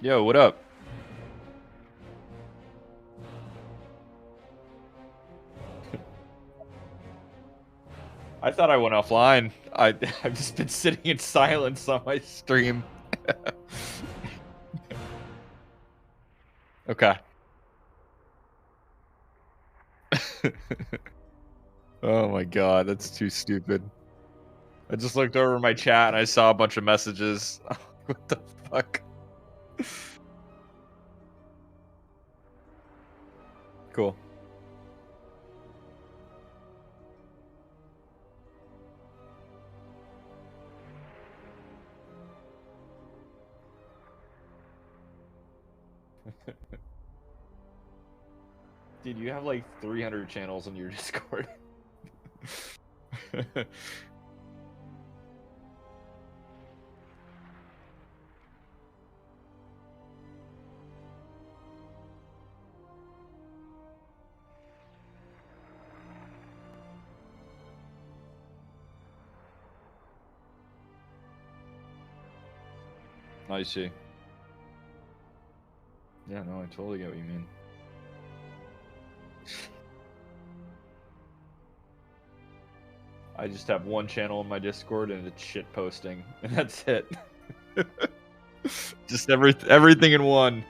Yo, what up? I thought I went offline. I've just been sitting in silence on my stream. Okay. Oh my god, that's too stupid. I just looked over my chat and I saw a bunch of messages. What the fuck? Cool. Dude, you have like 300 channels on your Discord. I see. Yeah, no, I totally get what you mean. I just have one channel on my Discord and it's shit posting, and that's it. Just everything in one.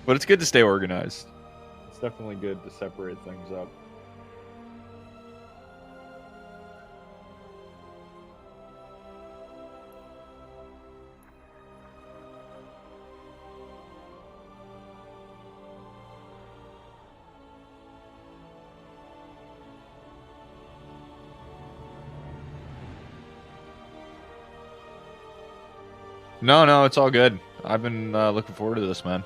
But it's good to stay organized. It's definitely good to separate things up. No, it's all good. I've been looking forward to this, man.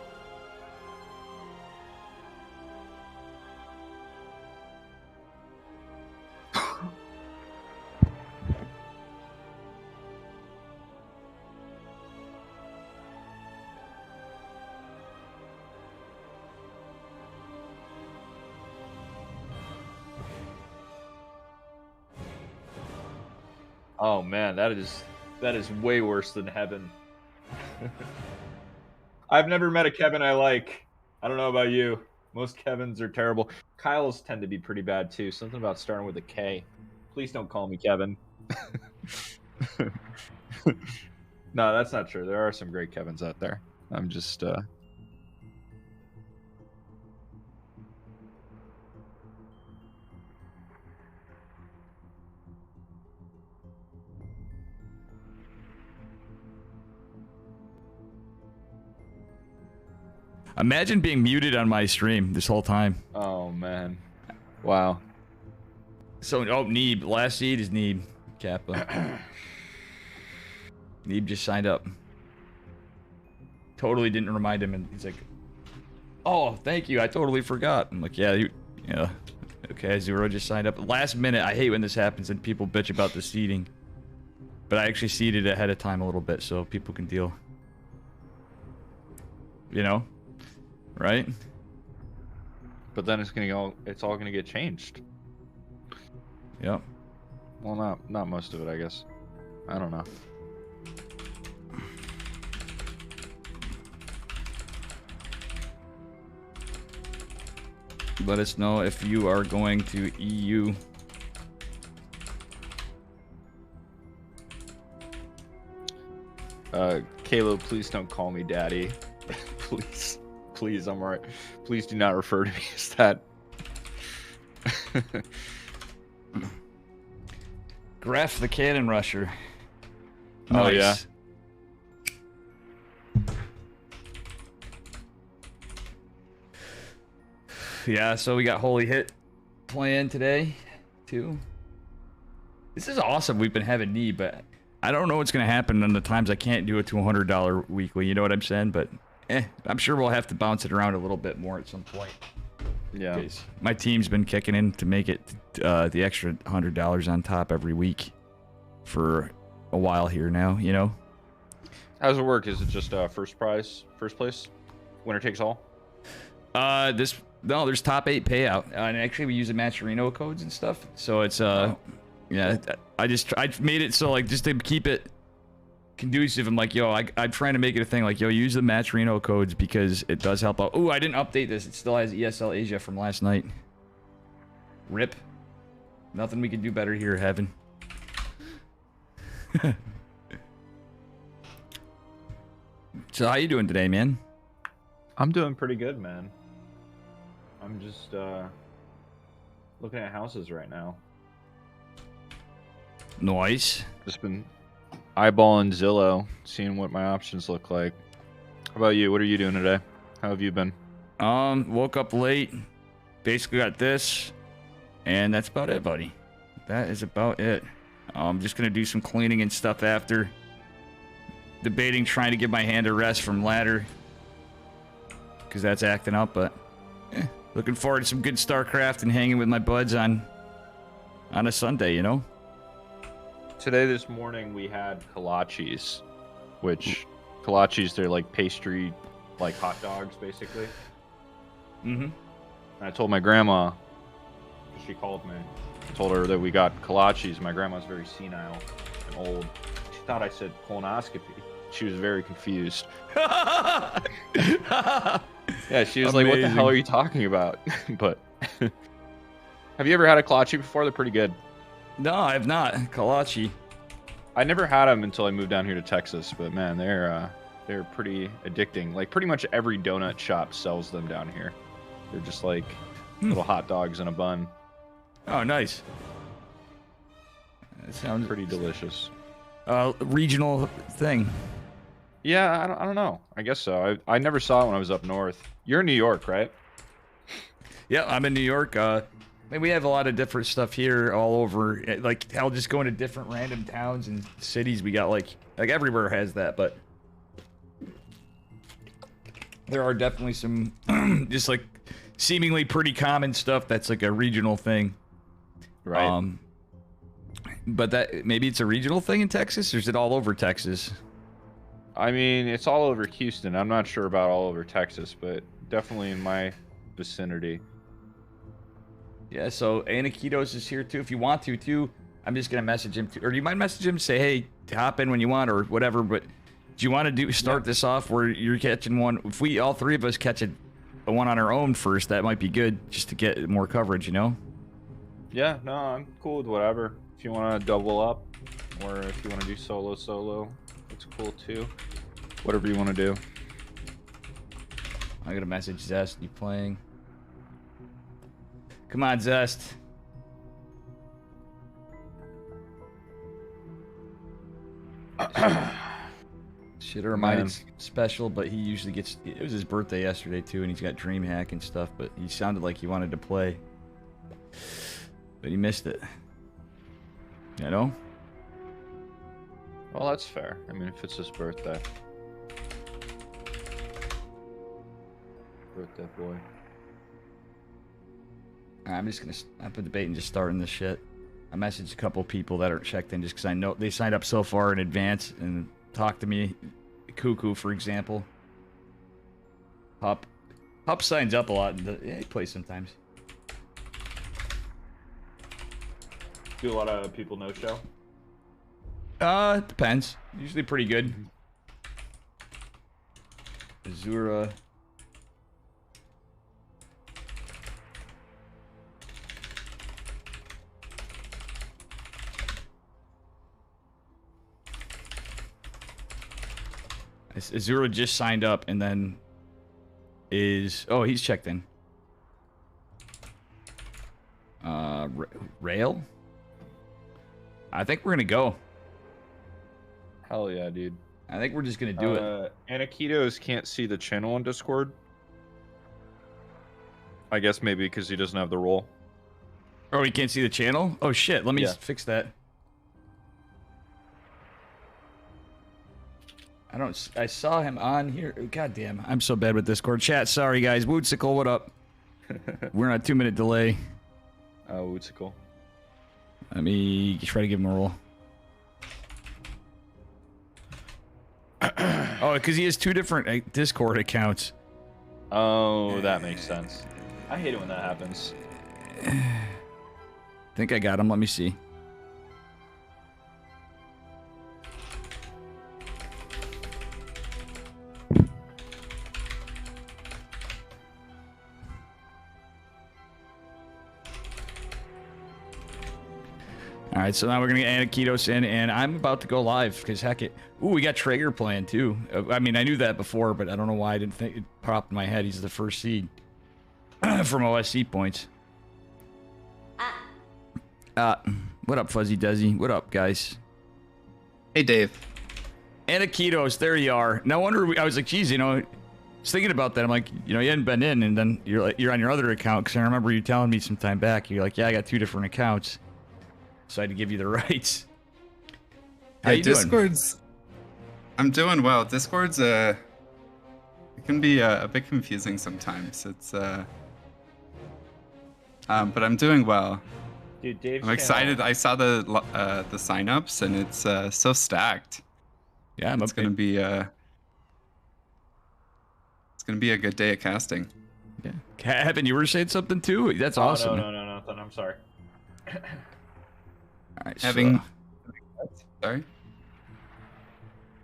Oh man, that is way worse than heaven. I've never met a Kevin I like. I don't know about you. Most Kevins are terrible. Kyle's tend to be pretty bad too. Something about starting with a K. Please don't call me Kevin. No, that's not true. There are some great Kevins out there. I'm just Imagine being muted on my stream this whole time. Oh man. Wow. So, oh, Neeb. Last seed is Neeb. Kappa. Neeb just signed up. Totally didn't remind him, and he's like, oh, thank you. I totally forgot. I'm like, yeah, yeah. Okay, Zero just signed up. Last minute, I hate when this happens and people bitch about the seeding. But I actually seeded ahead of time a little bit so people can deal. You know? Right? But then it's all gonna get changed. Yep. Well, not most of it, I guess. I don't know. Let us know if you are going to EU. Kalo, please don't call me daddy. Please, I'm alright. Please do not refer to me as that. Graf the Cannon Rusher. Oh, yeah. Yeah, so we got Holy Hit playing today, too. This is awesome. We've been having Knee, but I don't know what's going to happen on the times I can't do it to $100 weekly. You know what I'm saying? But, I'm sure we'll have to bounce it around a little bit more at some point. Yeah. My team's been kicking in to make it the extra $100 on top every week for a while here now, you know? How does it work? Is it just first place? Winner takes all? No, there's top 8 payout. And actually we use the Matcherino codes and stuff. So it's yeah, I made it so like just to keep it conducive. I'm like, yo, I'm trying to make it a thing. Like, yo, use the Matcherino codes because it does help out. Ooh, I didn't update this. It still has ESL Asia from last night. Rip. Nothing we can do better here, Heaven. So how you doing today, man? I'm doing pretty good, man. I'm just looking at houses right now. Nice. Just been eyeballing Zillow, seeing what my options look like. How about you? What are you doing today? How have you been? Woke up late. Basically got this. And that's about it, buddy. That is about it. I'm just gonna do some cleaning and stuff after. Debating trying to give my hand a rest from ladder. Because that's acting up, but looking forward to some good StarCraft and hanging with my buds on a Sunday, you know? This morning, we had kolaches, which kolaches, they're like pastry, like hot dogs, basically. Mm-hmm. And I told my grandma, she called me, I told her that we got kolaches. My grandma's very senile and old. She thought I said colonoscopy. She was very confused. Yeah, she was like, what the hell are you talking about? But have you ever had a kolache before? They're pretty good. No, I have not. Kolache. I never had them until I moved down here to Texas, but man, they're pretty addicting. Like pretty much every donut shop sells them down here. They're just like little hot dogs in a bun. Oh, nice. That sounds pretty delicious. Regional thing. Yeah, I don't know. I guess so. I never saw it when I was up north. You're in New York, right? Yeah, I'm in New York. I mean, we have a lot of different stuff here all over. Like, I'll just go into different random towns and cities. We got, like everywhere has that, but there are definitely some just, like, seemingly pretty common stuff that's, like, a regional thing. Right. But that maybe it's a regional thing in Texas, or is it all over Texas? I mean, it's all over Houston. I'm not sure about all over Texas, but definitely in my vicinity. Yeah, so Anakitos is here too. If you want to, too, I'm just gonna message him. Or do you mind message him? Say, hey, hop in when you want, or whatever. But do you want to start this off where you're catching one? If we all three of us catch a one on our own first, that might be good, just to get more coverage, you know? Yeah, no, I'm cool with whatever. If you want to double up, or if you want to do solo, it's cool too. Whatever you want to do. I got a message, Zest. You playing? Come on, Zest. Should have reminded special, but he usually gets. It was his birthday yesterday too, and he's got DreamHack and stuff. But he sounded like he wanted to play, but he missed it. You know? Well, that's fair. I mean, if it's his birthday. Birthday boy. I'm just gonna. I've been debating just starting this shit. I messaged a couple people that are checked in just because I know they signed up so far in advance and talked to me. Cuckoo, for example. Hup signs up a lot. Yeah, he plays sometimes. Do a lot of people no show? It depends. Usually pretty good. Azura. Azura just signed up and then is... Oh, he's checked in. Rail? I think we're going to go. Hell yeah, dude. I think we're just going to do it. Anakitos can't see the channel on Discord. I guess maybe because he doesn't have the role. Oh, he can't see the channel? Oh, shit. Let me fix that. I saw him on here. God damn. I'm so bad with Discord. Chat, sorry, guys. Woodsicle, what up? We're on a 2-minute delay. Woodsicle. Let me try to give him a roll. Oh, because he has 2 different Discord accounts. Oh, that makes sense. I hate it when that happens. I think I got him. Let me see. All right, so now we're gonna get Anakitos in, and I'm about to go live because heck it. Ooh, we got Traeger playing too. I mean, I knew that before, but I don't know why I didn't think it popped in my head. He's the first seed from OSC points. What up, Fuzzy Desi? What up, guys? Hey, Dave. Anakitos, there you are. No wonder I was like, geez, you know, I was thinking about that. I'm like, you know, you hadn't been in, and then you're on your other account because I remember you telling me some time back. You're like, yeah, I got 2 different accounts. So I had to give you the rights. How you Discord's... doing? I'm doing well. Discord's it can be a bit confusing sometimes. It's but I'm doing well. Dude, Dave's I'm excited. I saw the signups and it's so stacked. Yeah, it's gonna be a good day of casting. Yeah, Kevin, you were saying something too. That's awesome. No, nothing. I'm sorry. All right, Sorry.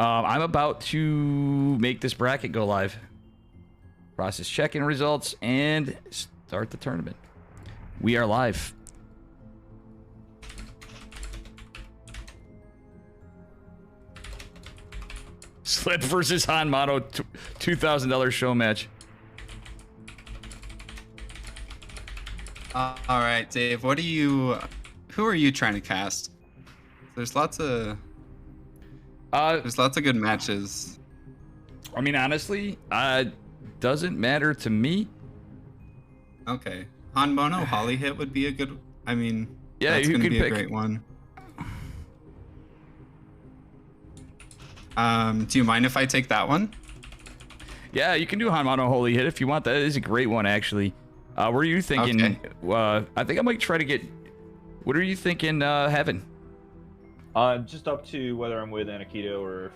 I'm about to make this bracket go live. Process check-in results and start the tournament. We are live. Slip versus Han Mono, $2,000 show match. All right, Dave. Who are you trying to cast? There's lots of good matches. I mean, honestly, doesn't matter to me. Okay, Han Mono Holly hit would be a good. I mean, yeah, that's you gonna can be pick a great one. Do you mind if I take that one? Yeah, you can do Han Mono Holy Hit if you want. That is a great one, actually. Were you thinking? Okay. I think I might try to get. What are you thinking, Heaven? Just up to whether I'm with Anakito or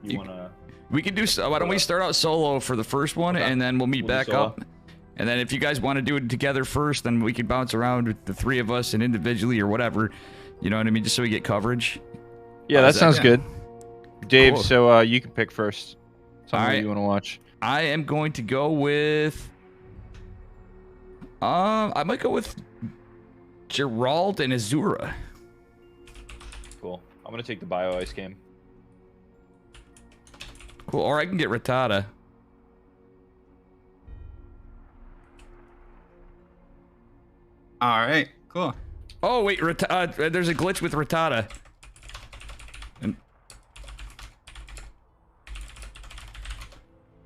if you wanna. We can do. Why don't we start out solo for the first one, and then we'll meet back up. And then if you guys want to do it together first, then we can bounce around with the 3 of us and individually or whatever. You know what I mean? Just so we get coverage. Yeah, that sounds good. Dave, Cool. so you can pick first. Something you want to watch. I am going to go with. I might go with Gerald and Azura. Cool. I'm gonna take the Bio Ice game. Cool. Or I can get Rattata. All right. Cool. Oh wait, there's a glitch with Rattata.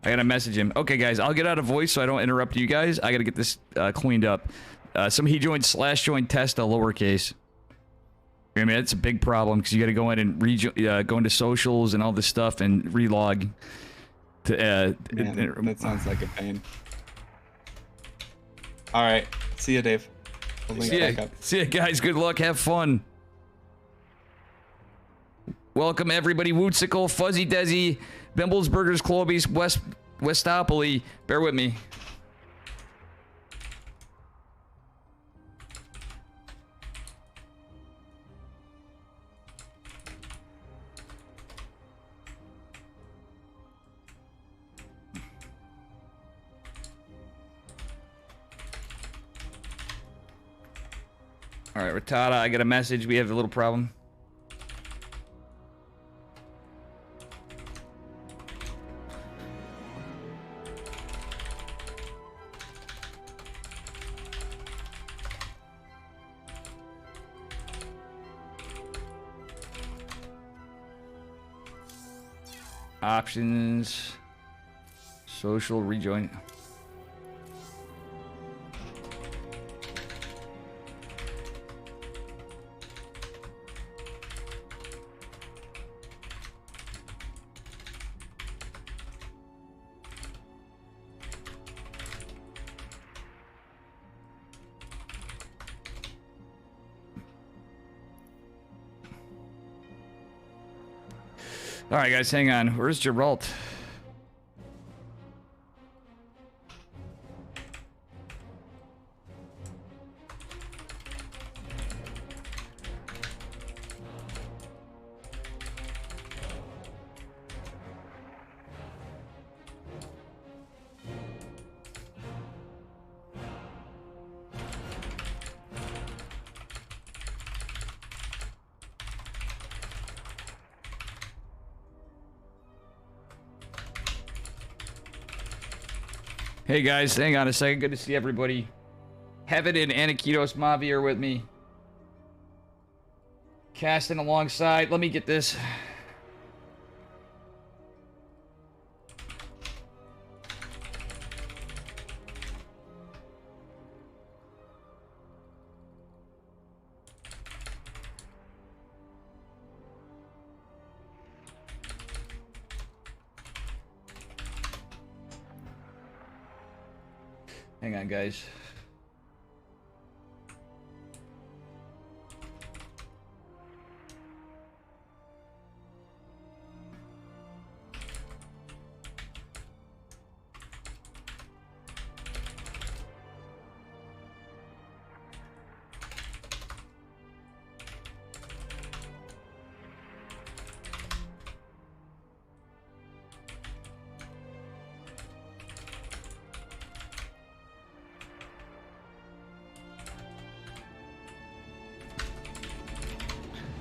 I gotta message him. Okay, guys, I'll get out of voice so I don't interrupt you guys. I gotta get this cleaned up. He joined /join Testa lowercase. I mean, that's a big problem because you gotta go in and go into socials and all this stuff and relog. That sounds like a pain. All right. See you, Dave. See ya, guys. Good luck. Have fun. Welcome, everybody. Woodsicle, Fuzzy Desi, Bimbles, Burgers, Clobies, Westopoly. Bear with me. All right, Rattata, I got a message. We have a little problem. Options, social, rejoin. All right, guys, hang on. Where's Geralt? Hey guys, hang on a second. Good to see everybody. Heaven and Anakitos Mavi are with me. Casting alongside. Let me get this. Hang on, guys.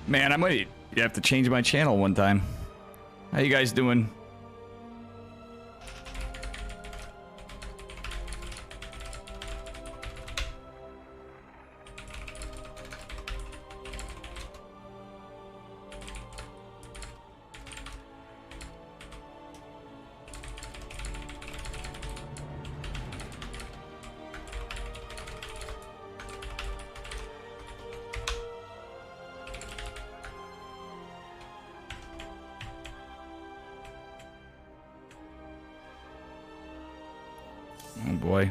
Man, I might have to change my channel one time. How you guys doing? Oh boy.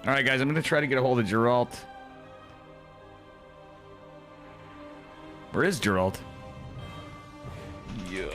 Alright guys, I'm gonna try to get a hold of Geralt. Where is Geralt? Yeah.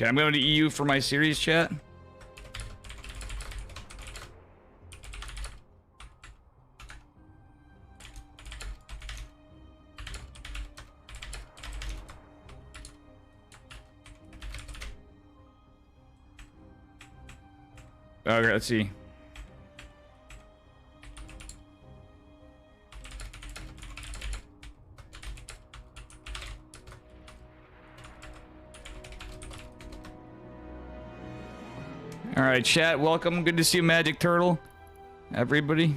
Okay, I'm going to EU for my series chat. Okay, let's see. All right, chat, welcome. Good to see you, Magic Turtle. Everybody.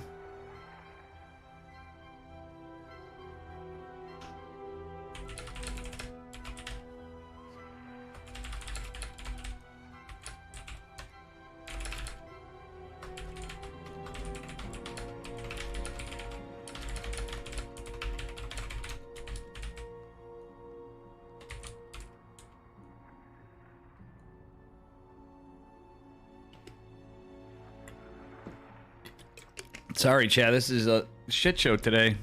Sorry, chat. This is a shit show today.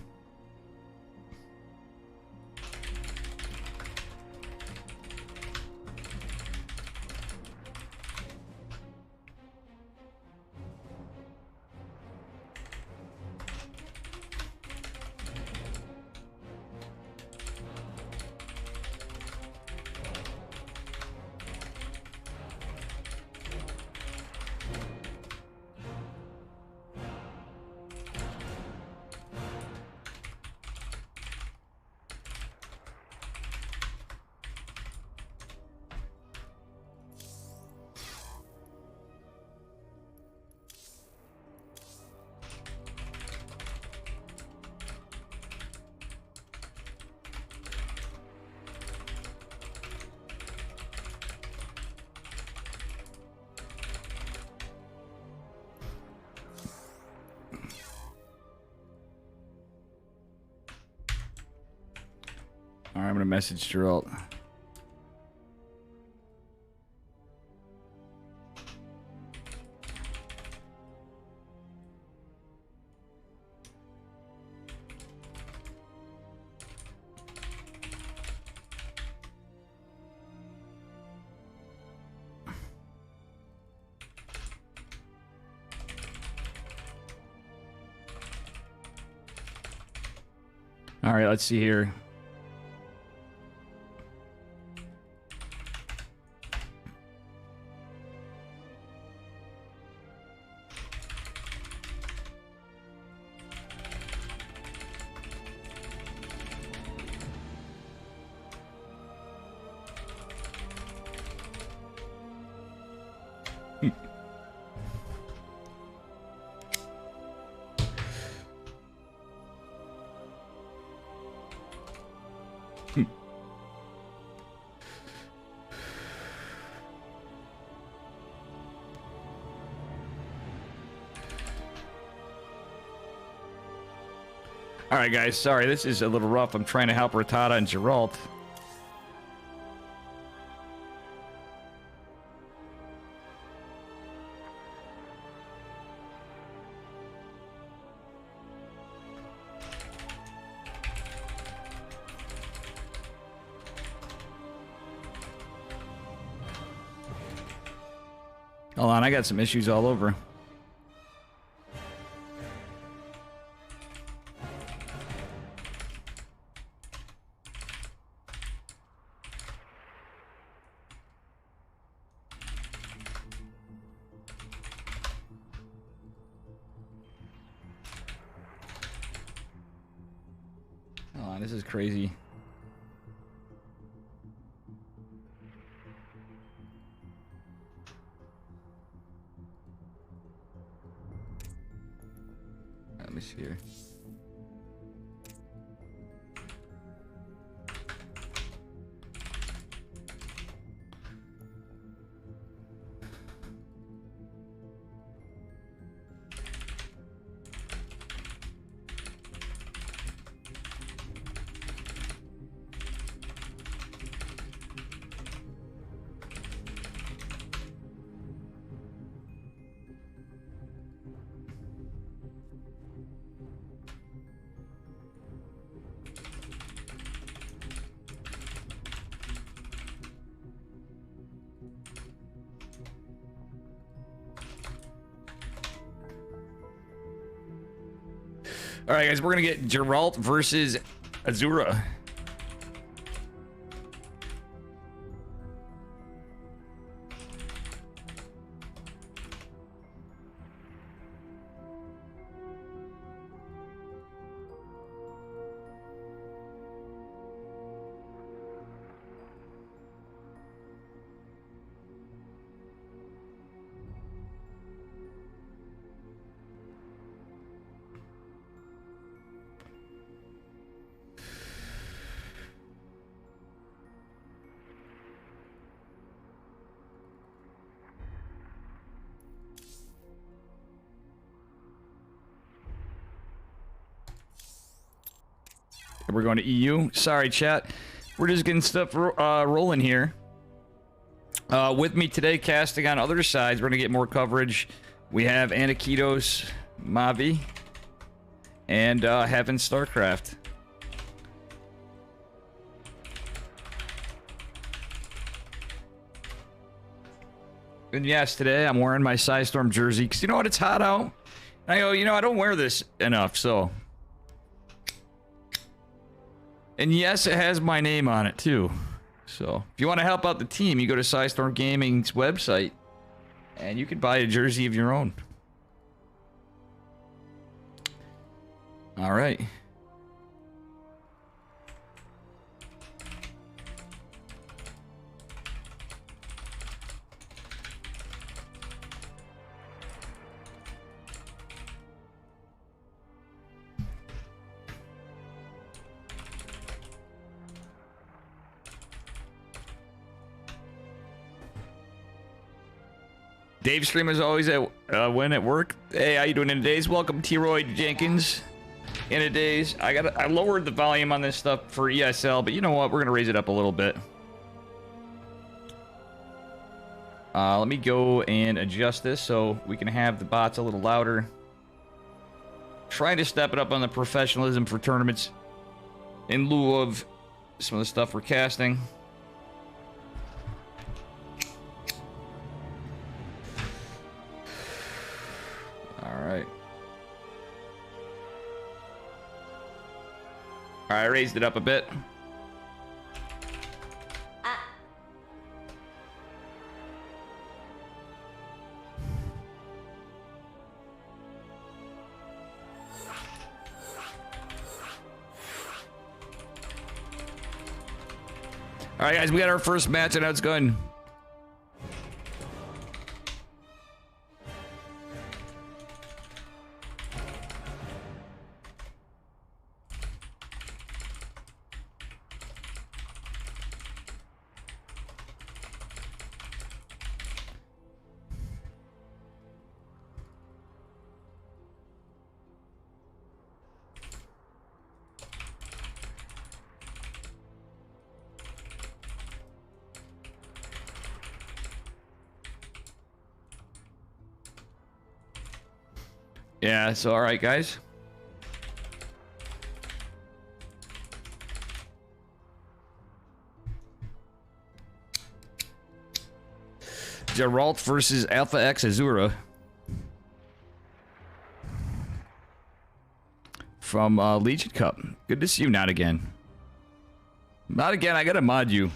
All right, I'm gonna message Geralt. All right, let's see here. All right, guys. Sorry, this is a little rough. I'm trying to help Rattata and Geralt. Hold on, I got some issues all over. Oh, this is crazy. Let me see here. All right, guys, we're gonna get Geralt versus Azura. We're going to EU. Sorry, chat. We're just getting stuff rolling here. With me today, casting on other sides, we're going to get more coverage. We have Anakitos, Mavi, and Heaven StarCraft. And yes, today I'm wearing my Psystorm jersey because you know what? It's hot out. And I go, you know, I don't wear this enough, so... And yes, it has my name on it too. So if you want to help out the team, you go to Psystorm Gaming's website and you can buy a jersey of your own. All right. Dave stream is always at when at work. Hey, how you doing in days? Welcome, T-Roy Jenkins. In a days, I lowered the volume on this stuff for ESL, but you know what? We're gonna raise it up a little bit. Let me go and adjust this so we can have the bots a little louder. Trying to step it up on the professionalism for tournaments in lieu of some of the stuff we're casting. All right. All right, I raised it up a bit. All right, guys, we got our first match, and how it's going. Yeah, so all right, guys. Geralt versus Alpha X Azura. From Legion Cup. Good to see you, not again. Not again, I gotta mod you.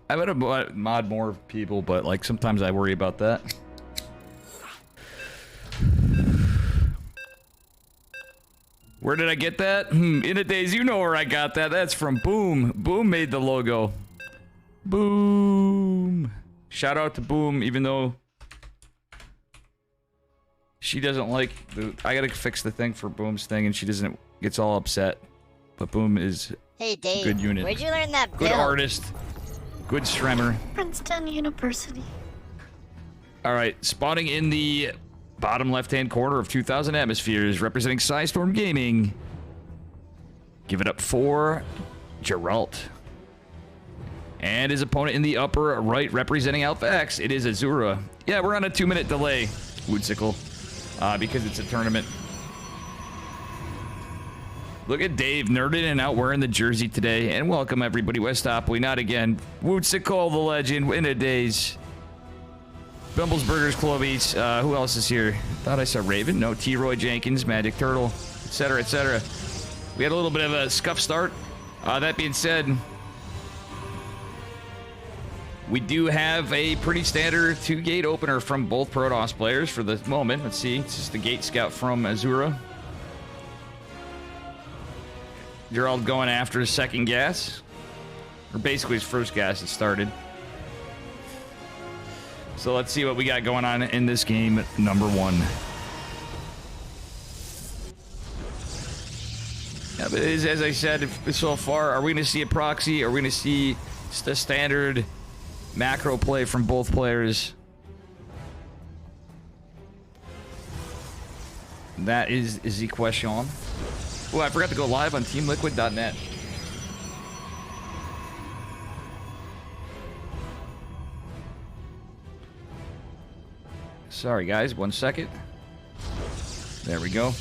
I would have mod more people, but like sometimes I worry about that. Where did I get that? In a days, you know where I got that. That's from Boom. Boom made the logo. Boom. Shout out to Boom, even though she doesn't like the. I gotta fix the thing for Boom's thing, and she doesn't. Gets all upset. But Boom is hey Dave, good unit. Where'd you learn that? Good build? artist. Good Stremmer. Princeton University. All right, spawning in the bottom left-hand corner of 2,000 atmospheres, representing Psystorm Gaming. Give it up for Geralt. And his opponent in the upper right, representing Alpha X, it is Azura. Yeah, we're on a 2-minute delay, Woodsickle, because it's a tournament. Look at Dave nerding and out wearing the jersey today. And welcome everybody, Westopoly, not again. Woodsickle, the legend, in a days. Bumbles Burgers, Clovis, who else is here? Thought I saw Raven. No, T-Roy Jenkins, Magic Turtle, etc., etc. We had a little bit of a scuff start. That being said, we do have a pretty standard 2-gate opener from both Protoss players for the moment. Let's see. It's just the Gate Scout from Azura. Gerald going after his second gas. Or basically his first gas that started. So let's see what we got going on in this game, number 1. Yeah, but it is, as I said so far, are we going to see a proxy? Are we going to see the standard macro play from both players? That is the question. Oh, I forgot to go live on teamliquid.net. Sorry, guys. 1 second. There we go.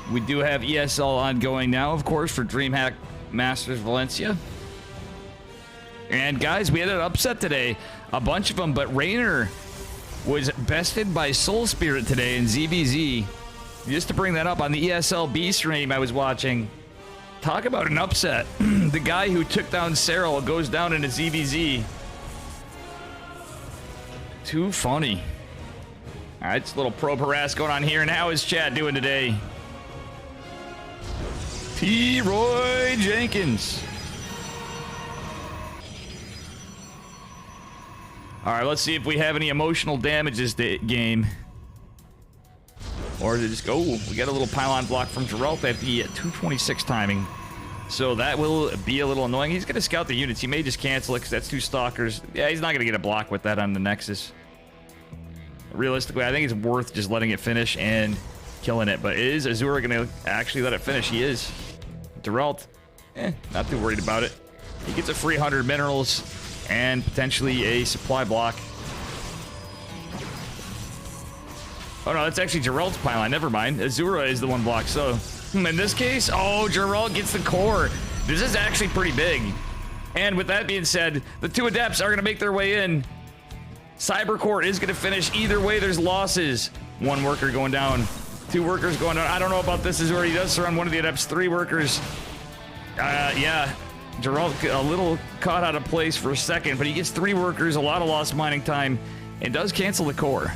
We do have ESL ongoing now, of course, for DreamHack Masters Valencia. And, guys, we had an upset today. A bunch of them, but Raynor was bested by Soul Spirit today in ZVZ. Just to bring that up, on the ESLB stream I was watching, talk about an upset. The guy who took down Cyril goes down in a ZVZ. Too funny. All right, it's a little probe harass going on here. And how is chat doing today? T-Roy Jenkins. All right, let's see if we have any emotional damage this game. Or they just go, oh, we got a little pylon block from Geralt at the 226 timing. So that will be a little annoying. He's going to scout the units. He may just cancel it because that's 2 stalkers. Yeah, he's not going to get a block with that on the Nexus. Realistically, I think it's worth just letting it finish and killing it. But is Azura going to actually let it finish? He is. Geralt, not too worried about it. He gets a free 100 minerals and potentially a supply block. Oh no, that's actually Geralt's pylon. Never mind. Azura is the one blocked. So In this case, oh, Geralt gets the core. This is actually pretty big. And with that being said, the 2 adepts are going to make their way in. Cybercore is going to finish. Either way, there's losses. 1 worker going down. 2 workers going down. I don't know about this. Is where he does surround one of the adepts. 3 workers. Yeah. Geralt a little caught out of place for a second, but he gets 3 workers, a lot of lost mining time, and does cancel the core.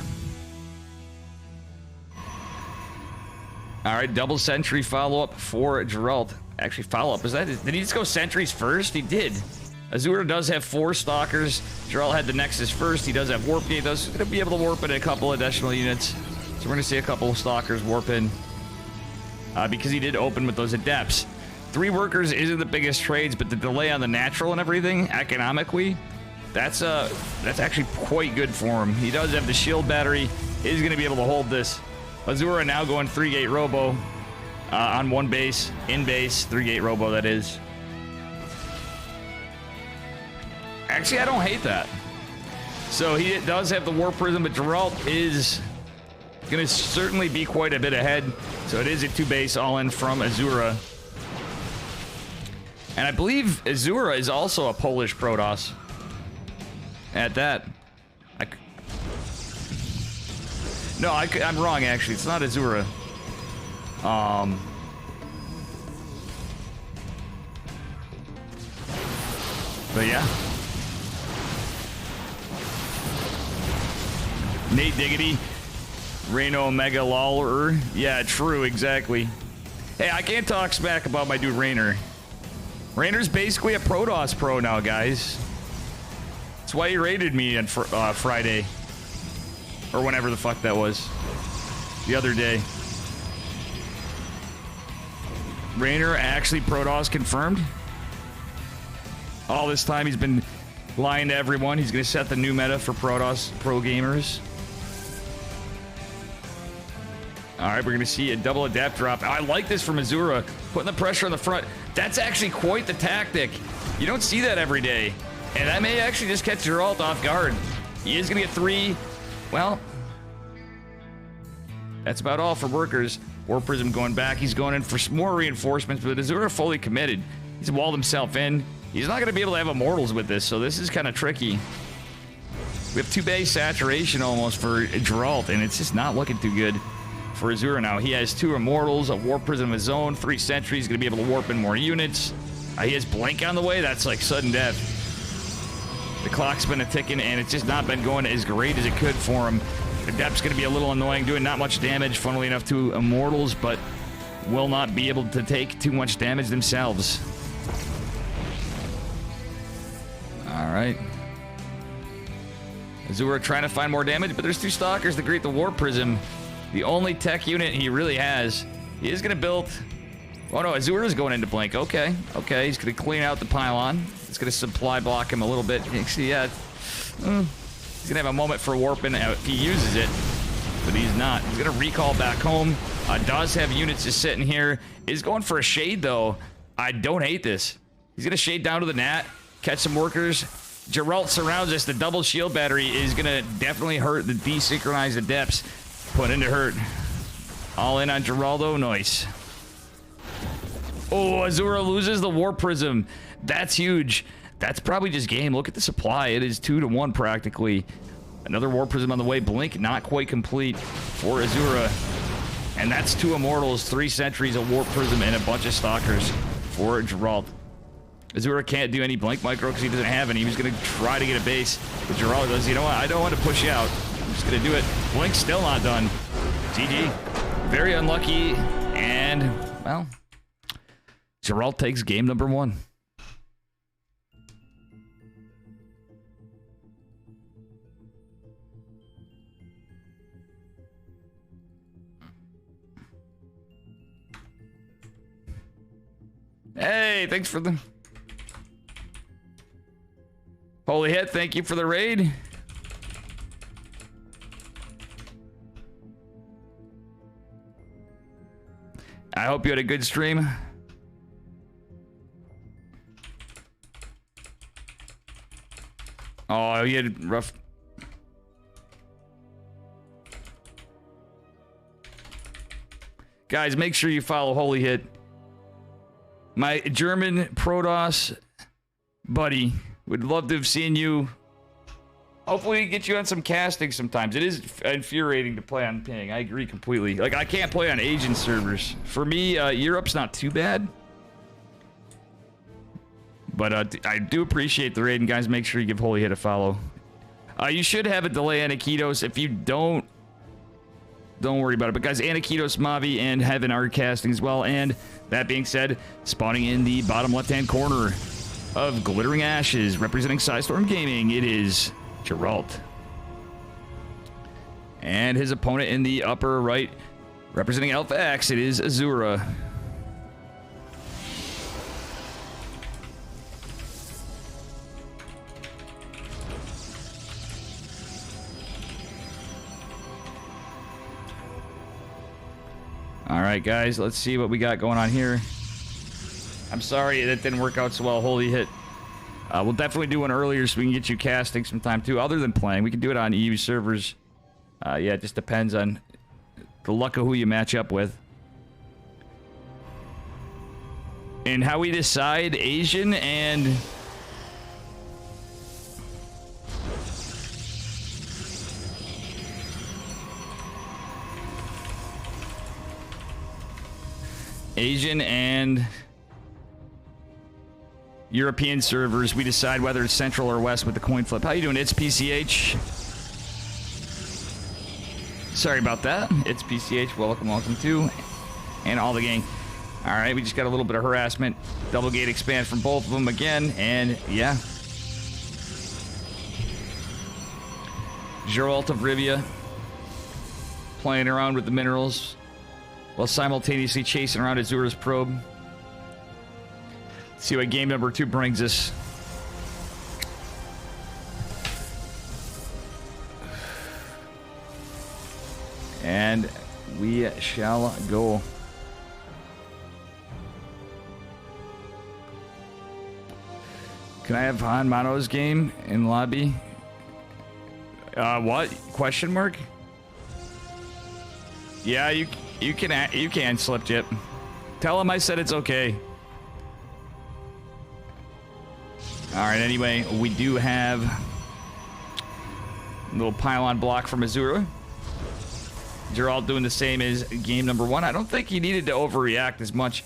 All right, double sentry follow-up for Geralt. Actually, follow-up, did he just go sentries first? He did. Azura does have 4 stalkers. Geralt had the Nexus first. He does have warp gate. He's going to be able to warp in a couple additional units. So we're going to see a couple of stalkers warp in. Because he did open with those adepts. 3 workers isn't the biggest trades, but the delay on the natural and everything, economically, that's actually quite good for him. He does have the shield battery. He's going to be able to hold this. Azura now going 3-gate robo on 1 base, in base, 3-gate robo, that is. Actually, I don't hate that. So he does have the Warp Prism, but Geralt is going to certainly be quite a bit ahead. So it is a 2-base all-in from Azura. And I believe Azura is also a Polish Protoss. At that. I'm wrong, actually. It's not Azura. But yeah. Nate Diggity. Reno Omega Lawler. Yeah, true, exactly. Hey, I can't talk smack about my dude Raynor. Raynor's basically a Protoss pro now, guys. That's why he raided me on Friday. Or whenever the fuck that was. The other day. Raynor actually Protoss confirmed. All this time he's been lying to everyone. He's going to set the new meta for Protoss pro gamers. Alright, we're going to see a double adapt drop. I like this from Azura. Putting the pressure on the front. That's actually quite the tactic. You don't see that every day. And that may actually just catch Geralt off guard. He is going to get 3. Well, that's about all for workers. Warp Prism going back. He's going in for some more reinforcements, but Azura fully committed. He's walled himself in. He's not going to be able to have Immortals with this, so this is kind of tricky. We have 2-base saturation almost for Geralt, and it's just not looking too good for Azura now. He has 2 Immortals, a Warp Prism of his own, 3 Sentries, going to be able to warp in more units. He has Blink on the way. That's like sudden death. The clock's been a-ticking, and it's just not been going as great as it could for him. The Depth's going to be a little annoying, doing not much damage, funnily enough, to Immortals, but will not be able to take too much damage themselves. Alright. Azura trying to find more damage, but there's 2 Stalkers to greet the Warp Prism. The only tech unit he really has. He is going to build... Oh no, Azura's going into Blink. Okay, he's going to clean out the pylon. It's going to supply block him a little bit. Actually, yeah. He's going to have a moment for warping if he uses it, but he's not. He's going to recall back home. Does have units just sitting here. Is going for a shade, though. I don't hate this. He's going to shade down to the Nat, catch some workers. Geralt surrounds us. The double shield battery is going to definitely hurt the desynchronized adepts. Put into hurt. All in on Geraldo. Nice. Oh, Azura loses the Warp Prism. That's huge. That's probably just game. Look at the supply. It is 2-to-1 practically. Another Warp Prism on the way. Blink not quite complete for Azura. And that's 2 Immortals, 3 Sentries, a Warp Prism, and a bunch of Stalkers for Geralt. Azura can't do any Blink Micro because he doesn't have any. He was going to try to get a base. But Geralt goes, you know what? I don't want to push you out. I'm just going to do it. Blink's still not done. GG. Very unlucky. And, well, Geralt takes game number 1. Hey, thanks for the... Holy hit, thank you for the raid. I hope you had a good stream. Oh, you had rough... Guys, make sure you follow Holy Hit. My German Protoss buddy. Would love to have seen you. Hopefully get you on some casting sometimes. It is infuriating to play on ping. I agree completely. Like, I can't play on Asian servers. For me, Europe's not too bad. But I do appreciate the raid, and guys, make sure you give Holy Hit a follow. You should have a delay, Anakitos. If you don't worry about it. But guys, Anakitos, Mavi, and Heaven are casting as well. And that being said, spawning in the bottom left-hand corner of Glittering Ashes, representing Psystorm Gaming, it is Geralt. And his opponent in the upper right, representing Alpha X, it is Azura. All right, guys, let's see what we got going on here. I'm sorry that didn't work out so well. Holy Hit. We'll definitely do one earlier so we can get you casting sometime too, other than playing. We can do it on EU servers. Yeah, it just depends on the luck of who you match up with. And how we decide Asian and... Asian and European servers, we decide whether it's central or west with the coin flip. How you doing? It's PCH. Sorry about that. It's PCH. Welcome to, and all the gang. All right, we just got a little bit of harassment. Double gate expand from both of them again, and yeah. Geralt of Rivia playing around with the minerals while simultaneously chasing around Azura's probe. See what game number 2 brings us. And we shall go. Can I have Han Mano's game in lobby? What? Question mark? Yeah, you can slip Jip. Tell him I said it's okay. All right, anyway, we do have a little pylon block from Azura. Geralt doing the same as game number 1. I don't think he needed to overreact as much.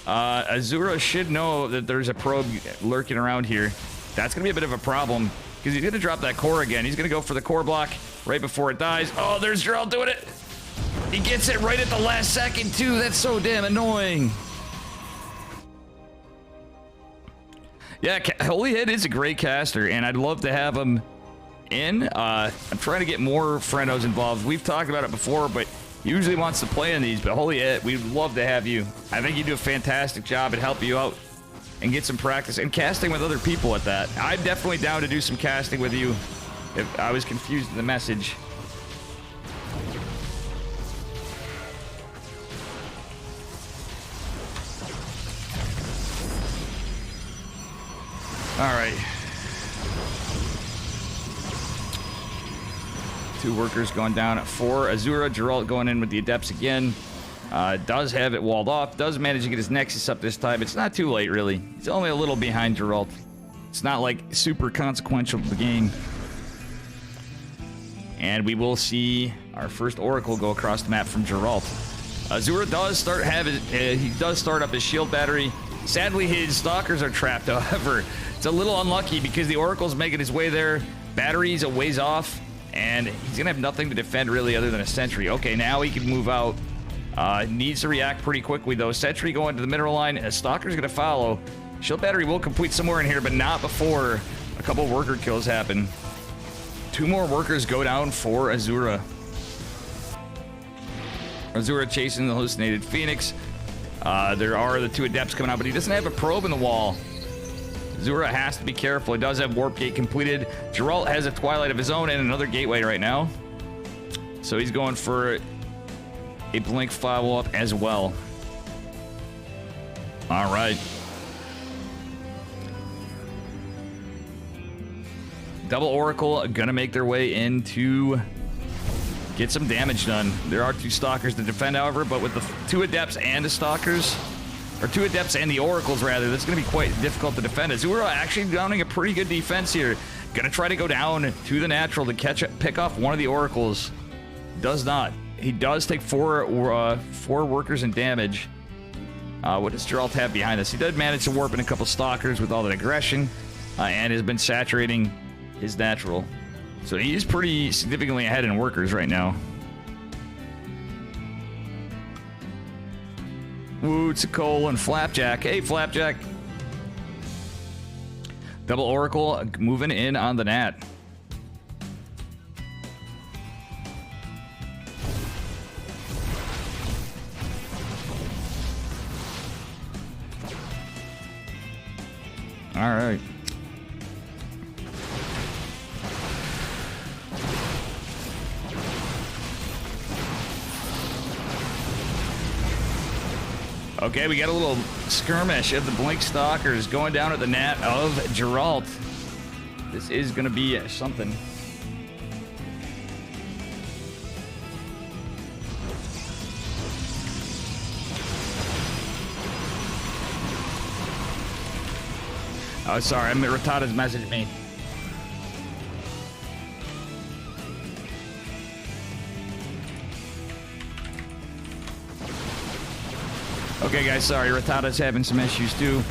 Azura should know that there's a probe lurking around here. That's going to be a bit of a problem because he's going to drop that core again. He's going to go for the core block right before it dies. Oh, there's Geralt doing it. He gets it right at the last second, too. That's so damn annoying. Yeah, Holy Hit is a great caster, and I'd love to have him in. I'm trying to get more friendos involved. We've talked about it before, but he usually wants to play in these. But Holy Hit, we'd love to have you. I think you do a fantastic job at helping you out and get some practice and casting with other people at that. I'm definitely down to do some casting with you if I was confused in the message. All right. 2 workers going down for Azura. Geralt going in with the Adepts again. Does have it walled off. Does manage to get his Nexus up this time. It's not too late, really. He's only a little behind Geralt. It's not, like, super consequential to the game. And we will see our first Oracle go across the map from Geralt. Azura does start up his shield battery. Sadly, his Stalkers are trapped, however. It's a little unlucky because the Oracle's making his way there. Battery's a ways off, and he's gonna have nothing to defend really other than a sentry. Okay, now he can move out. Needs to react pretty quickly though. Sentry going to the mineral line. A Stalker's gonna follow. Shield battery will complete somewhere in here, but not before a couple worker kills happen. 2 more workers go down for Azura. Azura chasing the hallucinated Phoenix. There are the 2 Adepts coming out, but he doesn't have a probe in the wall. Azura has to be careful. He does have Warp Gate completed. Geralt has a Twilight of his own and another Gateway right now. So he's going for a Blink follow-up as well. All right. Double Oracle gonna make their way into get some damage done. There are 2 Stalkers to defend, however, but with the 2 Adepts and the Stalkers, or 2 Adepts and the Oracles, rather, that's going to be quite difficult to defend. Azura actually mounting a pretty good defense here. Gonna try to go down to the natural to pick off one of the Oracles. Does not. He does take 4 workers in damage. What does Geralt have behind this? He did manage to warp in a couple Stalkers with all that aggression, and has been saturating his natural. So he is pretty significantly ahead in workers right now. Wootsikol and Flapjack. Hey, Flapjack. Double Oracle moving in on the Nat. All right. Okay, we got a little skirmish of the Blink Stalkers going down at the Nat of Geralt. This is going to be something. Oh, sorry, Ratata's messaged me. Okay, guys, sorry. Ratata's having some issues, too.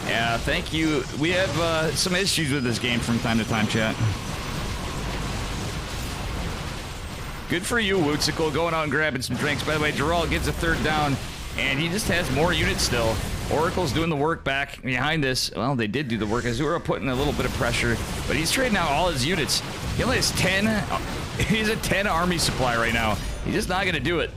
Yeah, thank you. We have some issues with this game from time to time, chat. Good for you, Wootsikol, going out and grabbing some drinks. By the way, Geralt gets a 3rd down, and he just has more units still. Oracle's doing the work back behind this. Well, they did do the work. Azura putting a little bit of pressure, but he's trading out all his units. He only has 10. He's a 10 army supply right now. He's just not going to do it.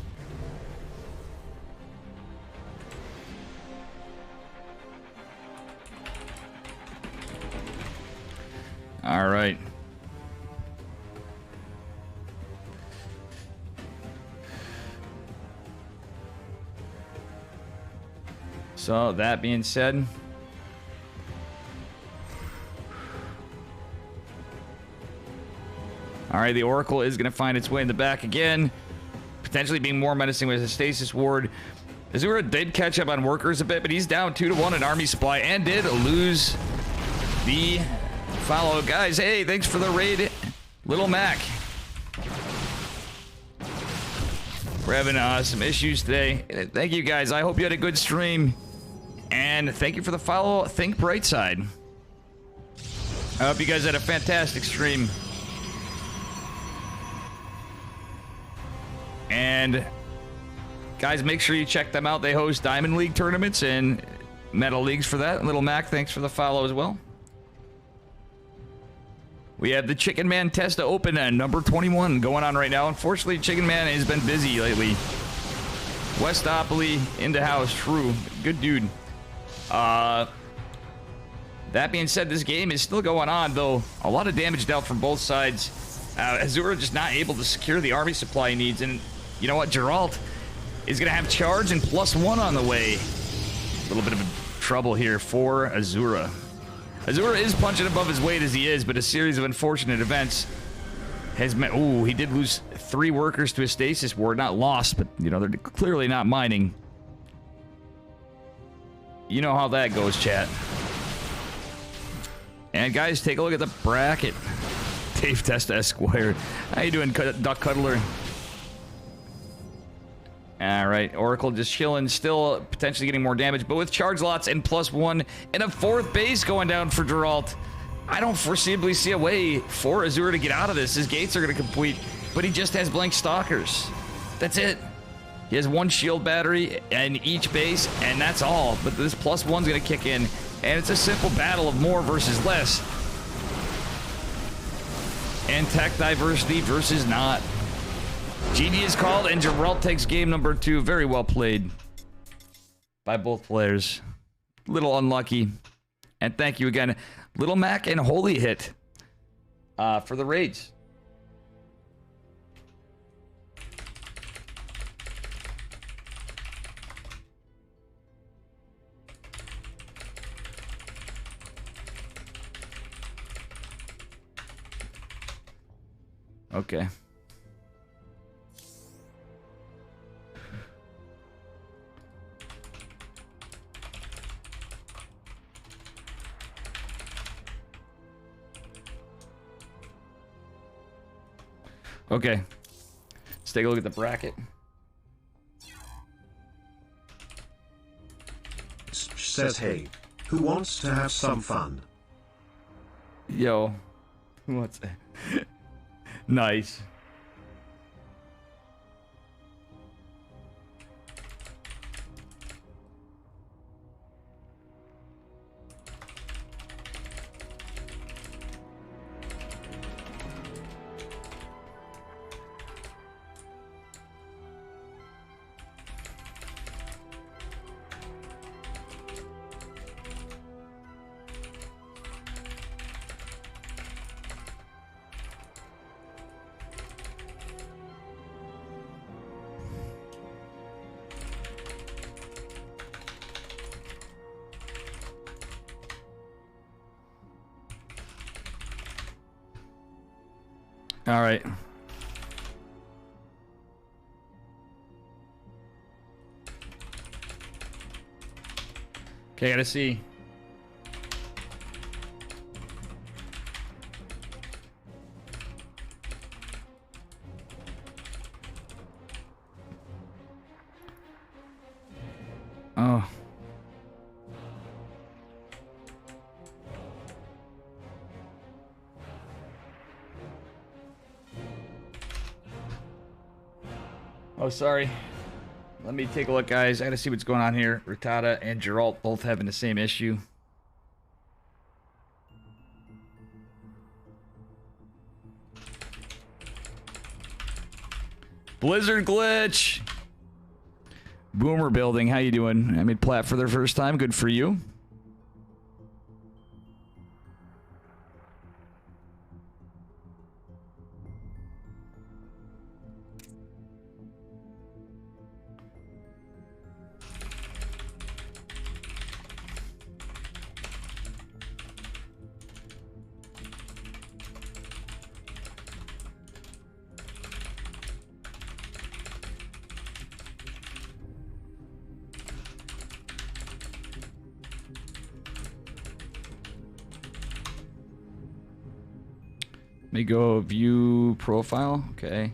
All right. So, that being said, all right, the Oracle is going to find its way in the back again, potentially being more menacing with his Stasis Ward. Azura did catch up on workers a bit, but he's down 2-1 in army supply and did lose the follow. Guys, hey, thanks for the raid, Little Mac. We're having some issues today. Thank you, guys. I hope you had a good stream. And thank you for the follow. Think bright side. I hope you guys had a fantastic stream. And guys, make sure you check them out. They host Diamond League tournaments and Metal Leagues for that. Little Mac, thanks for the follow as well. We have the Chickenman Testa Open at number 21 going on right now. Unfortunately, Chickenman has been busy lately. Westopoly into house, true. Good dude. That being said, this game is still going on, though. A lot of damage dealt from both sides. Azura just not able to secure the army supply he needs. And you know what? Geralt is going to have charge and +1 on the way. A little bit of trouble here for Azura. Azura is punching above his weight as he is, but a series of unfortunate events has meant... Ooh, he did lose 3 workers to a Stasis Ward. Not lost, but, you know, they're clearly not mining. You know how that goes, chat. And, guys, take a look at the bracket. Dave Testa Esquire. How you doing, Duck Cuddler? All right, Oracle just chilling, still potentially getting more damage, but with charge lots and +1 and a 4th base going down for Geralt. I don't foreseeably see a way for Azura to get out of this. His gates are going to complete, but he just has blank Stalkers. That's it. He has 1 shield battery in each base, and that's all. But this +1's going to kick in, and it's a simple battle of more versus less. And tech diversity versus not. GG is called, and Geralt takes game number 2. Very well played by both players. Little unlucky. And thank you again, Little Mac and Holy Hit, for the raids. Okay. Okay. Let's take a look at the bracket. Says, hey, who wants to have some fun? Yo. Who wants that? Nice. All right. Okay, I gotta see. Oh. Oh, sorry. Let me take a look, guys. I gotta see what's going on here. Rattata and Geralt both having the same issue. Blizzard glitch. Boomer building. How you doing? I made plat for their first time. Good for you. Let me go view profile. Okay.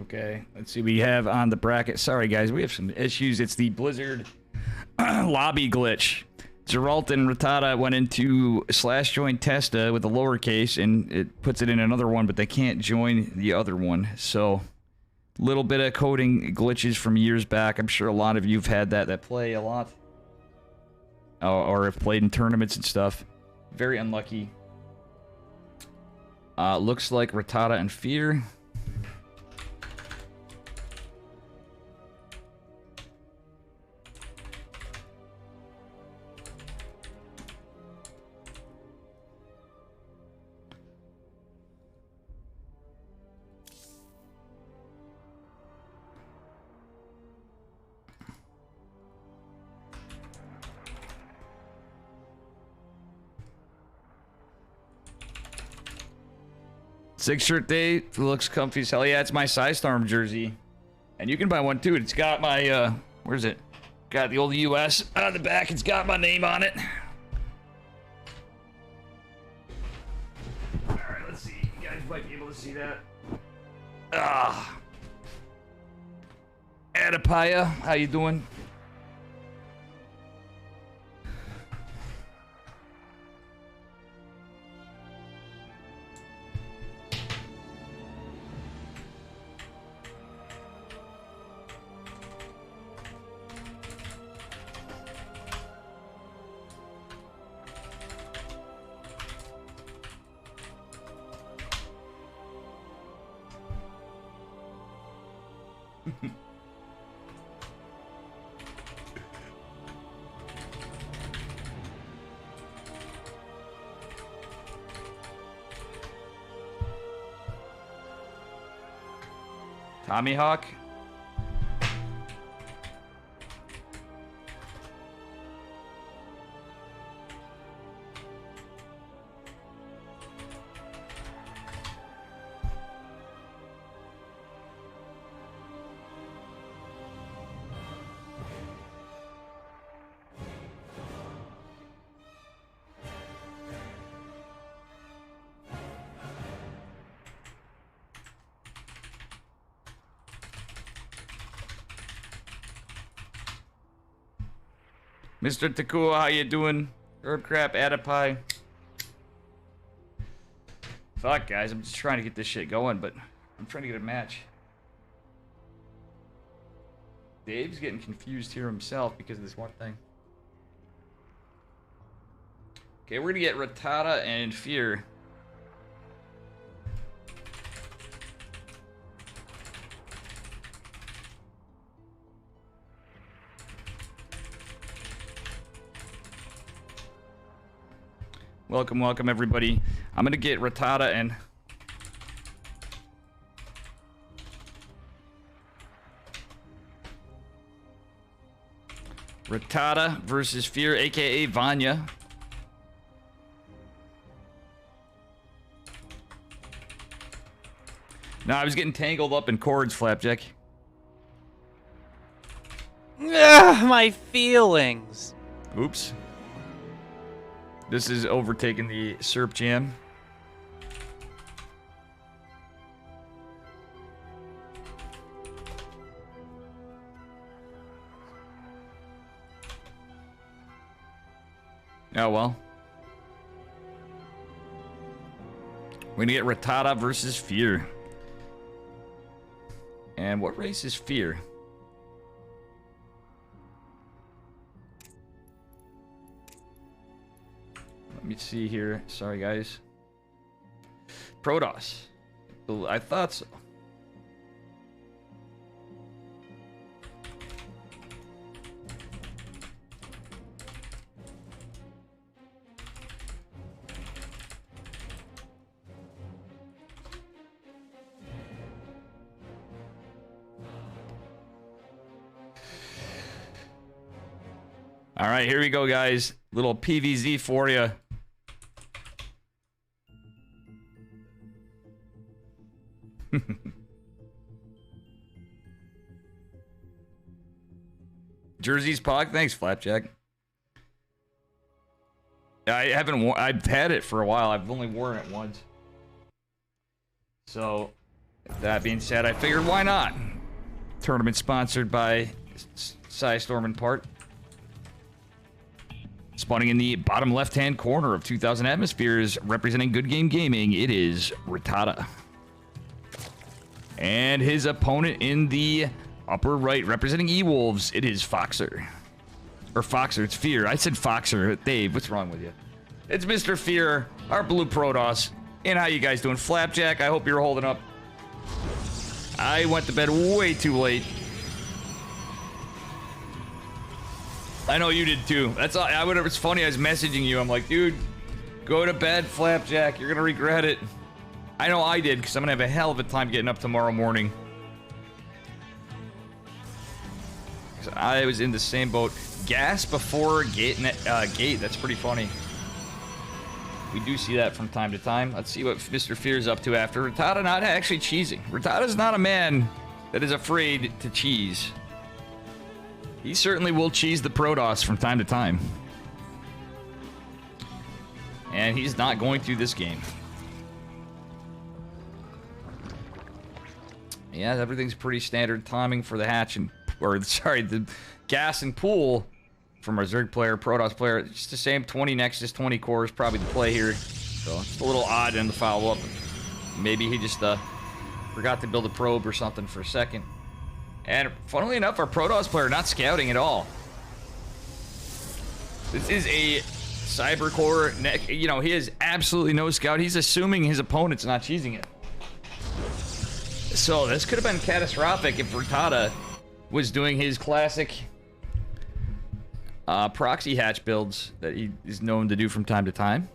Okay, let's see. We have on the bracket. Sorry, guys, we have some issues. It's the Blizzard lobby glitch. Geralt and Rattata went into /join Testa with a lowercase, and it puts it in another one, but they can't join the other one. So, little bit of coding glitches from years back. I'm sure a lot of you have had that play a lot, or have played in tournaments and stuff. Very unlucky. Looks like Rattata and Fear. Six shirt day looks comfy as hell. Yeah, it's my Psystorm jersey. And you can buy one too. It's got my, where's it? Got the old US on the back. It's got my name on it. Alright, let's see. You guys might be able to see that. Adipaya, how you doing? Tommy Hawk. Mr. Takua, how you doing? Herb crap, Adipie. Fuck, guys, I'm just trying to get this shit going, but I'm trying to get a match. Dave's getting confused here himself because of this one thing. Okay, we're gonna get Rattata and Fear. Welcome, welcome, everybody. I'm gonna get Rattata and... Rattata versus Fear, aka Vanya. No, I was getting tangled up in cords, Flapjack. Ugh, my feelings. Oops. This is overtaking the Serp Jam. Oh well. We're gonna get Rattata versus Fear. And what race is Fear? Let me see here. Sorry, guys. Protoss. I thought so. All right, here we go, guys. Little PVZ for you. Jersey's Pog, thanks, Flapjack. I haven't. I've had it for a while. I've only worn it once. So, that being said, I figured why not? Tournament sponsored by Storm and Part. Spawning in the bottom left-hand corner of 2000 Atmospheres, representing Good Game Gaming, it is Rattata. And his opponent in the upper right, representing E-Wolves, it is Foxer. Or Foxer, it's Fear. I said Foxer. Dave, what's wrong with you? It's Mr. Fear, our blue Protoss. And how you guys doing? Flapjack, I hope you're holding up. I went to bed way too late. I know you did too. That's all. It's funny, I was messaging you. I'm like, dude, go to bed, Flapjack. You're gonna regret it. I know I did, because I'm gonna have a hell of a time getting up tomorrow morning. I was in the same boat. Gas before gate. That's pretty funny. We do see that from time to time. Let's see what Mr. Fear's up to after. Rattata not actually cheesing. Rattata's not a man that is afraid to cheese. He certainly will cheese the Protoss from time to time. And he's not going through this game. Yeah, everything's pretty standard timing for the hatch and... Or, sorry, the gas and pool from our Zerg player, Protoss player. It's the same 20 Nexus, 20 cores, probably the play here. So, it's a little odd in the follow-up. Maybe he just forgot to build a probe or something for a second. And funnily enough, our Protoss player not scouting at all. This is a cyber core. You know, he has absolutely no scout. He's assuming his opponent's not cheesing it. So this could have been catastrophic if Rattata was doing his classic proxy hatch builds that he is known to do from time to time.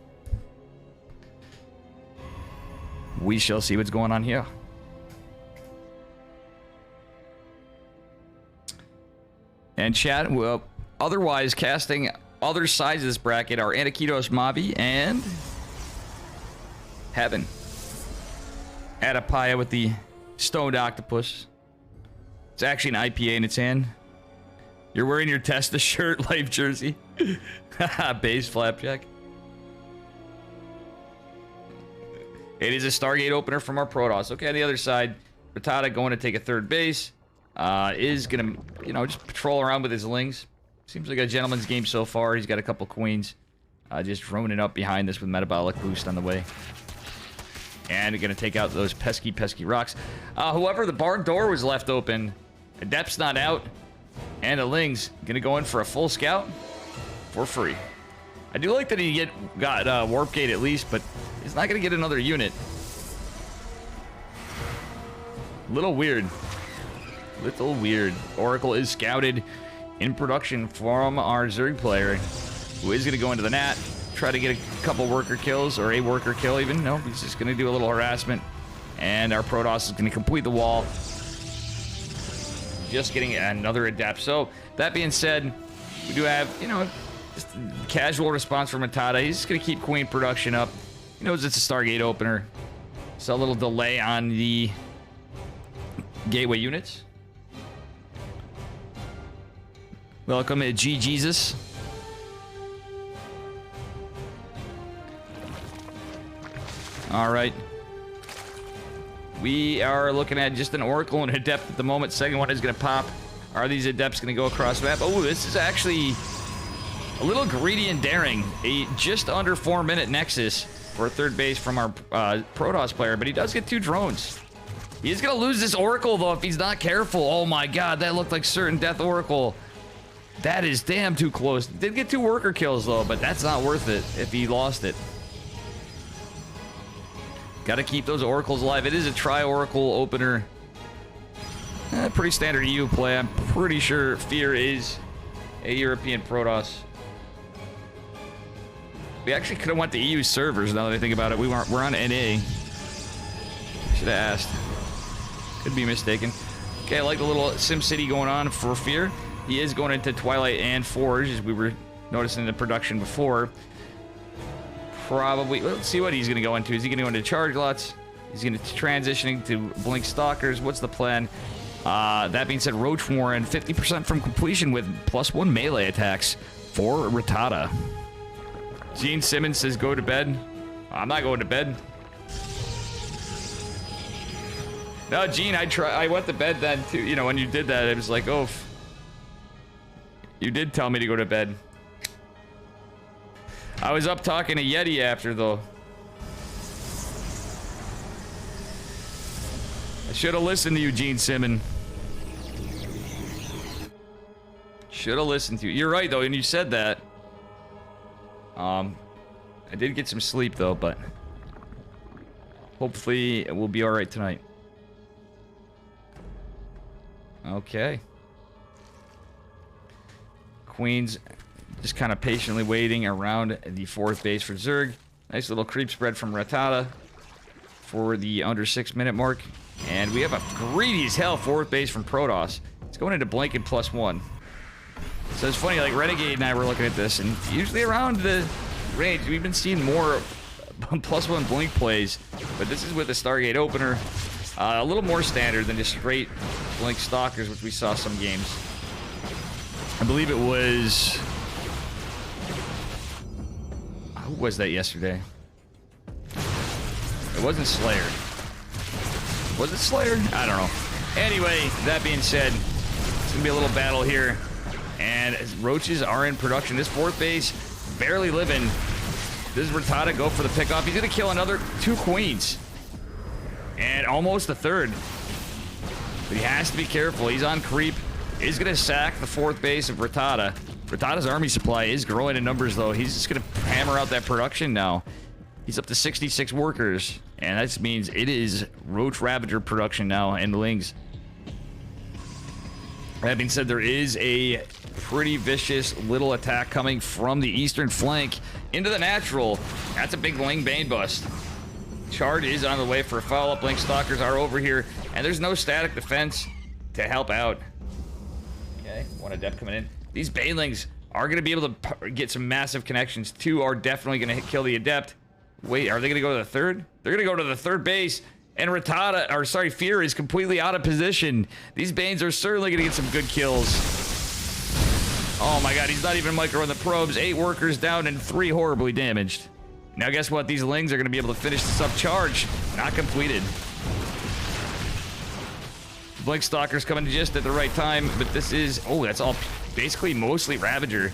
We shall see what's going on here. And chat, well, otherwise casting other sides of this bracket are Anakitos Mavi and Heaven. Adapaya with the Stoned Octopus. It's actually an IPA in its hand. You're wearing your Testa shirt, life jersey. Base Flapjack. It is a Stargate opener from our Protoss. Okay, on the other side, Rattata going to take a third base. Is going to, you know, just patrol around with his lings. Seems like a gentleman's game so far. He's got a couple queens. Just droning up behind this with Metabolic Boost on the way. And going to take out those pesky, pesky rocks. However, the barn door was left open. Adept's not out. And the lings going to go in for a full scout for free. I do like that he got Warp Gate at least, but he's not going to get another unit. Little weird. Little weird. Oracle is scouted in production from our Zerg player, who is going to go into the Nat, try to get a couple worker kills, or a worker kill even. No, he's just going to do a little harassment. And our Protoss is going to complete the wall. Just getting another Adept. So, that being said, we do have, you know, just a casual response from Rattata. He's just going to keep Queen production up. He knows it's a Stargate opener. So, a little delay on the gateway units. Welcome, G Jesus. All right. We are looking at just an Oracle and Adept at the moment. Second one is going to pop. Are these Adepts going to go across the map? Oh, this is actually a little greedy and daring. A just under 4-minute Nexus for a third base from our Protoss player, but he does get 2 drones. He's going to lose this Oracle, though, if he's not careful. Oh, my God. That looked like certain death Oracle. That is damn too close. Did get 2 worker kills, though, but that's not worth it if he lost it. Got to keep those Oracles alive. It is a Tri-Oracle opener. Pretty standard EU play. I'm pretty sure Fear is a European Protoss. We actually could have went to EU servers, now that I think about it. We're on NA. Should have asked. Could be mistaken. Okay, I like the little SimCity going on for Fear. He is going into Twilight and Forge, as we were noticing in the production before. Probably, let's see what he's going to go into. Is he going to go into Charge Lots? He's going to transitioning to Blink Stalkers. What's the plan? That being said, Roach Warren, 50% from completion with +1 melee attacks for Rattata. Gene Simmons says go to bed. I'm not going to bed. No, Gene, I went to bed then too. You know, when you did that, it was like, oh, you did tell me to go to bed. I was up talking to Yeti after, though. I should have listened to you, Gene Simmons. Should have listened to you. You're right, though, and you said that. I did get some sleep, though, but hopefully it will be all right tonight. Okay. Queens just kind of patiently waiting around the 4th base for Zerg. Nice little creep spread from Rattata for the under 6-minute mark. And we have a greedy as hell 4th base from Protoss. It's going into Blanket +1. So it's funny, like Renegade and I were looking at this, and usually around the range, we've been seeing more +1 Blink plays, but this is with the Stargate opener. A little more standard than just straight Blink Stalkers, which we saw some games. I believe it was... Who was that yesterday? It wasn't Slayer. Was it Slayer? I don't know. Anyway, that being said, it's gonna be a little battle here. And as Roaches are in production, this 4th base, barely living. Does Rattata go for the pickoff? He's gonna kill another 2 queens. And almost a 3rd. But he has to be careful. He's on creep. He's gonna sack the 4th base of Rattata. Rattata's army supply is growing in numbers, though. He's just going to hammer out that production now. He's up to 66 workers. And that just means it is Roach Ravager production now and Lings. That being said, there is a pretty vicious little attack coming from the eastern flank into the natural. That's a big Ling Bane bust. Charge is on the way for a follow-up. Link Stalkers are over here, and there's no static defense to help out. Okay, one Adept coming in. These Banelings are going to be able to get some massive connections. Two are definitely going to kill the Adept. Wait, are they going to go to the third? They're going to go to the third base. And Fear is completely out of position. These Banes are certainly going to get some good kills. Oh my god, he's not even microing the probes. 8 workers down and 3 horribly damaged. Now guess what? These Lings are going to be able to finish this up. Charge. Not completed. Blink Stalker's coming just at the right time, but this is... Oh, that's all basically mostly Ravager.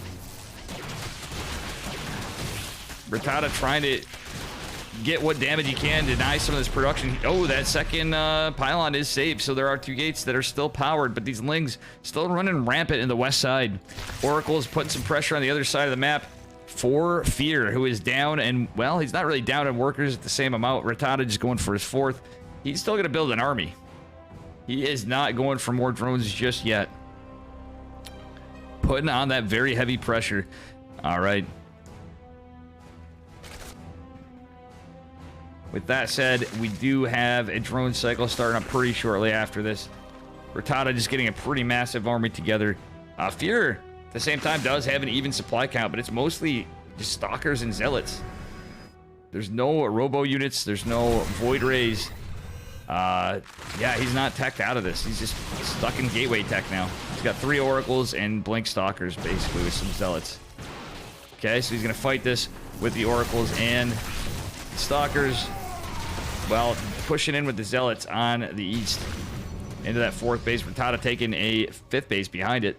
Rattata trying to get what damage he can, deny some of this production. Oh, that second pylon is safe, so there are 2 gates that are still powered, but these Lings still running rampant in the west side. Oracle is putting some pressure on the other side of the map for Fear, who is down, and, well, he's not really down in workers at the same amount. Rattata just going for his 4th. He's still going to build an army. He is not going for more drones just yet. Putting on that very heavy pressure. All right. With that said, we do have a drone cycle starting up pretty shortly after this. Rattata just getting a pretty massive army together. Fear, at the same time, does have an even supply count, but it's mostly just Stalkers and Zealots. There's no Robo units. There's no Void Rays. Yeah, he's not teched out of this. He's just stuck in Gateway tech now. He's got 3 Oracles and Blink Stalkers, basically, with some Zealots. Okay, so he's going to fight this with the Oracles and Stalkers. Well, pushing in with the Zealots on the east. Into that 4th base. Rattata taking a 5th base behind it.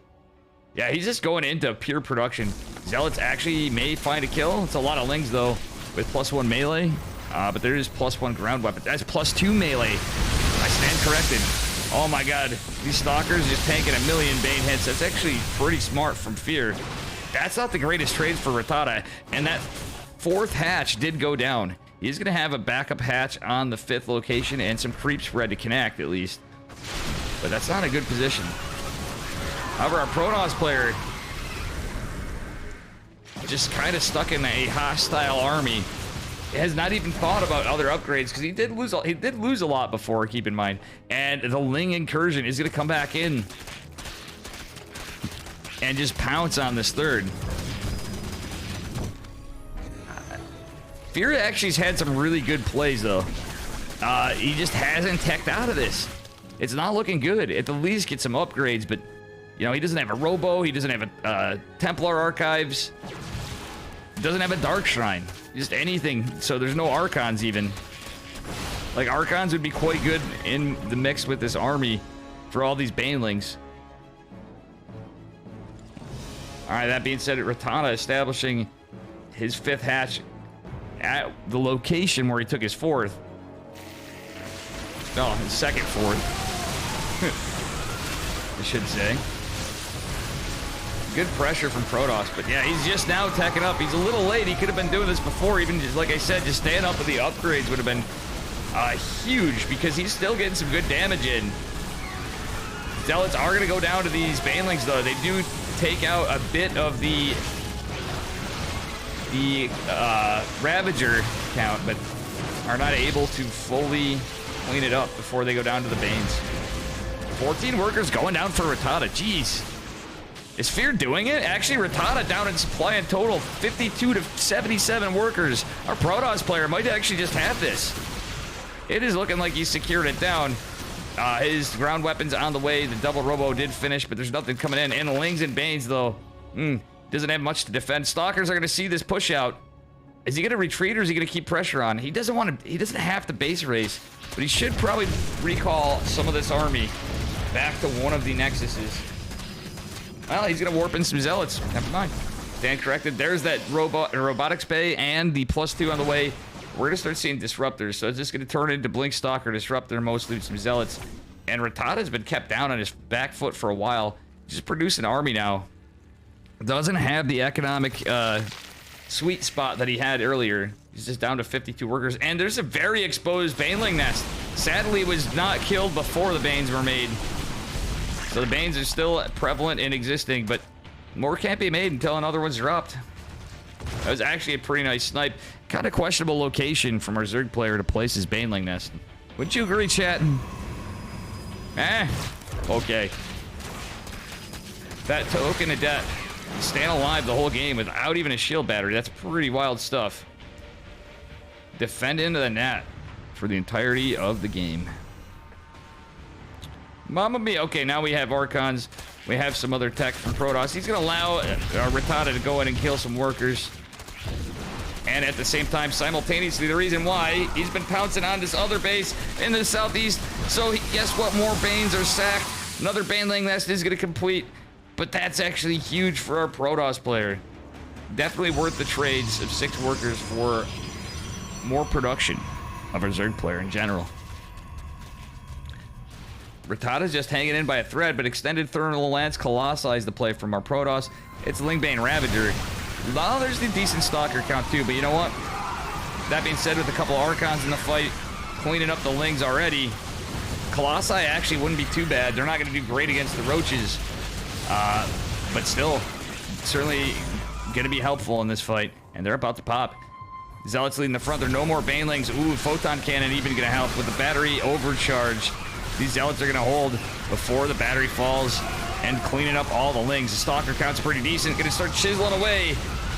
Yeah, he's just going into pure production. Zealots actually may find a kill. It's a lot of Lings, though, with +1 melee. But there is +1 ground weapon. That's +2 melee. I stand corrected. Oh my god. These Stalkers just tanking a million Bane hits. That's actually pretty smart from Fear. That's not the greatest trade for Rattata. And that 4th hatch did go down. He's going to have a backup hatch on the 5th location and some creep spread to connect, at least. But that's not a good position. However, our Protoss player just kind of stuck in a hostile army. He has not even thought about other upgrades, because he did lose a lot before, keep in mind. And the Ling incursion is going to come back in and just pounce on this 3rd. Fear actually has had some really good plays, though. He just hasn't teched out of this. It's not looking good. At the least, get some upgrades, but, you know, he doesn't have a Robo. He doesn't have a Templar Archives. He doesn't have a Dark Shrine. Just anything. So there's no Archons, even. Like, Archons would be quite good in the mix with this army for all these Banelings. All right, that being said, Rattata establishing his 5th hatch at the location where he took his 4th. No, his 2nd 4th. I should say. Good pressure from Protoss, but yeah, he's just now teching up. He's a little late. He could have been doing this before. Even just, like I said, just staying up with the upgrades would have been huge, because he's still getting some good damage in. Zealots are going to go down to these Banelings, though. They do take out a bit of the Ravager count, but are not able to fully clean it up before they go down to the Banes. 14 workers going down for Rattata. Jeez. Is Fear doing it? Actually, Rattata down in supply in total. 52 to 77 workers. Our Protoss player might actually just have this. It is looking like he's secured it down. His ground weapons on the way. The double Robo did finish, but there's nothing coming in. And the Lings and Banes, though, doesn't have much to defend. Stalkers are going to see this push out. Is he going to retreat, or is he going to keep pressure on? He doesn't want to. He doesn't have to base race, but he should probably recall some of this army back to one of the Nexuses. Well, he's going to warp in some Zealots. Never mind. Stand corrected. There's that robotics bay and the +2 on the way. We're going to start seeing Disruptors, so it's just going to turn into Blink Stalker, Disruptor, mostly some Zealots. And Rattata's been kept down on his back foot for a while. Just produce an army now. Doesn't have the economic sweet spot that he had earlier. He's just down to 52 workers. And there's a very exposed baneling nest. Sadly, it was not killed before the banes were made. So the banes are still prevalent and existing, but more can't be made until another one's dropped. That was actually a pretty nice snipe. Kind of questionable location from our Zerg player to place his baneling nest. Wouldn't you agree, chat? Okay. That token of death. Staying alive the whole game without even a shield battery. That's pretty wild stuff. Defend into the net for the entirety of the game. Mamma mia. Okay, now we have Archons. We have some other tech from Protoss. He's going to allow Rattata to go in and kill some workers. And at the same time, simultaneously, the reason why he's been pouncing on this other base in the southeast. So guess what? More Banes are sacked. Another Baneling nest is going to complete. But that's actually huge for our Protoss player. Definitely worth the trades of 6 workers for more production of our Zerg player in general. Rattata's just hanging in by a thread, but extended Thermal Lance Colossi is the play from our Protoss. It's Lingbane Ravager. Well, there's the decent Stalker count too, but you know what? That being said, with a couple Archons in the fight, cleaning up the Lings already, Colossi actually wouldn't be too bad. They're not going to do great against the Roaches, but still, certainly going to be helpful in this fight. And they're about to pop. Zealots leading the front. There are no more Banelings. Ooh, Photon Cannon even going to help with the battery overcharge. These Zealots are going to hold before the battery falls and cleaning up all the Lings. The Stalker count's pretty decent. Going to start chiseling away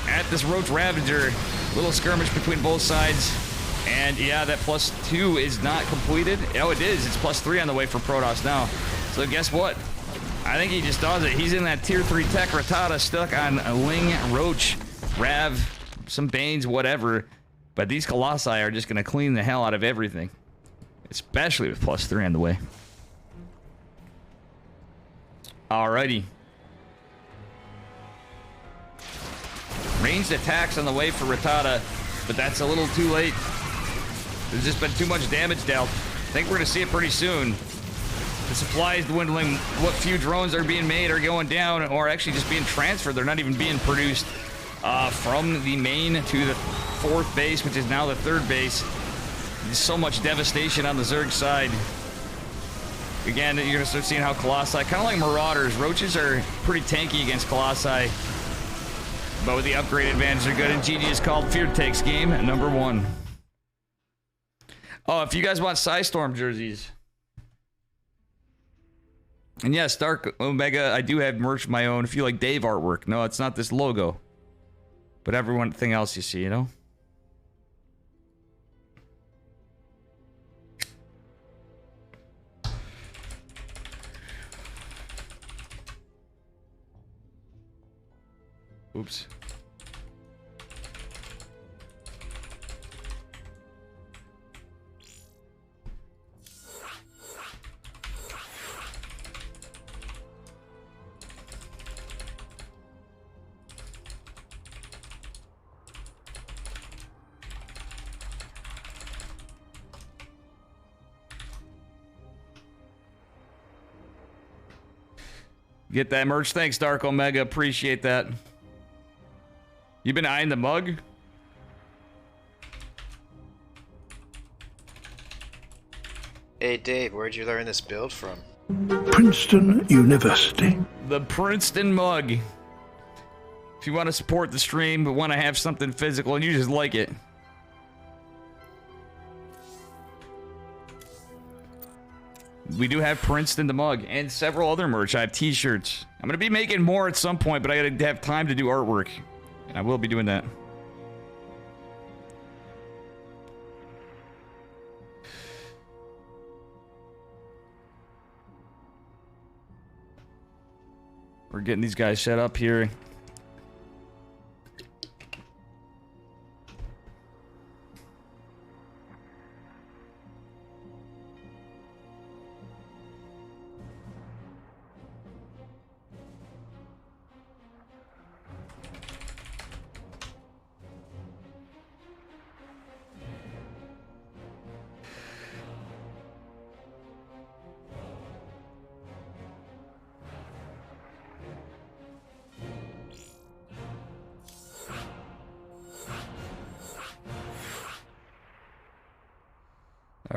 at this Roach Ravager. Little skirmish between both sides. And yeah, that +2 is not completed. Oh, it is. It's +3 on the way for Protoss now. So guess what? I think he just does it. He's in that tier 3 tech. Rattata stuck on a Ling, Roach, Rav, some Banes, whatever. But these Colossi are just going to clean the hell out of everything. Especially with +3 on the way. Alrighty. Ranged attacks on the way for Rattata, but that's a little too late. There's just been too much damage dealt. I think we're going to see it pretty soon. The supply is dwindling. What few drones are being made are going down, or actually just being transferred. They're not even being produced from the main to the 4th base, which is now the 3rd base. There's so much devastation on the Zerg side. Again, you're going to start seeing how Colossi, kind of like Marauders, Roaches are pretty tanky against Colossi. But with the upgrade advantage, they're good. And GG is called Fear Takes game at number 1. Oh, if you guys want Psystorm jerseys. And yes, Dark Omega, I do have merch of my own. If you like Dave artwork. No, it's not this logo. But everything else you see, you know? Oops. Get that merch. Thanks, Dark Omega. Appreciate that. You been eyeing the mug? Hey Dave, where'd you learn this build from? Princeton University. The Princeton mug. If you want to support the stream but want to have something physical and you just like it. We do have Princeton the mug and several other merch. I have t-shirts. I'm going to be making more at some point, but I got to have time to do artwork. And I will be doing that. We're getting these guys set up here.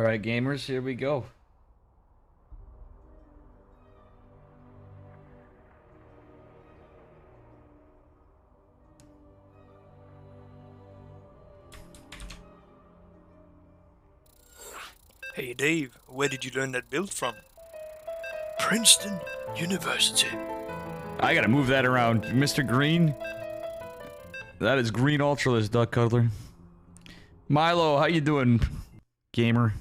All right, gamers, here we go. Hey Dave, where did you learn that build from? Princeton University. I gotta move that around. Mr. Green. That is Green Ultraless, Duck Cuddler. Milo, how you doing, gamer?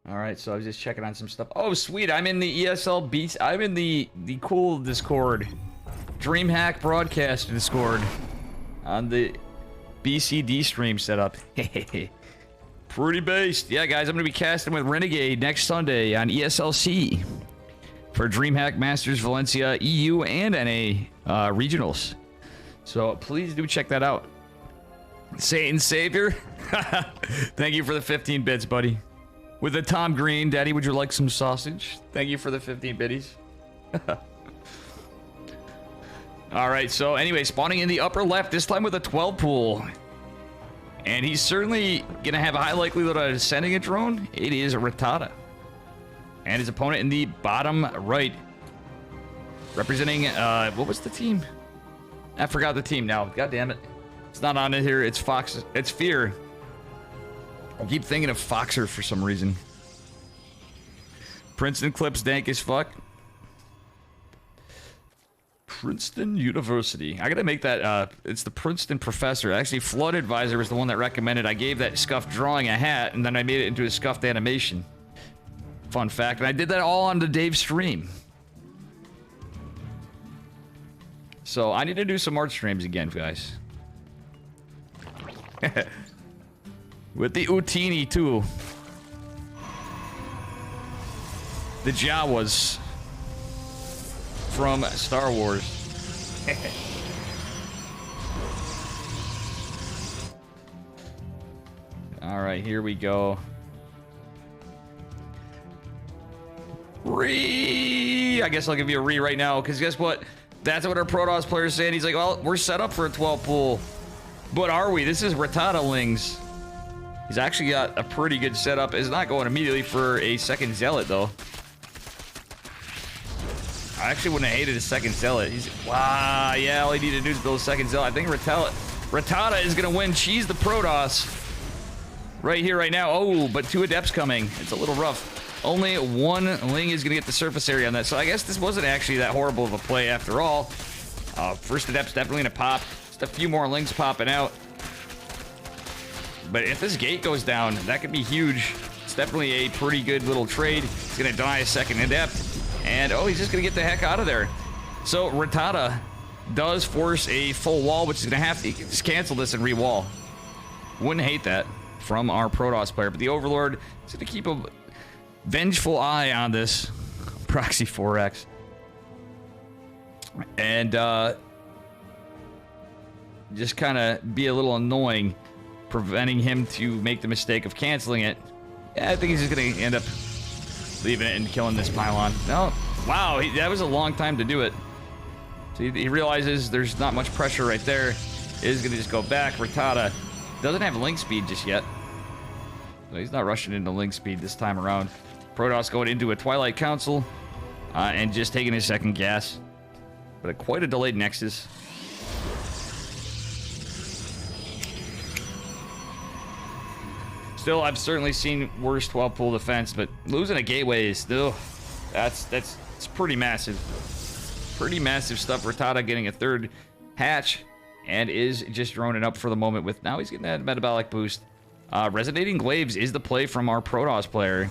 Alright, so I was just checking on some stuff. Oh, sweet, I'm in the ESL Beats. I'm in the cool Discord. DreamHack Broadcast Discord. On the BCD stream setup. Hehehe. Pretty based. Yeah, guys, I'm going to be casting with Renegade next Sunday on ESLC for DreamHack Masters Valencia EU and NA regionals. So please do check that out. Satan Savior, thank you for the 15 bits, buddy. With the Tom Green, Daddy, would you like some sausage? Thank you for the 15 bitties. All right, so anyway, spawning in the upper left, this time with a 12 pool. And he's certainly going to have a high likelihood of sending a drone. It is Rattata. And his opponent in the bottom right. Representing, what was the team? I forgot the team now. God damn it. It's not on it here. It's Fox. It's Fear. I keep thinking of Foxer for some reason. Princeton clips dank as fuck. Princeton University. I gotta make that, it's the Princeton professor. Actually, Flood Advisor was the one that recommended I gave that scuffed drawing a hat, and then I made it into a scuffed animation. Fun fact, and I did that all on the Dave stream. So, I need to do some art streams again, guys. With the Utini, too. The Jawas. From Star Wars. Alright, here we go. I guess I'll give you a right now, because guess what? That's what our Protoss player is saying. He's like, well, we're set up for a 12 pool. But are we? This is Rattata Lings. He's actually got a pretty good setup. Is not going immediately for a second Zealot, though. I actually wouldn't have hated a second Zealot. Wow, yeah, all he needed to do is build a second Zealot. I think Rattata is going to win. She's the Protoss. Right here, right now. Oh, but 2 Adepts coming. It's a little rough. Only 1 Ling is going to get the surface area on that. So I guess this wasn't actually that horrible of a play after all. First Adept's definitely going to pop. Just a few more Lings popping out. But if this gate goes down, that could be huge. It's definitely a pretty good little trade. He's going to die a second Adept. And, oh, he's just going to get the heck out of there. So, Rattata does force a full wall, which is going to have to just cancel this and re-wall. Wouldn't hate that from our Protoss player. But the Overlord is going to keep a vengeful eye on this Proxy 4X. And, just kind of be a little annoying, preventing him to make the mistake of canceling it. Yeah, I think he's just going to end up leaving it and killing this pylon. No. Wow, that was a long time to do it. So he realizes there's not much pressure right there. Is going to just go back. Rattata doesn't have link speed just yet. So he's not rushing into link speed this time around. Protoss going into a Twilight Council and just taking his second gas. But quite a delayed Nexus. Still, I've certainly seen worse 12 pool defense, but losing a gateway is still, it's pretty massive. Pretty massive stuff. Rattata getting a 3rd hatch and is just droning up for the moment with, now he's getting that metabolic boost. Resonating Glaives is the play from our Protoss player.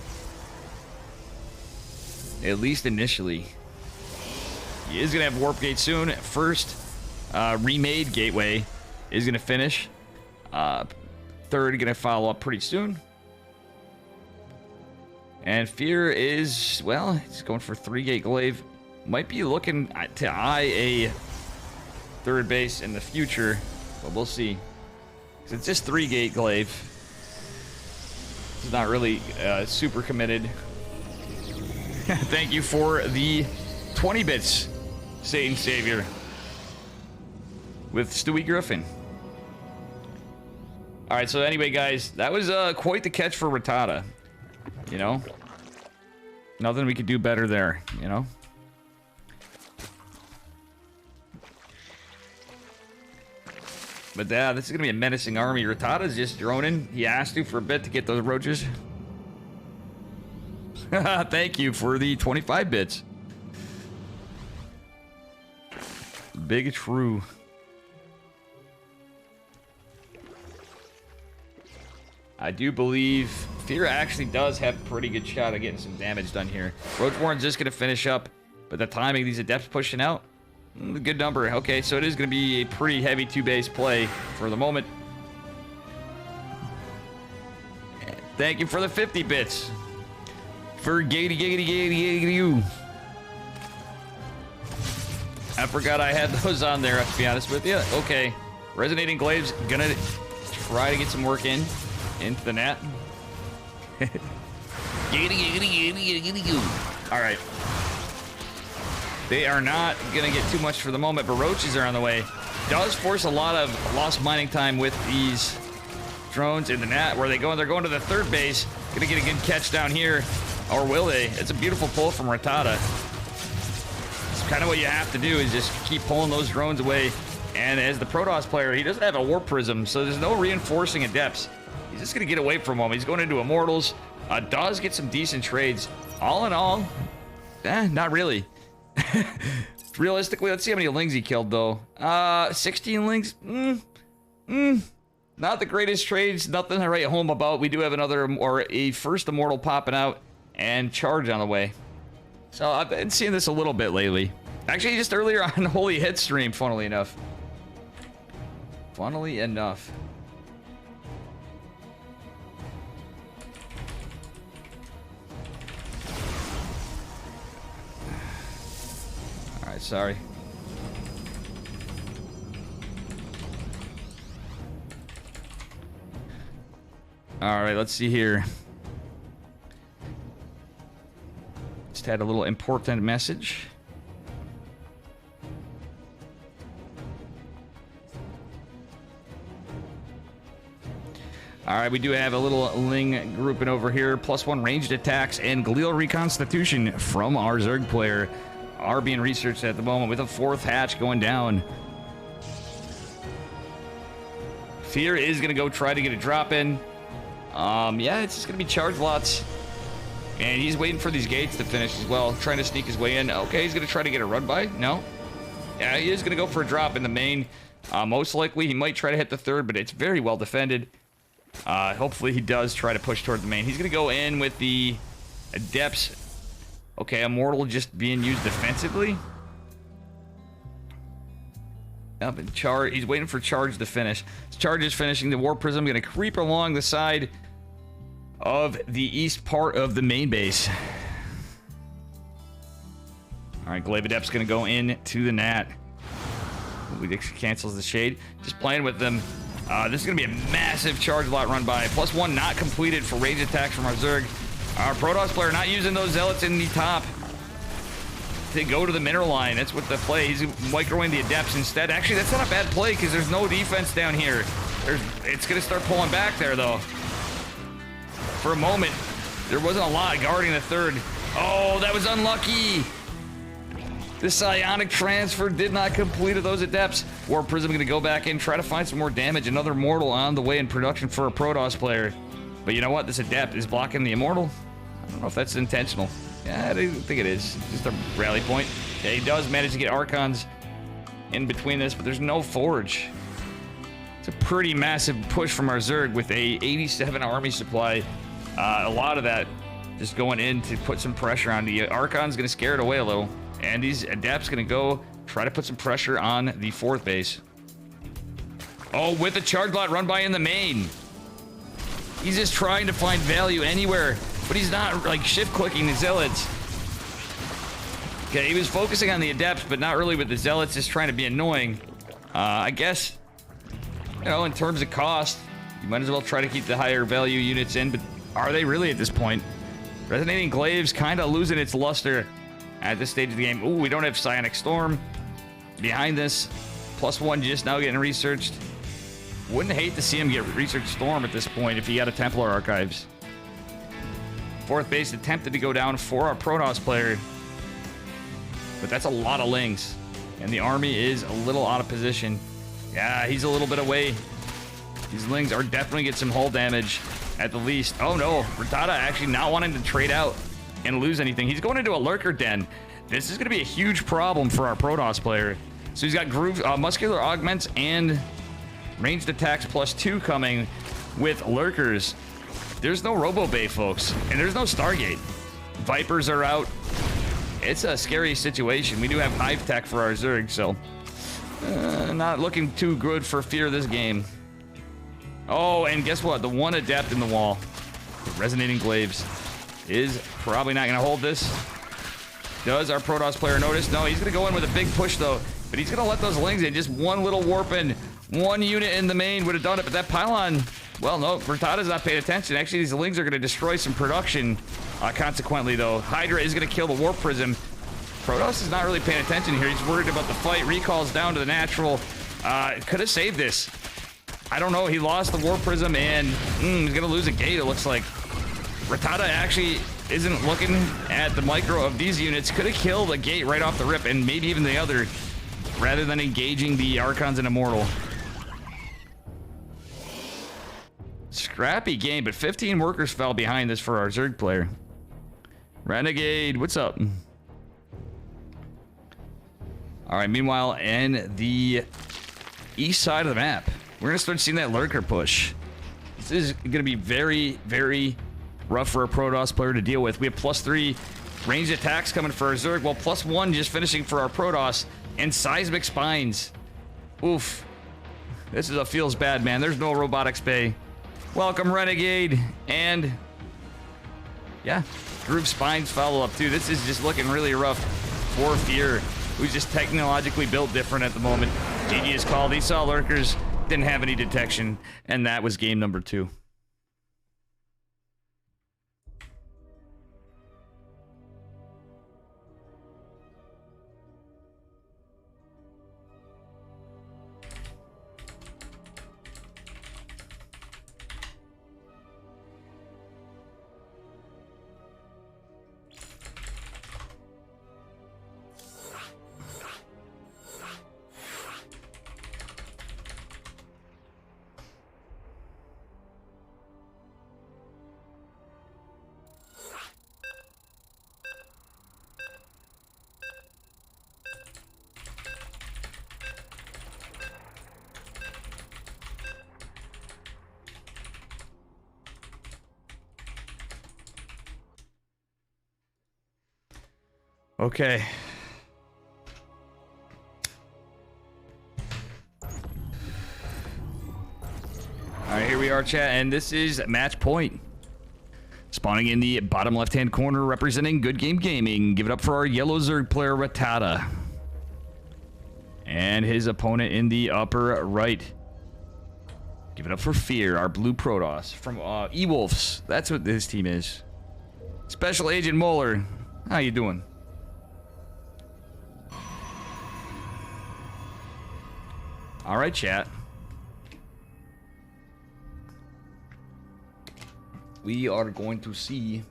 At least initially. He is going to have Warp Gate soon. First remade gateway is going to finish. 3rd gonna follow up pretty soon. And Fear is, well, he's going for 3-gate glaive. Might be looking to eye a 3rd base in the future, but we'll see. It's just 3-gate glaive. He's not really super committed. Thank you for the 20 bits, Satan Savior. With Stewie Griffin. All right, so anyway, guys, that was quite the catch for Rattata. You know? Nothing we could do better there, you know? But yeah, this is going to be a menacing army. Rattata's just droning. He asked you for a bit to get those roaches. Thank you for the 25 bits. Big true. I do believe Fear actually does have a pretty good shot at getting some damage done here. Roach Warren's just going to finish up, but the timing, these Adepts pushing out, good number. Okay, so it is going to be a pretty heavy 2-base play for the moment. Thank you for the 50 bits. For giggity you. I forgot I had those on there, to be honest with you. Okay, Resonating Glaives gonna try to get some work into the net. All right. They are not gonna get too much for the moment, but roaches are on the way. Does force a lot of lost mining time with these drones in the net. Where are they going? They're going to the third base. Gonna get a good catch down here. Or will they? It's a beautiful pull from Rattata. It's kind of what you have to do is just keep pulling those drones away. And as the Protoss player, he doesn't have a Warp Prism, so there's no reinforcing Adepts. He's just going to get away from them. He's going into Immortals. Does get some decent trades. All in all, not really. Realistically, let's see how many Lings he killed, though. 16 Lings? Not the greatest trades. Nothing to write home about. We do have a first Immortal popping out. And Charge on the way. So I've been seeing this a little bit lately. Actually, just earlier on Holy Hit stream, funnily enough. Funnily enough. Alright, sorry. Alright, let's see here. Just had a little important message. All right, we do have a little Ling grouping over here. +1 ranged attacks and glial reconstitution from our Zerg player are being researched at the moment with a 4th hatch going down. Fear is going to go try to get a drop in. Yeah, it's just going to be charge lots. And he's waiting for these gates to finish as well, trying to sneak his way in. Okay, he's going to try to get a run by. No. Yeah, he is going to go for a drop in the main. Most likely, he might try to hit the 3rd, but it's very well defended. Hopefully, he does try to push toward the main. He's going to go in with the Adepts. Okay, Immortal just being used defensively. Up and Charge. He's waiting for Charge to finish. Charge is finishing. The Warp Prism going to creep along the side of the east part of the main base. All right, Glaive Adept's going to go in to the Nat. We cancels the Shade. Just playing with them. This is going to be a massive charge lot run by. +1 not completed for range attacks from our Zerg. Our Protoss player not using those Zealots in the top to go to the mineral line. That's what the play. He's microwing the Adepts instead. Actually, that's not a bad play because there's no defense down here. It's going to start pulling back there, though. For a moment, there wasn't a lot guarding the 3rd. Oh, that was unlucky. The psionic transfer did not complete of those Adepts. Warp Prism going to go back in, try to find some more damage. Another Mortal on the way in production for a Protoss player. But you know what? This Adept is blocking the Immortal. I don't know if that's intentional. Yeah, I think it is. Just a rally point. Yeah, he does manage to get Archons in between this, but there's no Forge. It's a pretty massive push from our Zerg with a 87 army supply. A lot of that just going in to put some pressure on the Archon's going to scare it away a little. And these Adepts going to go try to put some pressure on the 4th base. Oh, with a charge lot run by in the main. He's just trying to find value anywhere, but he's not like shift clicking the Zealots. Okay, he was focusing on the Adepts, but not really with the Zealots, just trying to be annoying. I guess, you know, in terms of cost, you might as well try to keep the higher value units in, but are they really at this point? Resonating Glaives kind of losing its luster at this stage of the game. Ooh, we don't have Psionic Storm behind this. +1 just now getting researched. Wouldn't hate to see him get Research Storm at this point if he had a Templar Archives. Fourth base attempted to go down for our Protoss player. But that's a lot of Lings. And the army is a little out of position. Yeah, he's a little bit away. These Lings are definitely get some hull damage at the least. Oh no, Rattata actually not wanting to trade out and lose anything. He's going into a Lurker Den. This is going to be a huge problem for our Protoss player. So he's got muscular augments and ranged attacks +2 coming with Lurkers. There's no Robo Bay, folks, and there's no Stargate. Vipers are out. It's a scary situation. We do have Hive Tech for our Zerg, so not looking too good for Fear this game. Oh, and guess what? The one Adept in the wall, Resonating Glaives, is probably not going to hold this. Does our Protoss player notice? No, he's going to go in with a big push, though. But he's going to let those Lings in. Just one little warp in. One unit in the main would have done it. But that pylon, well, no, Rattata's not paying attention. Actually, these Lings are going to destroy some production. Consequently, though, Hydra is going to kill the Warp Prism. Protoss is not really paying attention here. He's worried about the fight. Recalls down to the natural. Could have saved this. I don't know. He lost the Warp Prism, and he's going to lose a gate, it looks like. Rattata actually isn't looking at the micro of these units. Could have killed a gate right off the rip, and maybe even the other, rather than engaging the Archons and Immortal. Scrappy game, but 15 workers fell behind this for our Zerg player. Renegade, what's up? All right, meanwhile, in the east side of the map, we're going to start seeing that Lurker push. This is going to be very, very rough for a Protoss player to deal with. We have +3 ranged attacks coming for our Zerg, while +1 just finishing for our Protoss, and Seismic Spines. Oof. This is a feels bad, man. There's no Robotics Bay. Welcome, Renegade. And yeah, Groove Spines follow up too. This is just looking really rough for Fear, who's just technologically built different at the moment. GG is called. He saw Lurkers, didn't have any detection, and that was game number 2. Okay. Alright, here we are, chat, and this is match point. Spawning in the bottom left-hand corner, representing Good Game Gaming. Give it up for our yellow Zerg player, Rattata. And his opponent in the upper right. Give it up for Fear, our blue Protoss. From E-Wolves, that's what his team is. Special Agent Moeller, how you doing? All right, chat. We are going to see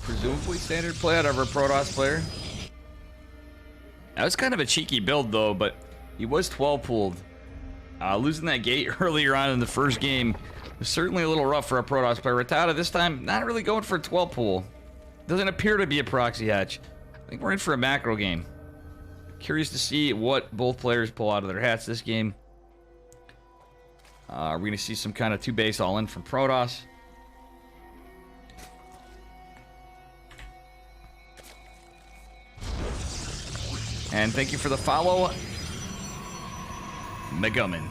presumably standard play out of our Protoss player. That was kind of a cheeky build, though, but he was 12 pooled. Losing that gate earlier on in the first game was certainly a little rough for a Protoss player. Rattata this time not really going for a 12 pool. Doesn't appear to be a proxy hatch. I think we're in for a macro game. Curious to see what both players pull out of their hats this game. We're going to see some kind of 2-base all-in from Protoss. And thank you for the follow, Megumin.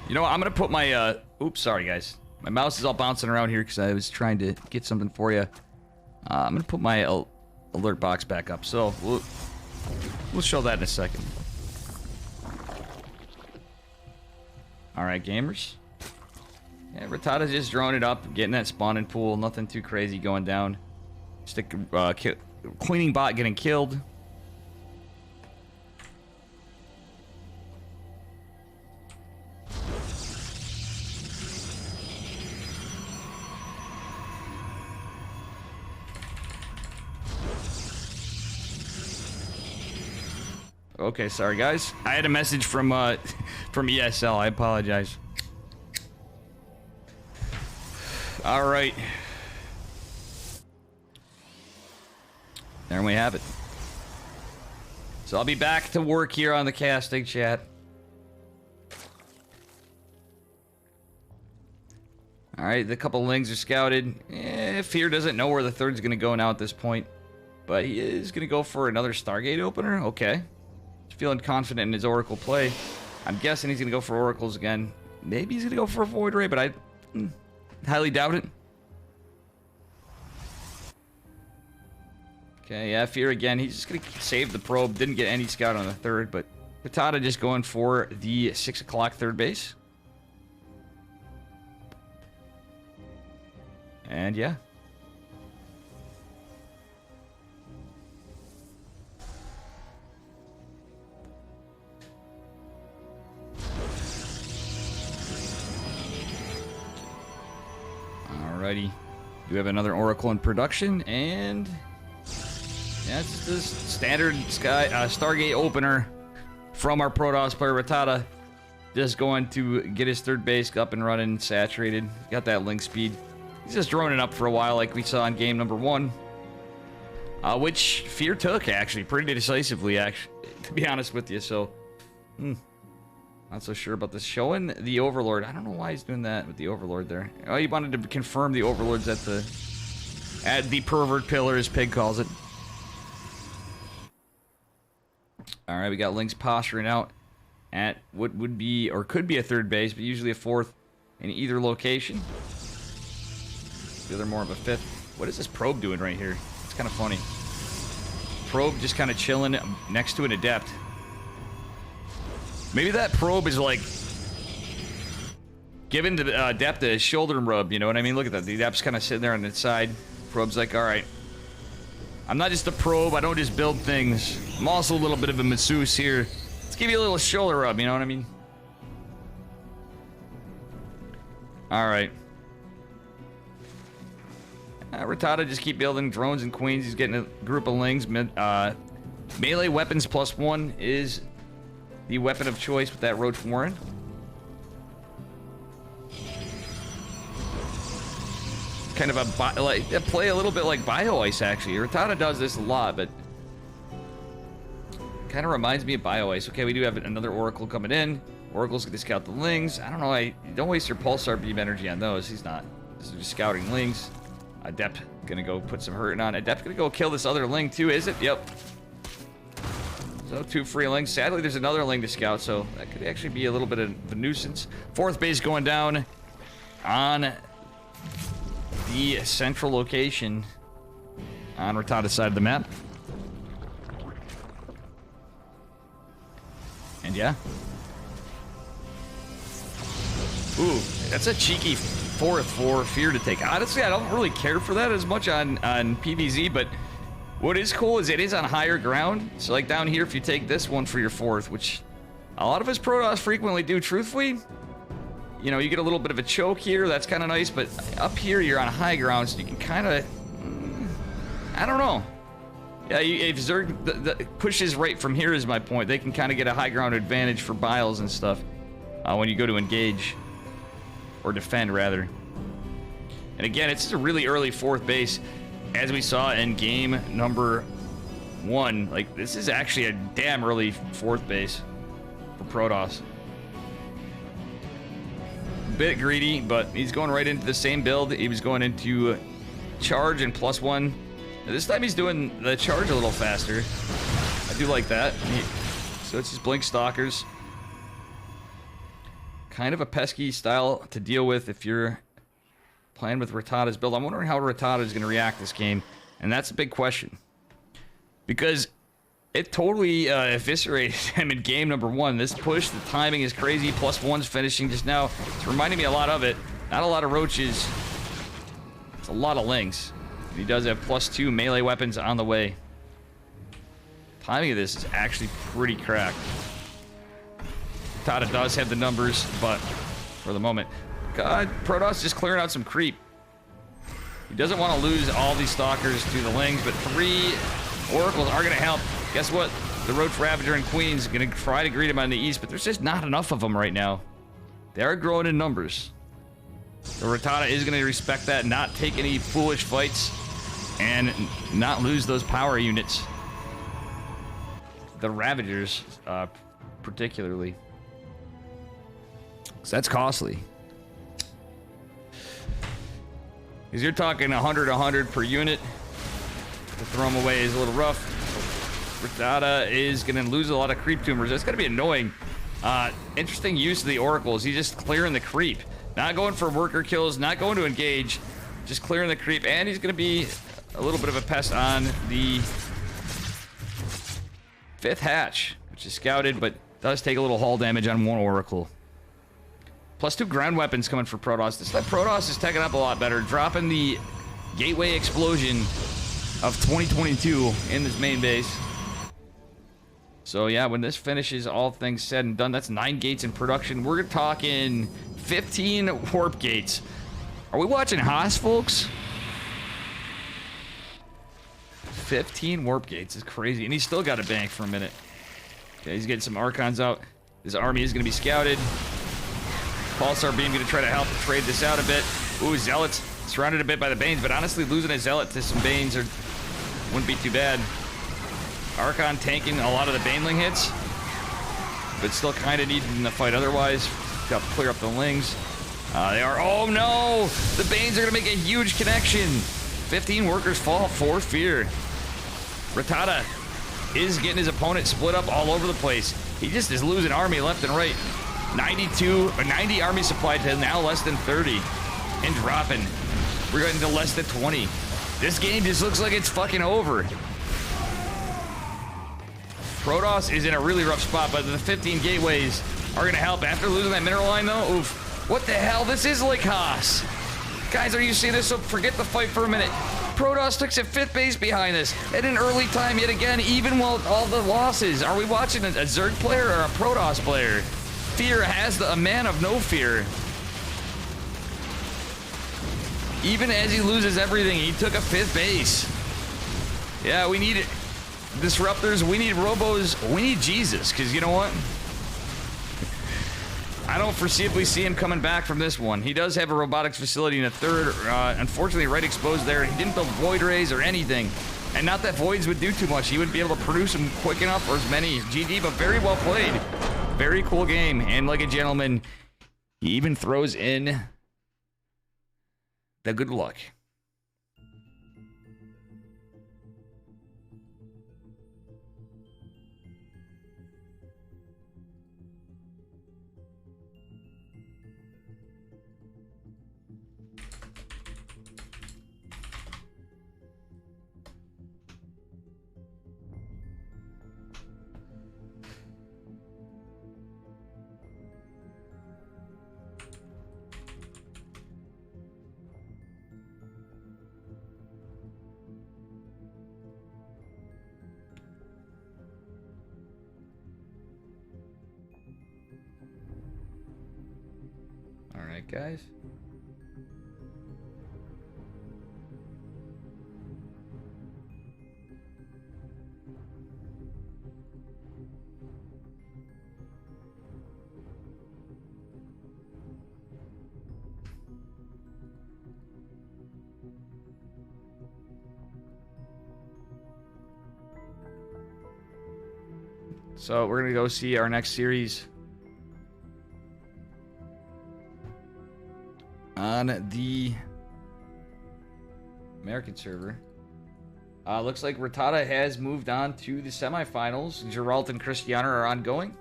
You know what? I'm going to put my... oops, sorry, guys. My mouse is all bouncing around here because I was trying to get something for you. I'm going to put my alert box back up. So, we'll show that in a second. Alright, gamers. Yeah, Rattata's just drawing it up, getting that spawning pool. Nothing too crazy going down. Just a cleaning bot getting killed. Okay, sorry guys. I had a message from from ESL. I apologize. All right. There we have it. So I'll be back to work here on the casting, chat. All right, the couple lings are scouted. Fear doesn't know where the third's going to go now at this point. But he is going to go for another Stargate opener. Okay. He's feeling confident in his Oracle play. I'm guessing he's going to go for Oracles again. Maybe he's going to go for a Void Ray, but I highly doubt it. Okay, yeah, Fear again. He's just going to save the probe. Didn't get any scout on the third, but Rattata just going for the 6 o'clock third base. And yeah. Alrighty. We have another Oracle in production, and yeah, it's this standard Stargate opener from our Protoss player Rattata. Just going to get his third base up and running, saturated. Got that link speed. He's just droning up for a while like we saw in game number 1. Which Fear took, actually, pretty decisively, actually, to be honest with you, so... Not so sure about this. Showing the Overlord. I don't know why he's doing that with the Overlord there. Oh, he wanted to confirm the Overlord's at the pervert pillar, as Pig calls it. Alright, we got Lynx posturing out at what would be, or could be a third base, but usually a fourth in either location. The other more of a fifth. What is this probe doing right here? It's kind of funny. Probe just kind of chilling next to an adept. Maybe that probe is like giving the adept a shoulder rub, you know what I mean? Look at that. The adept's kind of sitting there on its side. Probe's like, alright. I'm not just a probe. I don't just build things. I'm also a little bit of a masseuse here. Let's give you a little shoulder rub, you know what I mean? Alright. Rattata just keep building drones and queens. He's getting a group of lings. Melee weapons +1 is the weapon of choice with that Roach Warren. Kind of a play a little bit like Bio Ice, actually. Rattata does this a lot, but kind of reminds me of Bio Ice. Okay, we do have another Oracle coming in. Oracle's gonna scout the lings. I don't know. Don't waste your Pulsar Beam energy on those. He's not. This is just scouting lings. Adept gonna go put some hurting on. Adept gonna go kill this other ling too, is it? Yep. So 2 free lings. Sadly, there's another ling to scout, so that could actually be a little bit of a nuisance. Fourth base going down on the central location on Rattata's side of the map. And yeah. Ooh, that's a cheeky fourth for Fear to take. Honestly, I don't really care for that as much on PvZ, but what is cool is it is on higher ground. So like down here, if you take this one for your fourth, which a lot of us Protoss frequently do, truthfully, you know, you get a little bit of a choke here. That's kind of nice, but up here, you're on high ground, so you can kind of, I don't know. Yeah, if Zerg pushes right from here is my point. They can kind of get a high ground advantage for Biles and stuff when you go to engage. Or defend, rather. And again, it's just a really early fourth base. As we saw in game number 1. Like, this is actually a damn early fourth base for Protoss. A bit greedy, but he's going right into the same build. He was going into charge and +1. This time he's doing the charge a little faster. I do like that. So it's just Blink Stalkers. Kind of a pesky style to deal with if you're playing with Rattata's build. I'm wondering how Rattata is going to react this game, and that's a big question. Because it totally eviscerated him in game number 1. This push, the timing is crazy. +1's finishing just now. It's reminding me a lot of it. Not a lot of roaches. It's a lot of lings. He does have +2 melee weapons on the way. Timing of this is actually pretty cracked. Rattata does have the numbers, but for the moment, God, Protoss just clearing out some creep. He doesn't want to lose all these stalkers to the lings, but 3 oracles are going to help. Guess what? the Roach Ravager and Queens gonna try to greet him on the east, but there's just not enough of them right now. They are growing in numbers. So Rattata is gonna respect that, not take any foolish fights, and not lose those power units. The Ravagers, particularly. So that's costly. Because you're talking 100 per unit. To throw them away is a little rough. Rattata is going to lose a lot of creep tumors. That's going to be annoying. Interesting use of the oracles. He's just clearing the creep. Not going for worker kills, not going to engage. Just clearing the creep. And he's going to be a little bit of a pest on the 5th hatch, which is scouted, but does take a little hull damage on one oracle. +2 ground weapons coming for Protoss. This Protoss is taking up a lot better, dropping the gateway explosion of 2022 in this main base. So yeah, when this finishes, all things said and done, that's 9 gates in production. We're talking 15 warp gates. Are we watching Haas, folks? 15 warp gates is crazy, and he's still got a bank for a minute. Okay, he's getting some Archons out. His army is going to be scouted. Pulsar Beam going to try to help trade this out a bit. Ooh, Zealots surrounded a bit by the Banes, but honestly, losing a Zealot to some Banes wouldn't be too bad. Archon tanking a lot of the Baneling hits, but still kind of needed in the fight otherwise. Got to clear up the Lings. They are... Oh, no! The Banes are going to make a huge connection. 15 workers fall for fear. Rattata is getting his opponent split up all over the place. He just is losing army left and right. 90 army supply to now less than 30. And dropping. We're getting to less than 20. This game just looks like it's fucking over. Protoss is in a really rough spot, but the 15 gateways are going to help. After losing that mineral line, though, oof. What the hell? This is like Haas. Guys, are you seeing this? So forget the fight for a minute. Protoss took some 5th base behind us at an early time yet again, even while all the losses. Are we watching a Zerg player or a Protoss player? Fear has a man of no fear. Even as he loses everything, he took a 5th base. Yeah, we need disruptors, we need robos, we need Jesus, because you know what? I don't foreseeably see him coming back from this one. He does have a robotics facility in a 3rd, unfortunately right exposed there. He didn't build void rays or anything. And not that voids would do too much. He wouldn't be able to produce them quick enough or as many. GG, but very well played. Very cool game. And like a gentleman, he even throws in the good luck. Alright, guys. So we're gonna go see our next series on the American server. Looks like Rattata has moved on to the semifinals. Geralt and Cristiano are ongoing.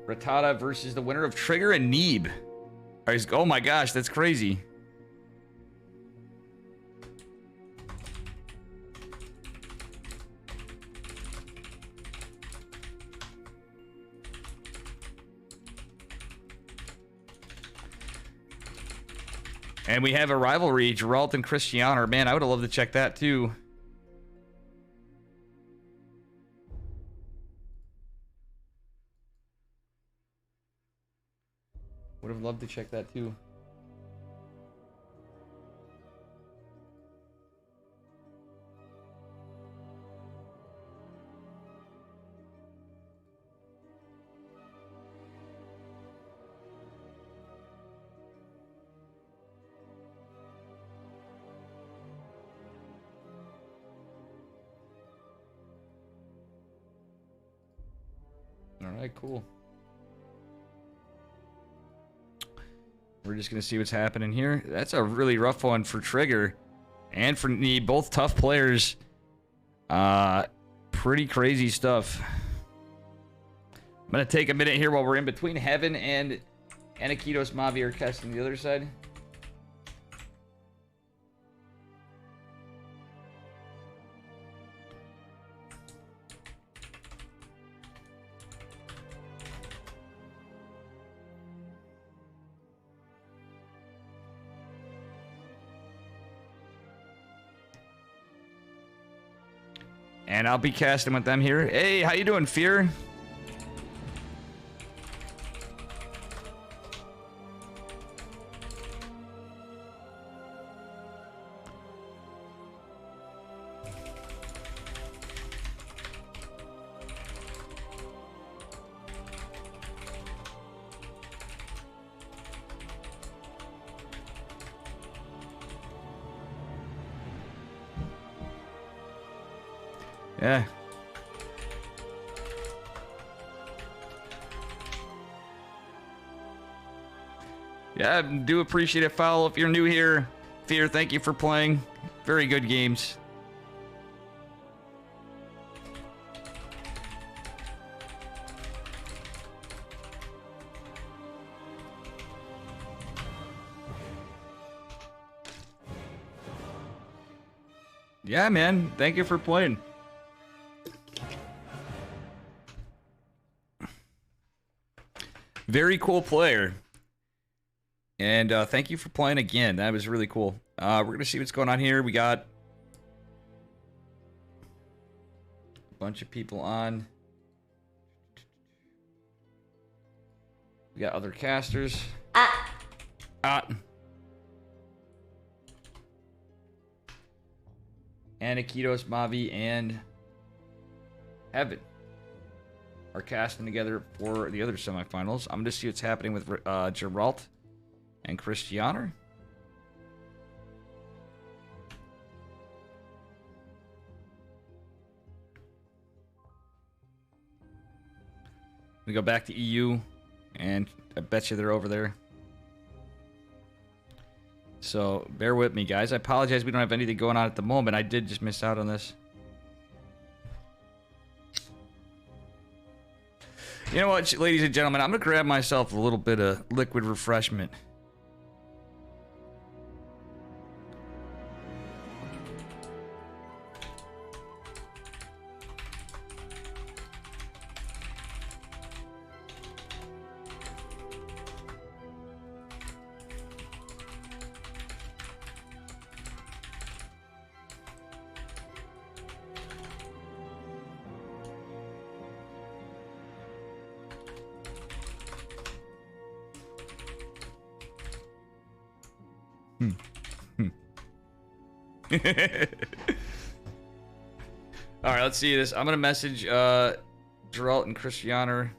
Rattata versus the winner of Trigger and Neeb. Oh my gosh, that's crazy. And we have a rivalry, Geralt and Cristiano. Man, I would have loved to check that too. Would have loved to check that too. Alright, cool. We're just gonna see what's happening here. That's a really rough one for Trigger and for Nee. Both tough players. Pretty crazy stuff. I'm gonna take a minute here while we're in between Heaven and Anakitos Mavi are casting the other side. And I'll be casting with them here. Hey, how you doing, Fear? Yeah. Yeah, I do appreciate it, Foul. If you're new here, Fear, thank you for playing. Very good games. Yeah, man. Thank you for playing. Very cool player. And thank you for playing again. That was really cool. We're going to see what's going on here. We got a bunch of people on. We got other casters. Anakitos, Mavi, and Heaven are casting together for the other semifinals. I'm going to see what's happening with Geralt and Christianer. We go back to EU, and I bet you they're over there. So bear with me, guys. I apologize we don't have anything going on at the moment. I did just miss out on this. You know what, ladies and gentlemen? I'm going to grab myself a little bit of liquid refreshment. Alright, let's see this. I'm gonna message Geralt and Christianer.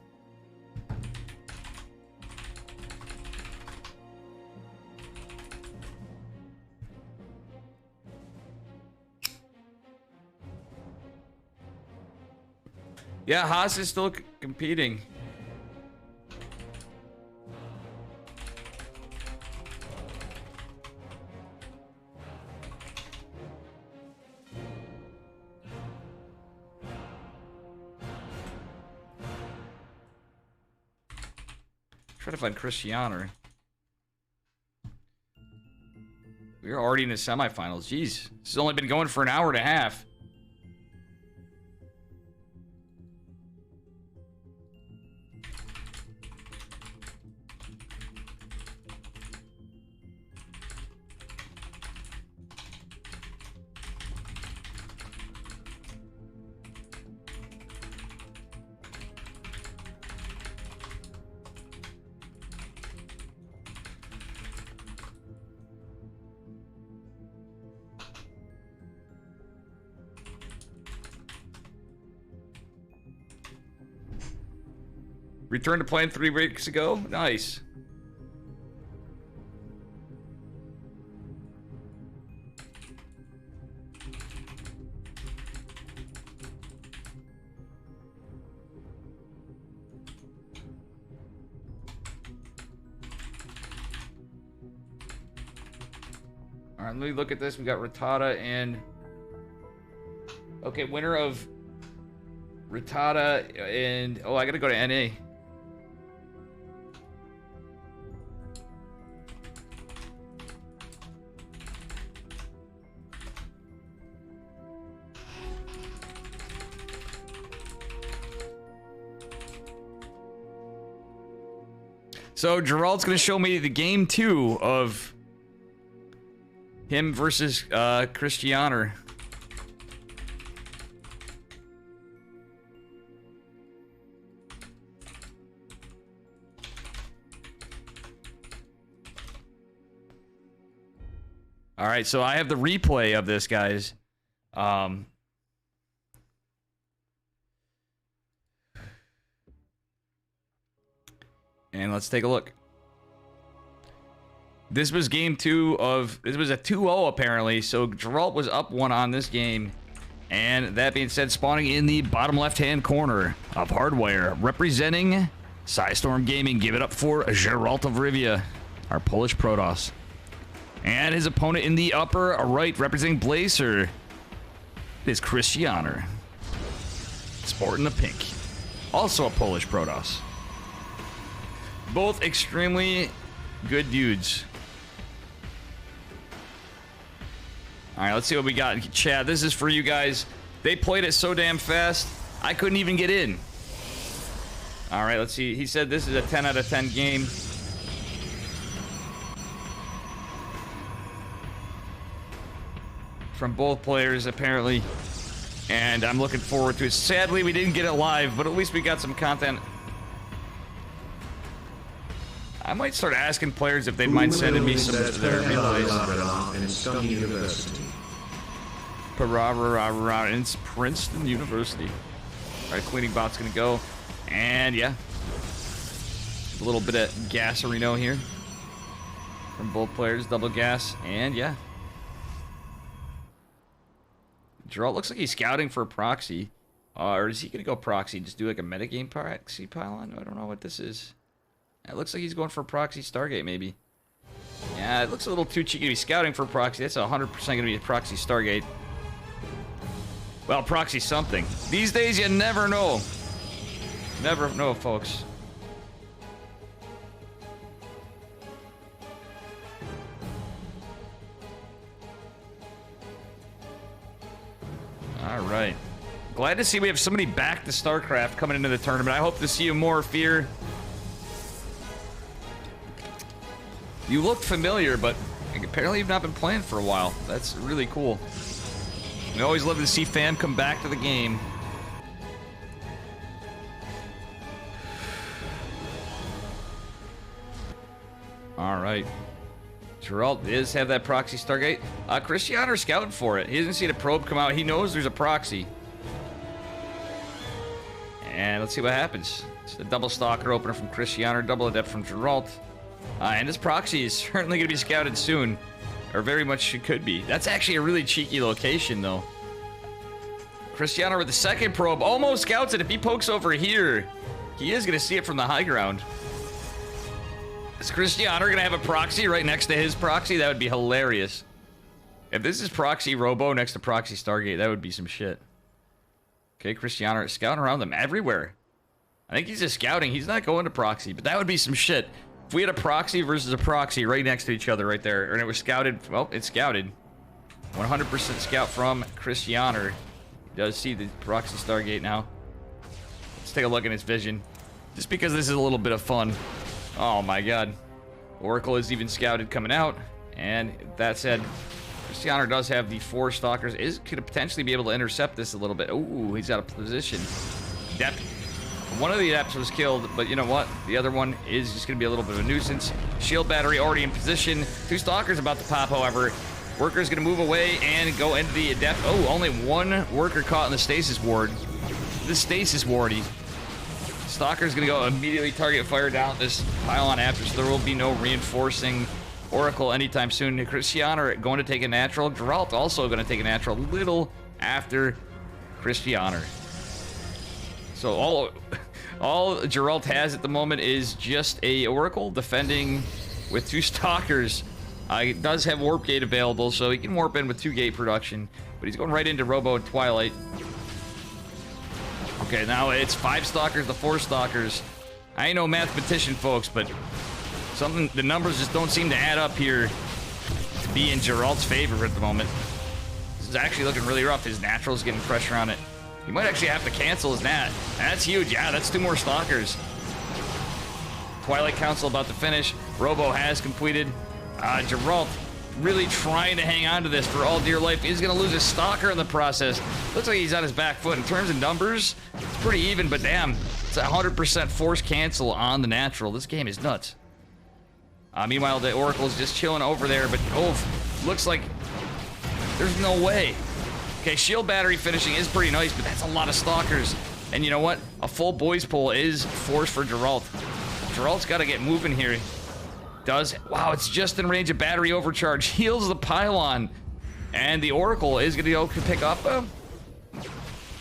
Yeah, Haas is still competing. Try to find Christianer. We're already in the semifinals. Jeez, this has only been going for an hour and a half. Returned to playing 3 weeks ago. Nice. All right, let me look at this. We got Rattata and... Okay, winner of Rattata and... Oh, I gotta go to NA. So Gerald's gonna show me the game 2 of him versus Cristiano. All right, so I have the replay of this, guys. And let's take a look. This was game 2 of... This was a 2-0 apparently, so Geralt was up 1 on this game. And that being said, spawning in the bottom left-hand corner of Hardware, representing Psystorm Gaming. Give it up for Geralt of Rivia, our Polish Protoss. And his opponent in the upper right, representing Blazer, it is Cristiano. Sporting the pink. Also a Polish Protoss. Both extremely good dudes. Alright, let's see what we got. Chad, this is for you guys. They played it so damn fast, I couldn't even get in. Alright, let's see. He said this is a 10 out of 10 game. From both players, apparently. And I'm looking forward to it. Sadly, we didn't get it live, but at least we got some content. I might start asking players if they mind sending me some of their replays. It's Princeton University. Alright, cleaning bot's gonna go. And yeah. A little bit of gaserino here. From both players, double gas. And yeah. Geralt looks like he's scouting for a proxy. Or is he gonna go proxy? Just do like a metagame proxy pylon? I don't know what this is. It looks like he's going for a proxy Stargate, maybe. Yeah, it looks a little too cheeky to be scouting for a proxy. That's 100% going to be a proxy Stargate. Well, proxy something. These days, you never know. Never know, folks. All right. Glad to see we have somebody back to StarCraft coming into the tournament. I hope to see you more, Fear. You look familiar, but apparently you've not been playing for a while. That's really cool. We always love to see fam come back to the game. Alright. Geralt does have that proxy Stargate. Cristiano's scouting for it. He hasn't seen a probe come out. He knows there's a proxy. And let's see what happens. It's a double stalker opener from Cristiano, double adept from Geralt. And this proxy is certainly going to be scouted soon. Or very much it could be. That's actually a really cheeky location, though. Cristiano with the second probe almost scouts it. If he pokes over here, he is going to see it from the high ground. Is Cristiano going to have a proxy right next to his proxy? That would be hilarious. If this is proxy Robo next to proxy Stargate, that would be some shit. Okay, Cristiano is scouting around them everywhere. I think he's just scouting. He's not going to proxy, but that would be some shit. If we had a proxy versus a proxy right next to each other right there, and it was scouted, well, it's scouted. 100% scout from Cristiano. He does see the proxy Stargate now. Let's take a look at his vision. Just because this is a little bit of fun. Oh my god. Oracle is even scouted coming out. And that said, Cristiano does have the 4 stalkers. Could potentially be able to intercept this a little bit. Ooh, he's out of position. Depth. One of the adepts was killed, but you know what? The other one is just going to be a little bit of a nuisance. Shield battery already in position. 2 stalkers about to pop, however. Worker's going to move away and go into the adept. Oh, only 1 worker caught in the stasis ward. The stasis wardy. Stalker's going to go immediately target fire down this pylon after, so there will be no reinforcing Oracle anytime soon. Cristiano going to take a natural. Geralt also going to take a natural a little after Cristiano. So all Geralt has at the moment is just a Oracle defending with 2 stalkers He does have Warp Gate available, so he can warp in with 2 gate production. But he's going right into Robo and Twilight. Okay, now it's 5 Stalkers to 4 Stalkers. I ain't no mathematician, folks, but the numbers just don't seem to add up here to be in Geralt's favor at the moment. This is actually looking really rough. His Natural's getting pressure on it. He might actually have to cancel his Nat. That's huge. Yeah, that's 2 more Stalkers. Twilight Council about to finish. Robo has completed. Geralt really trying to hang on to this for all dear life. He's going to lose his Stalker in the process. Looks like he's on his back foot. In terms of numbers, it's pretty even, but damn, it's a 100% force cancel on the Natural. This game is nuts. Meanwhile, the Oracle's just chilling over there, but looks like there's no way. Okay, shield battery finishing is pretty nice, but that's a lot of Stalkers. And you know what? A full boys pull is forced for Geralt. Geralt's got to get moving here. Wow, it's just in range of battery overcharge. Heals the pylon. And the Oracle is going to go pick up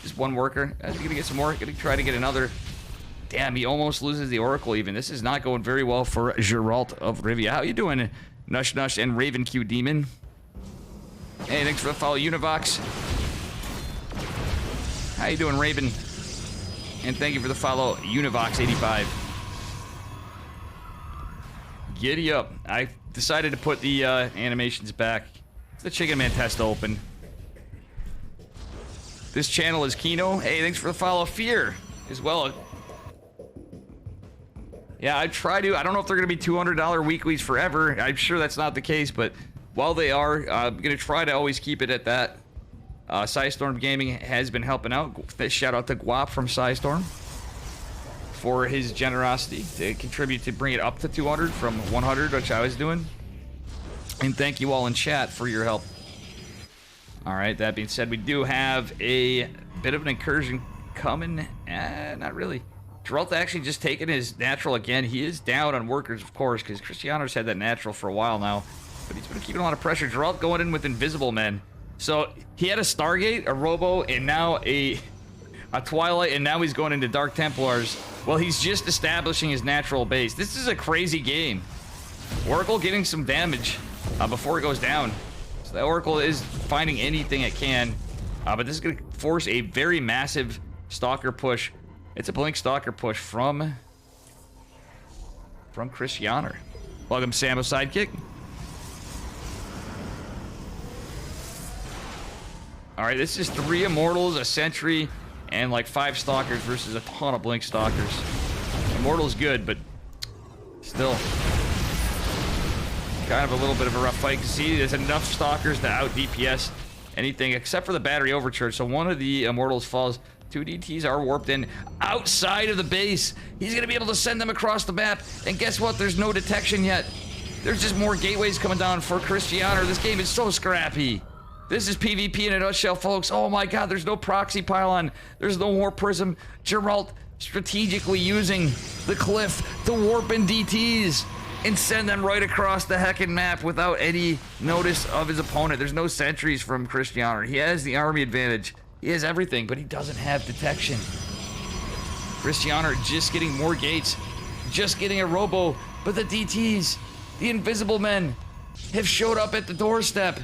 just 1 worker. He's going to get some more. Going to try to get another. Damn, he almost loses the Oracle even. This is not going very well for Geralt of Rivia. How you doing, Nush Nush and Raven Q Demon? Hey, thanks for the follow, Univox. How you doing, Raven? And thank you for the follow, Univox85. Giddy up. I decided to put the animations back. It's the Chickenman Testa open. This channel is Kino. Hey, thanks for the follow, Fear, as well. Yeah, I don't know if they're going to be $200 weeklies forever. I'm sure that's not the case, but while they are, I'm going to try to always keep it at that. Psystorm Gaming has been helping out. Shout out to Guap from Psystorm for his generosity to contribute to bring it up to 200 from 100, which I was doing. And thank you all in chat for your help. All right, that being said, we do have a bit of an incursion coming. Not really. Geralt actually just taking his Natural again. He is down on workers, of course, because Cristiano's had that Natural for a while now. But he's been keeping a lot of pressure. Geralt going in with Invisible Men. So he had a Stargate, a Robo, and now a Twilight, and now he's going into Dark Templars. Well, he's just establishing his natural base. This is a crazy game. Oracle getting some damage before it goes down. So the Oracle is finding anything it can. But this is going to force a very massive Stalker push. It's a Blink Stalker push from Cristiano. Welcome, Samo Sidekick. Alright, this is 3 Immortals, a Sentry, and like 5 Stalkers versus a ton of Blink Stalkers. Immortal's good, but still kind of a little bit of a rough fight. You can see there's enough Stalkers to out DPS anything except for the battery overcharge. So one of the Immortals falls. 2 DTs are warped in outside of the base. He's going to be able to send them across the map. And guess what? There's no detection yet. There's just more gateways coming down for Cristiano. This game is so scrappy. This is PvP in a nutshell, folks. Oh my god, there's no proxy pylon. There's no warp prism. Geralt strategically using the cliff to warp in DTs and send them right across the heckin' map without any notice of his opponent. There's no sentries from Cristiano. He has the army advantage. He has everything, but he doesn't have detection. Cristiano just getting more gates, just getting a Robo, but the DTs, the Invisible Men, have showed up at the doorstep.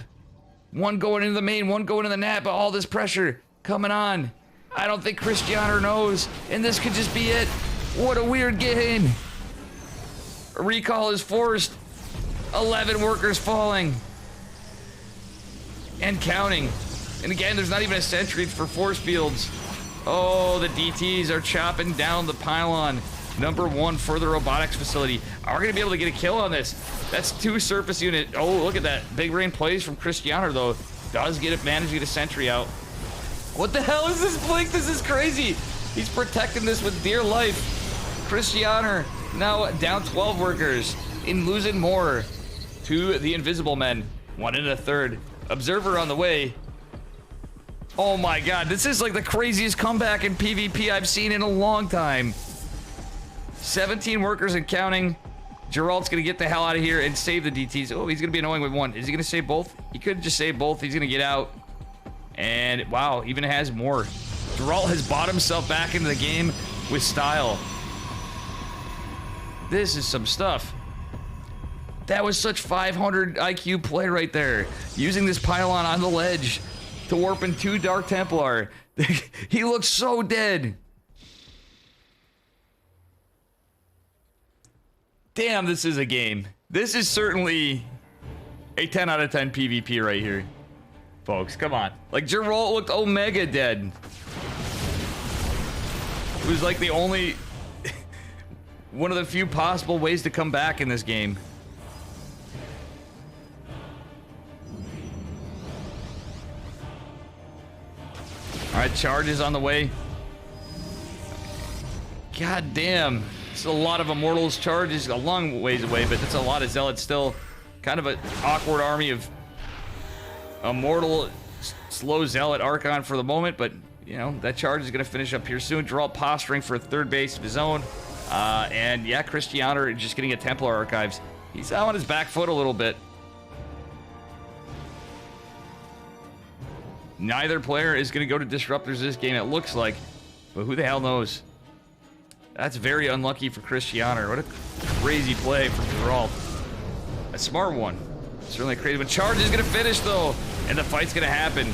One going into the main, one going in the nap, but all this pressure coming on. I don't think Cristiano knows, and this could just be it. What a weird game. A recall is forced. 11 workers falling. And counting. And again, there's not even a sentry for force fields. Oh, the DTs are chopping down the pylon. Number 1 for the robotics facility. Are we going to be able to get a kill on this? That's 2 surface unit. Oh, look at that. Big rain plays from Cristiano, though. Does manage to get a sentry out. What the hell is this blink? This is crazy. He's protecting this with dear life. Cristiano now down 12 workers and losing more to the Invisible Men. 1 and a third. Observer on the way. Oh my god, this is like the craziest comeback in PvP I've seen in a long time. 17 workers and counting. Geralt's gonna get the hell out of here and save the DTs. Oh, he's gonna be annoying with 1. Is he gonna save both? He could just save both. He's gonna get out. And wow, even has more. Geralt has bought himself back into the game with style. This is some stuff. That was such 500 IQ play right there. Using this pylon on the ledge to warp in 2 Dark Templar. He looks so dead. Damn, this is a game. This is certainly a 10 out of 10 PvP right here. Folks, come on. Like, Geralt looked Omega dead. It was like the only... one of the few possible ways to come back in this game. Alright, charge is on the way. God damn. It's a lot of Immortals. Charge is a long ways away, but that's a lot of Zealots still. Kind of an awkward army of Immortal, slow Zealot Archon for the moment, but, you know, that charge is going to finish up here soon. Geralt posturing for a 3rd base of his own. And, yeah, Christianer just getting a Templar Archives. He's on his back foot a little bit. Neither player is going to go to Disruptors this game, it looks like. But who the hell knows? That's very unlucky for Christianer. What a crazy play from Geralt. A smart one. Certainly crazy. But charge is going to finish, though. And the fight's going to happen.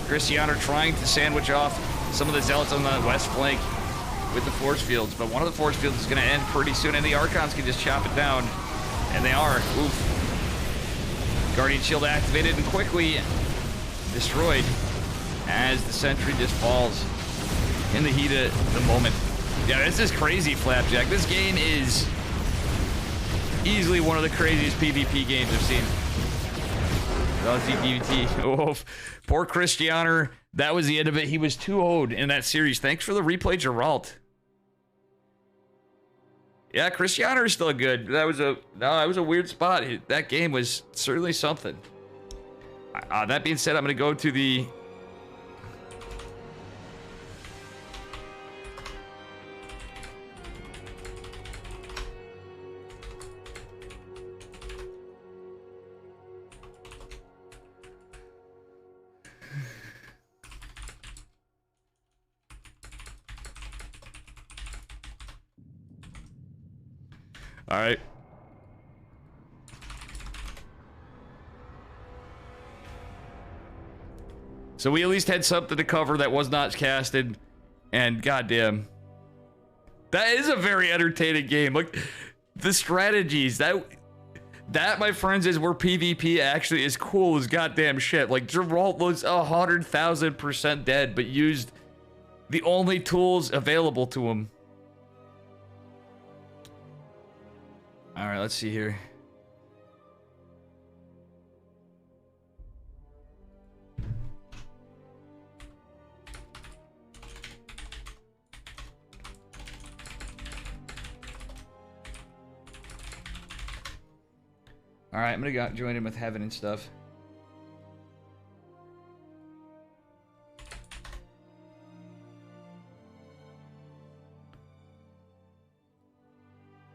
Christianer trying to sandwich off some of the Zealots on the west flank with the force fields. But one of the force fields is going to end pretty soon. And the Archons can just chop it down. And they are. Oof. Guardian Shield activated and quickly destroyed as the sentry just falls in the heat of the moment. Yeah, this is crazy, Flapjack. This game is easily one of the craziest PvP games I've seen. PvT. Oh, poor Christianer. That was the end of it. He was 2-0'd in that series. Thanks for the replay, Geralt. Yeah, Christianer is still good. That was a weird spot. That game was certainly something. That being said, I'm going to go to the... All right. So we at least had something to cover that was not casted, and goddamn, that is a very entertaining game. Like the strategies that my friends is where PvP actually is cool as goddamn shit. Like Geralt was 100,000% dead, but used the only tools available to him. All right, let's see here. All right, I'm gonna join him with Heaven and stuff.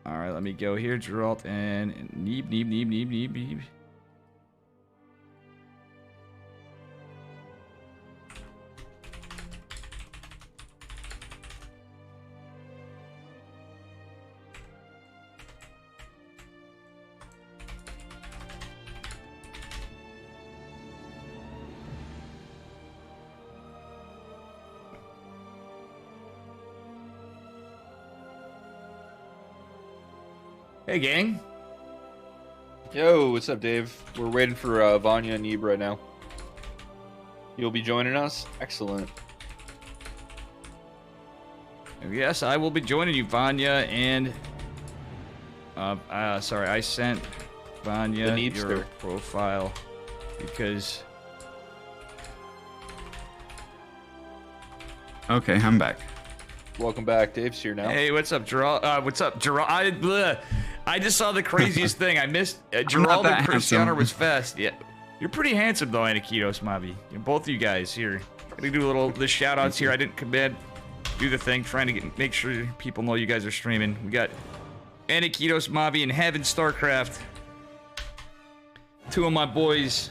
All right, let me go here, Geralt and Neeb. Hey, gang. Yo, what's up, Dave? We're waiting for Vanya and Neeb right now. You'll be joining us? Excellent. Yes, I will be joining you, Vanya, and... sorry, I sent Vanya your profile because... Okay, I'm back. Welcome back. Dave's here now. Hey, what's up, Geralt? What's up, Geralt? I just saw the craziest thing. I missed Geralt and Christianer was fast. Yeah, you're pretty handsome though, Anakitos Mavi. Both of you guys here. Gonna do the shout outs here. I didn't commit. Do the thing, trying to make sure people know you guys are streaming. We got Anakitos Mavi and Heaven StarCraft. Two of my boys.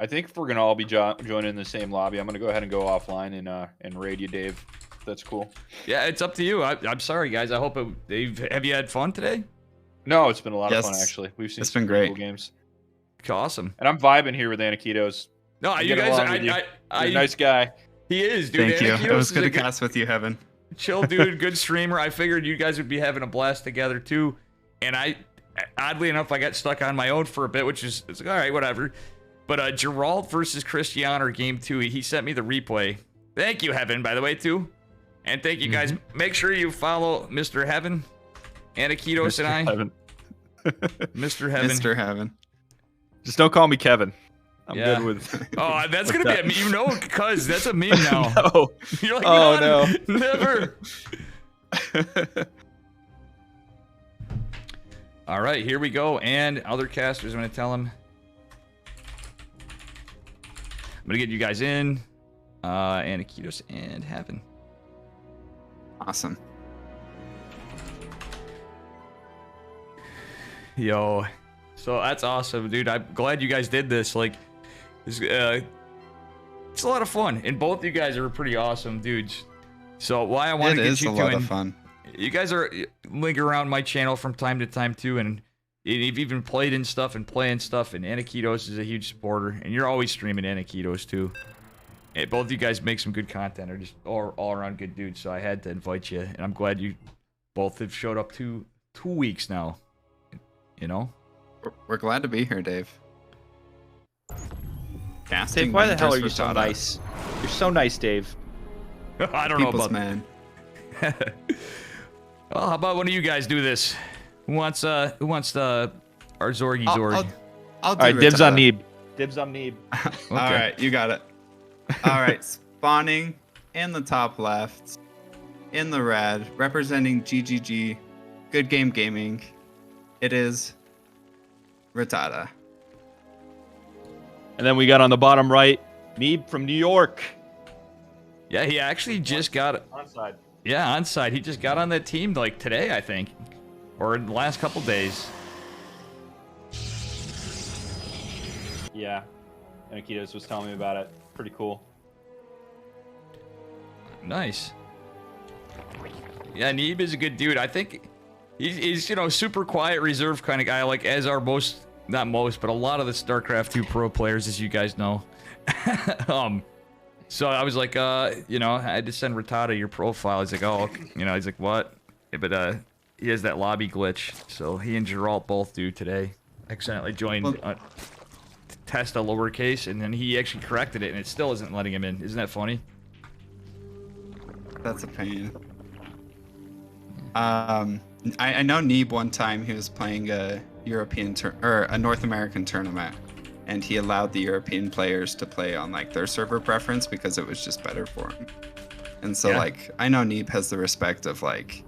I think if we're gonna all be joining in the same lobby, I'm gonna go ahead and go offline and raid you, Dave. That's cool. Yeah, it's up to you. I'm sorry, guys. I hope have you had fun today? No, it's been a lot of Yes. fun actually. We've seen It's some been pretty great. cool games, Awesome. and I'm vibing here with Anakitos. No, I'm you getting guys, along with you. You're You're a nice guy. He is, dude. Thank you. Anakitos It was is good a to cast with you, Heaven. chill dude, good streamer. I figured you guys would be having a blast together too. And oddly enough, I got stuck on my own for a bit, which is it's like, all right, whatever. But Gerald versus Cristiano game 2, he sent me the replay. Thank you, Heaven, by the way, too. And thank you guys. Make sure you follow Mr. Heaven, Anakitos, and I. Heaven. Mr. Heaven. Mr. Heaven. Just don't call me Kevin. I'm Yeah. good with. Oh, that's with gonna be that. a, you know, cuz that's a meme now. No. You're like, Oh, no, no. never. All right, here we go. And other casters, I'm gonna tell them. I'm gonna get you guys in. Anakitos and Heaven. Awesome. Yo, so that's awesome, dude. I'm glad you guys did this. Like, it's a lot of fun, and both you guys are pretty awesome dudes. So why I want It to get is you a lot to, of fun. you guys are link around my channel from time to time too, and you've even played in stuff and playing stuff. And Anakitos is a huge supporter, and you're always streaming Anakitos too. And both you guys make some good content, are just all around good dudes. So I had to invite you, and I'm glad you both have showed up 2 weeks now. You know. We're glad to be here, Dave. Casting Dave, why the hell are mentors you so Ratada. nice? You're so nice, Dave. I don't know People's about man. Well, how about one of you guys do this? Who wants the our Zorgy I'll Zorg? do All right, dibs on Ratada. Neeb. Dibs on Neeb. All right, you got it. All right, spawning in the top left, in the red, representing GGG, Good Game Gaming. It is Ratada. And then we got on the bottom right, Neeb from New York. Yeah, he actually just got Onside. yeah onside. He just got on that team like today, I think, or in the last couple days. Yeah. Anakitos was telling me about it. Pretty cool. Nice. Yeah, Neeb is a good dude. I think he's you know super quiet, reserved kind of guy, like as are not most, but a lot of the StarCraft 2 pro players, as you guys know. So I was like, you know, I had to send Ratada your profile. He's like, oh, okay. You know, he's like, what? Yeah, but he has that lobby glitch, so he and Geralt both do today. Accidentally joined Testa lowercase, and then he actually corrected it, and it still isn't letting him in. Isn't that funny? That's a pain. I know Neeb one time he was playing a European or a North American tournament, and he allowed the European players to play on like their server preference because it was just better for him. And so Yeah. like I know Neeb has the respect of like,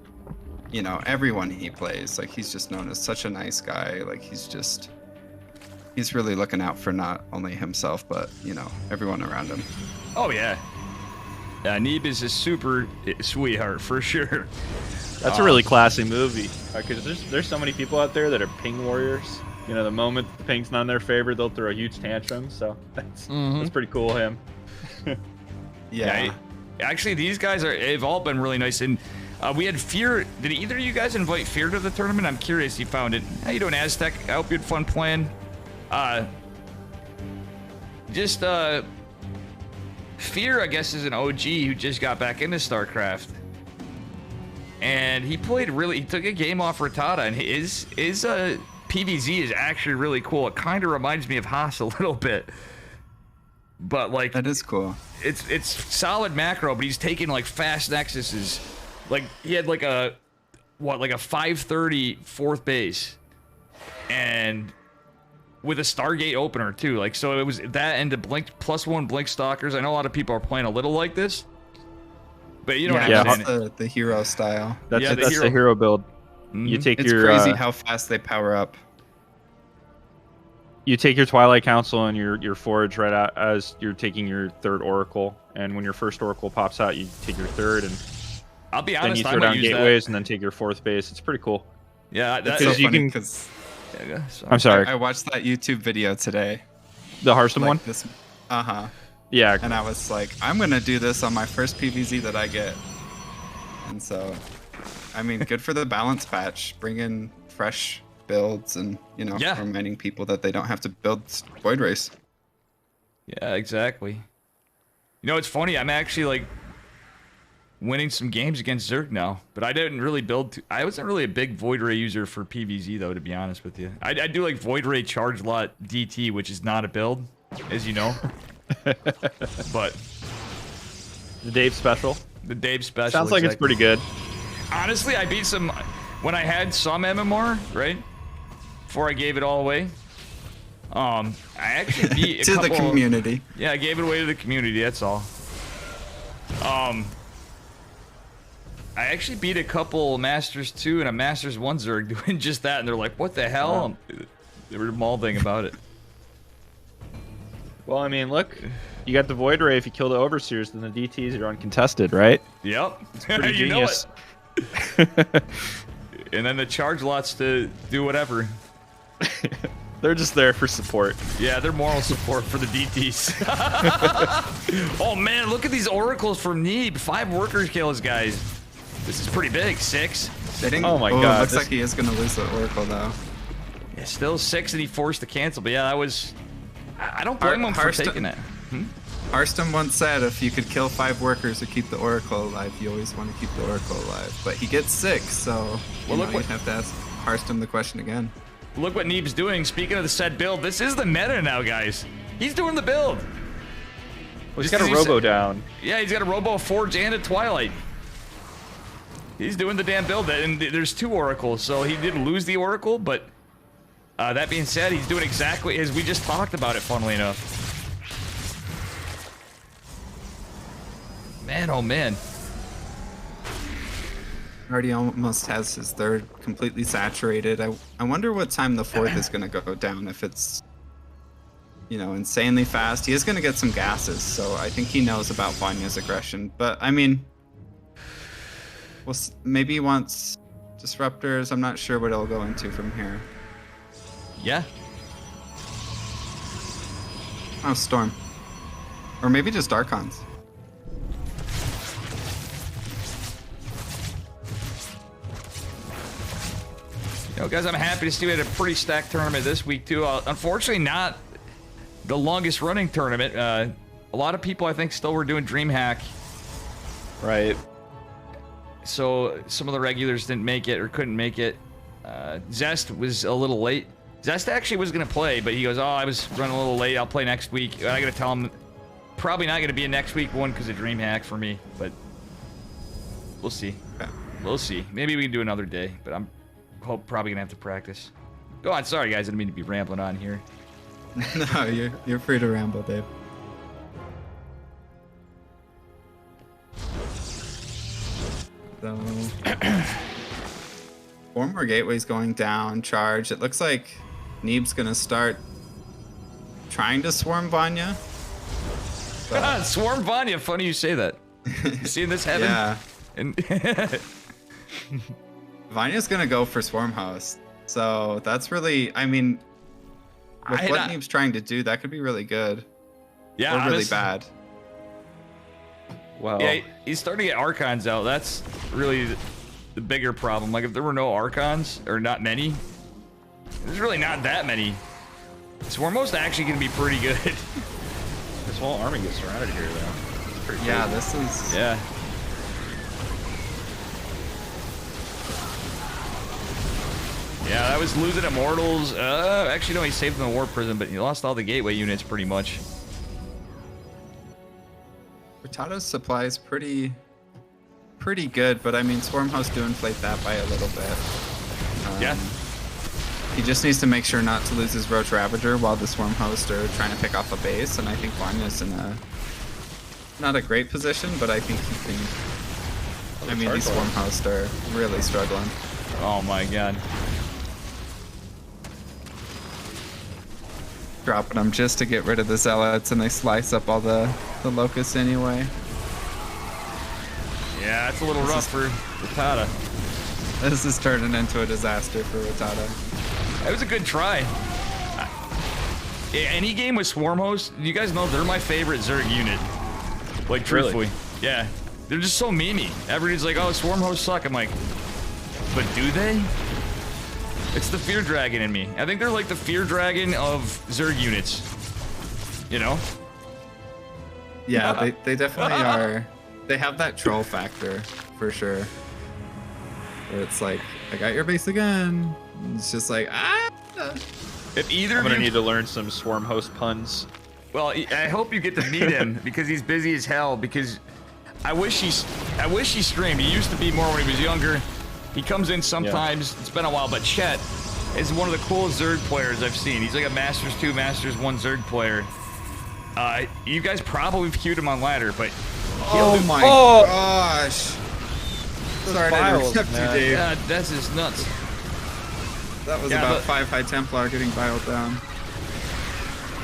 you know, everyone he plays. Like he's just known as such a nice guy. Like he's really looking out for not only himself but you know everyone around him. Oh yeah. Neeb is a super sweetheart for sure. That's a really classy movie. Because there's so many people out there that are ping warriors. You know, the moment the ping's not in their favor, they'll throw a huge tantrum. So that's pretty cool, him. Yeah. Actually, these guys have all been really nice. And we had Fear. Did either of you guys invite Fear to the tournament? I'm curious. You found it. How you doing, Aztec? I hope you had fun playing. Fear, I guess, is an OG who just got back into StarCraft. And he played he took a game off Ratada, and his PvZ is actually really cool. It kind of reminds me of Haas a little bit. But like That is cool. it's solid macro, but he's taking like fast nexuses. Like he had like a 530 fourth base, and with a Stargate opener too. Like so, it was that and the blink +1 blink stalkers. I know a lot of people are playing a little like this, but you don't Yeah, understand that's the hero style. That's, Yeah, that's the hero build. Mhm. You take It's your crazy how fast they power up. you take your Twilight Council and your Forge right out as you're taking your third Oracle, and when your first Oracle pops out, you take your third, and I'll be then honest, you I throw might down use gateways and then take your fourth base. It's pretty cool. that. Yeah, It's that, so Because you funny can- because I'm sorry, I watched that YouTube video today. the Hearthstone one. This, Yeah, and I was like, I'm gonna do this on my first PvZ that I get. And so, I mean, good for the balance patch. Bring in fresh builds and, Yeah. reminding people that they don't have to build Void Race. Yeah, exactly. You know, it's funny. I'm actually like winning some games against Zerg now, but I didn't really build. I wasn't really a big Void Ray user for PvZ though, to be honest with you. I do like Void Ray Charge Lot DT, which is not a build, as you know. But The Dave special. the Dave special Sounds like it's exactly. pretty good. Honestly, I beat some when I had some MMR, right? Before I gave it all away. I actually beat a To couple. the community. Yeah, I gave it away to the community. That's all. I actually beat a couple Masters 2 and a Masters 1 Zerg doing just that, and they're like, "What the hell?" They were mauling about it. Well, I mean, look, you got the Void Ray. If you kill the Overseers, then the DTs are uncontested, right? Yep. Pretty You know genius. it. And then the charge lots to do whatever. They're just there for support. Yeah, they're moral support for the DTs. Oh man, look at these oracles from Neeb. 5 workers kills, guys. This is pretty big. 6. Oh my It God, looks this- like he is going to lose the Oracle, though. Yeah, still 6 and he forced to cancel. But yeah, that was. I don't blame him for Hearthstone- taking it. Arston once said if you could kill 5 workers to keep the Oracle alive, you always want to keep the Oracle alive. But he gets 6, so look you'd what- have to ask Arston the question again. Look what Neeb's doing. Speaking of the set build, this is the meta now, guys. He's doing the build. Well, he's Just got a as you Robo said- down. Yeah, he's got a Robo, a Forge, and a Twilight. He's doing the damn build, and there's 2 Oracles, so he did lose the Oracle, but that being said, he's doing exactly as we just talked about it, funnily enough. Man, oh man. Already almost has his 3rd completely saturated. I wonder what time the 4th is going to go down. If it's, insanely fast. He is going to get some gases, so I think he knows about Vanya's aggression. But, I mean, maybe he wants disruptors. I'm not sure what it'll go into from here. Yeah. Oh, Storm. Or maybe just Archons. You know, guys, I'm happy to see we had a pretty stacked tournament this week, too. Unfortunately, not the longest running tournament. A lot of people, I think, still were doing DreamHack. Right. So some of the regulars didn't make it or couldn't make it. Zest was a little late. Zest actually was going to play, but he goes, "Oh, I was running a little late. I'll play next week." I got to tell him, probably not going to be a next week one because of DreamHack for me, but we'll see. Okay. We'll see. Maybe we can do another day, but I'm probably going to have to practice. Go on. Sorry, guys. I didn't mean to be rambling on here. No, you're free to ramble, Dave. So, 4 more gateways going down. Charge. It looks like Neeb's gonna start trying to swarm Vanya. But, Swarm Vanya. Funny you say that. You seeing this heaven? yeah, And Vanya's gonna go for Swarm Host. So that's really, I mean, with what Neeb's trying to do, that could be really good yeah, or really honest- bad. Well, Yeah, he's starting to get Archons out. That's really the bigger problem. Like, if there were no Archons, or not many, there's really not that many. Swarmhost actually going to be pretty good. this whole army gets surrounded here, though. It's pretty Yeah, crazy. this is. Yeah. Yeah, that was losing Immortals. Actually, no, he saved them in War Prison, but he lost all the Gateway units pretty much. Furtado's supply is pretty good, but I mean, Swarmhost do inflate that by a little bit. Yeah. He just needs to make sure not to lose his Roach Ravager while the Swarmhost are trying to pick off a base, and I think Vanya's in not a great position, but I think he can. I mean, these Swarmhost are really struggling. Oh my god. Dropping them just to get rid of the Zealots, and they slice up all the Locusts anyway. Yeah, it's a little rough for Tada. This is turning into a disaster for Rattata. It was a good try. Any game with Swarmhost, you guys know they're my favorite Zerg unit. Like, truthfully. Yeah. They're just so memey. Everybody's like, oh, Swarmhost suck. I'm like, but do they? It's the fear dragon in me. I think they're like the fear dragon of Zerg units. You know? Yeah, they definitely are. They have that troll factor for sure. Where it's like, I got your base again. It's just like, ah. If either I'm gonna of you, need to learn some swarm host puns. well, I hope you get to meet him because he's busy as hell. Because I wish he streamed. He used to be more when he was younger. He comes in sometimes. Yeah. It's been a while, but Chet is one of the coolest Zerg players I've seen. He's like a Masters 2, Masters 1 Zerg player. You guys probably queued him on ladder, but oh my gosh! Sorry to interrupt you, Dave. Yeah, that's just nuts. That was about 5 High Templar getting biled down.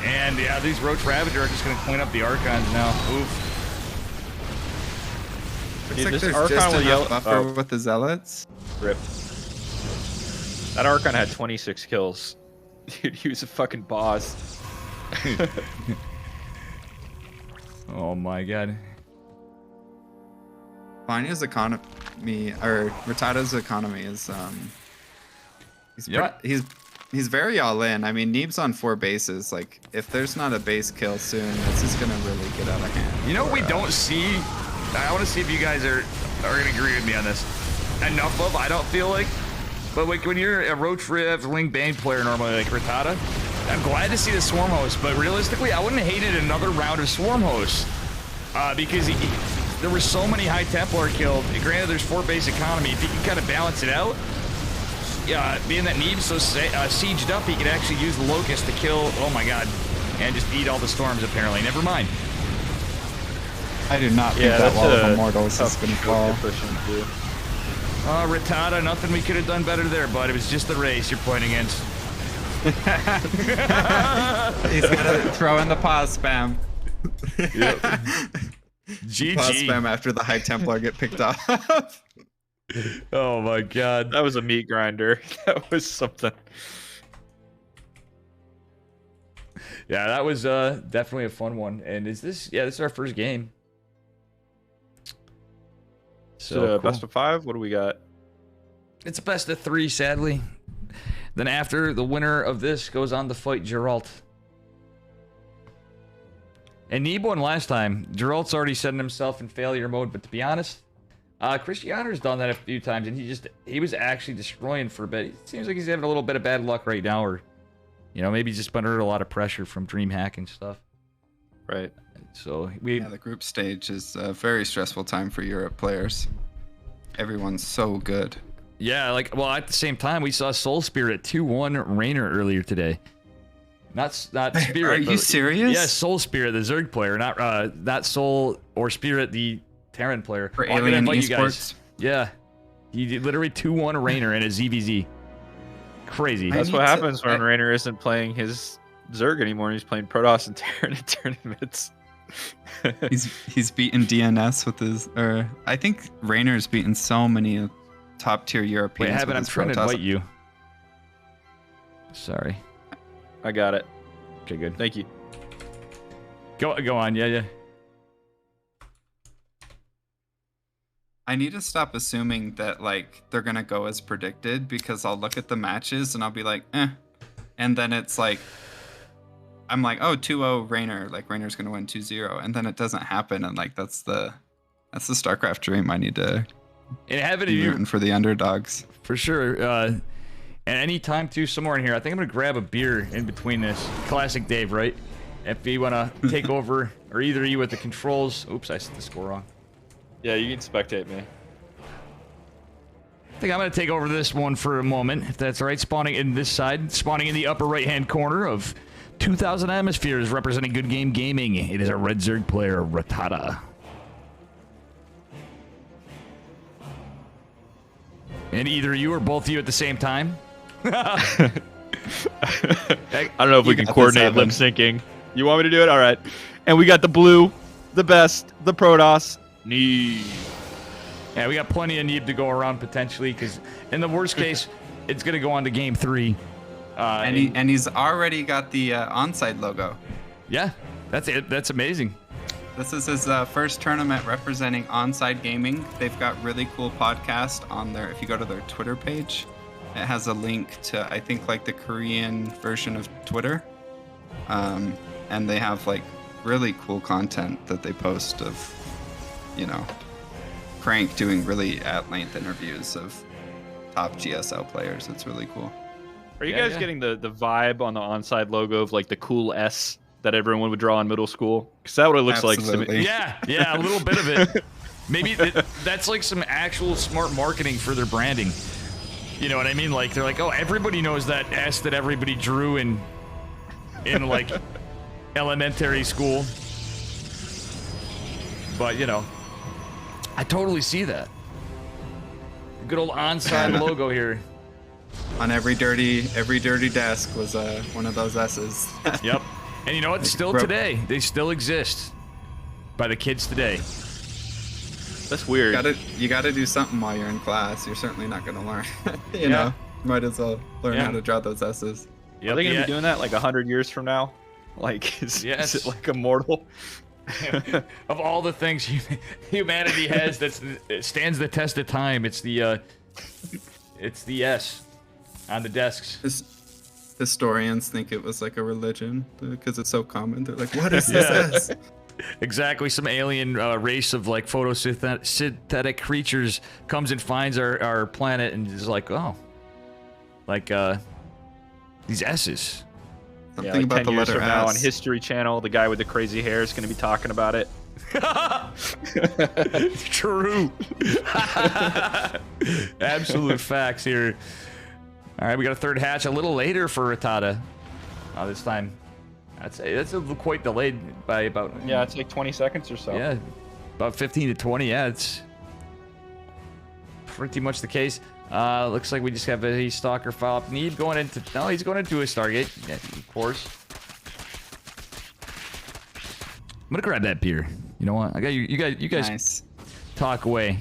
And yeah, these Roach Ravager are just gonna clean up the Archons now. Oof. Looks like there's just enough buffer with the Zealots. Rip. That Archon had 26 kills. Dude, he was a fucking boss. Oh my god. Vanya's economy, or Rattata's economy is he's very all in. I mean, Neeb's on 4 bases. Like, if there's not a base kill soon, this is gonna really get out of hand. You know what we don't see? I want to see if you guys are gonna agree with me on this. Enough of, I don't feel like. But like when you're a Roach Riv Ling Bane player normally, like Rattata, I'm glad to see the Swarm Host, but realistically, I wouldn't have hated another round of Swarm Host. Because there were so many High Templar killed. Granted, there's 4 base economy. If you can kind of balance it out, being that Neeb's so sieged up, he could actually use the Locust to kill, oh my god, and just eat all the storms apparently. Never mind. I do not think that wall of Immortals is going to fall. Rattata, nothing we could have done better there, bud. It was just the race you're playing against. He's going to throw in the pause spam. Yep. GG. Pause spam after the High Templar get picked off. Oh my god. That was a meat grinder. That was something. Yeah, that was definitely a fun one. And this is our first game. So cool. Best of 5? What do we got? It's a best of 3, sadly. Then after, the winner of this goes on to fight Geralt. And Neeb won last time. Geralt's already setting himself in failure mode, but to be honest, Christianer's done that a few times, and he was actually destroying for a bit. It seems like he's having a little bit of bad luck right now, or maybe he's just been under a lot of pressure from DreamHack and stuff. Right. So the group stage is a very stressful time for Europe players. Everyone's so good. Yeah, at the same time, we saw Soul Spirit 2-1 Rainer earlier today. Not Spirit. Are you serious? Yeah, Soul Spirit, the Zerg player, not Soul or Spirit, the Terran player. For Alien Esports. Yeah, he did literally 2-1 Rainer in a ZVZ. Crazy. That's what happens when Rainer isn't playing his Zerg anymore. He's playing Protoss and Terran in tournaments. he's beaten DNS with his, or I think Rainer's beaten so many top tier Europeans. Wait, I'm trying to invite you. Sorry. I got it. Okay, good. Thank you. Go on, yeah. I need to stop assuming that they're gonna go as predicted, because I'll look at the matches and I'll be like, and then it's like, I'm like, oh, 2-0 Rainer, Rainer's gonna win 2-0, and then it doesn't happen, and that's the StarCraft dream. I need to be rooting for the underdogs. For sure. And any time too, somewhere in here, I think I'm gonna grab a beer in between this. Classic Dave, right? If you wanna take over, or either you with the controls. Oops, I set the score wrong. Yeah, you can spectate me. I think I'm gonna take over this one for a moment, if that's all right. Spawning in this side, spawning in the upper right-hand corner of 2,000 Atmospheres, representing Good Game Gaming. It is a Red Zerg player, Rattata. And either you or both of you at the same time. I don't know if we can coordinate lip syncing. You want me to do it? All right. And we got the blue, the best, the Protoss, Neeb. Yeah, we got plenty of Neeb to go around potentially, because in the worst case, it's going to go on to game 3. And he's already got the onside logo. Yeah, that's it. That's amazing. This is his first tournament representing Onside Gaming. They've got really cool podcast on there. If you go to their Twitter page, It has a link to, I think, like the Korean version of Twitter. And they have like really cool content that they post of, you know, Crank doing really at-length interviews of top GSL players. It's really cool. Are you guys getting the vibe on the onside logo of like the cool S that everyone would draw in middle school? Because that's what it looks like to me. Yeah, a little bit of it. Maybe that's like some actual smart marketing for their branding. You know what I mean? Like they're like, oh, everybody knows that S that everybody drew in like elementary school. But you know, I totally see that. Good old onside logo here. On every dirty desk was one of those S's. Yep. And you know what? Still today, they still exist by the kids today. That's weird. You gotta do something while you're in class. You're certainly not gonna learn. you know, might as well learn how to draw those S's. Are they gonna be doing that like 100 years from now? Like, is it like immortal? Of all the things humanity has that stands the test of time, it's the S on the desks. Historians think it was like a religion because it's so common. They're like, what is this? Exactly. Some alien race of like photosynthetic creatures comes and finds our planet and is like, oh, like these S's. Something like about 10 the years letter from now S. on History Channel, the guy with the crazy hair is going to be talking about it. True. Absolute facts here. All right, we got a third hatch a little later for Rattata this time. I'd say that's quite delayed by about... Yeah, it's like 20 seconds or so. Yeah, about 15 to 20. Yeah, it's pretty much the case. Looks like we just have a Stalker follow-up need going into... No, he's going into a Stargate. Yeah, of course. I'm gonna grab that beer. You know what? I got you. You guys nice. Talk away.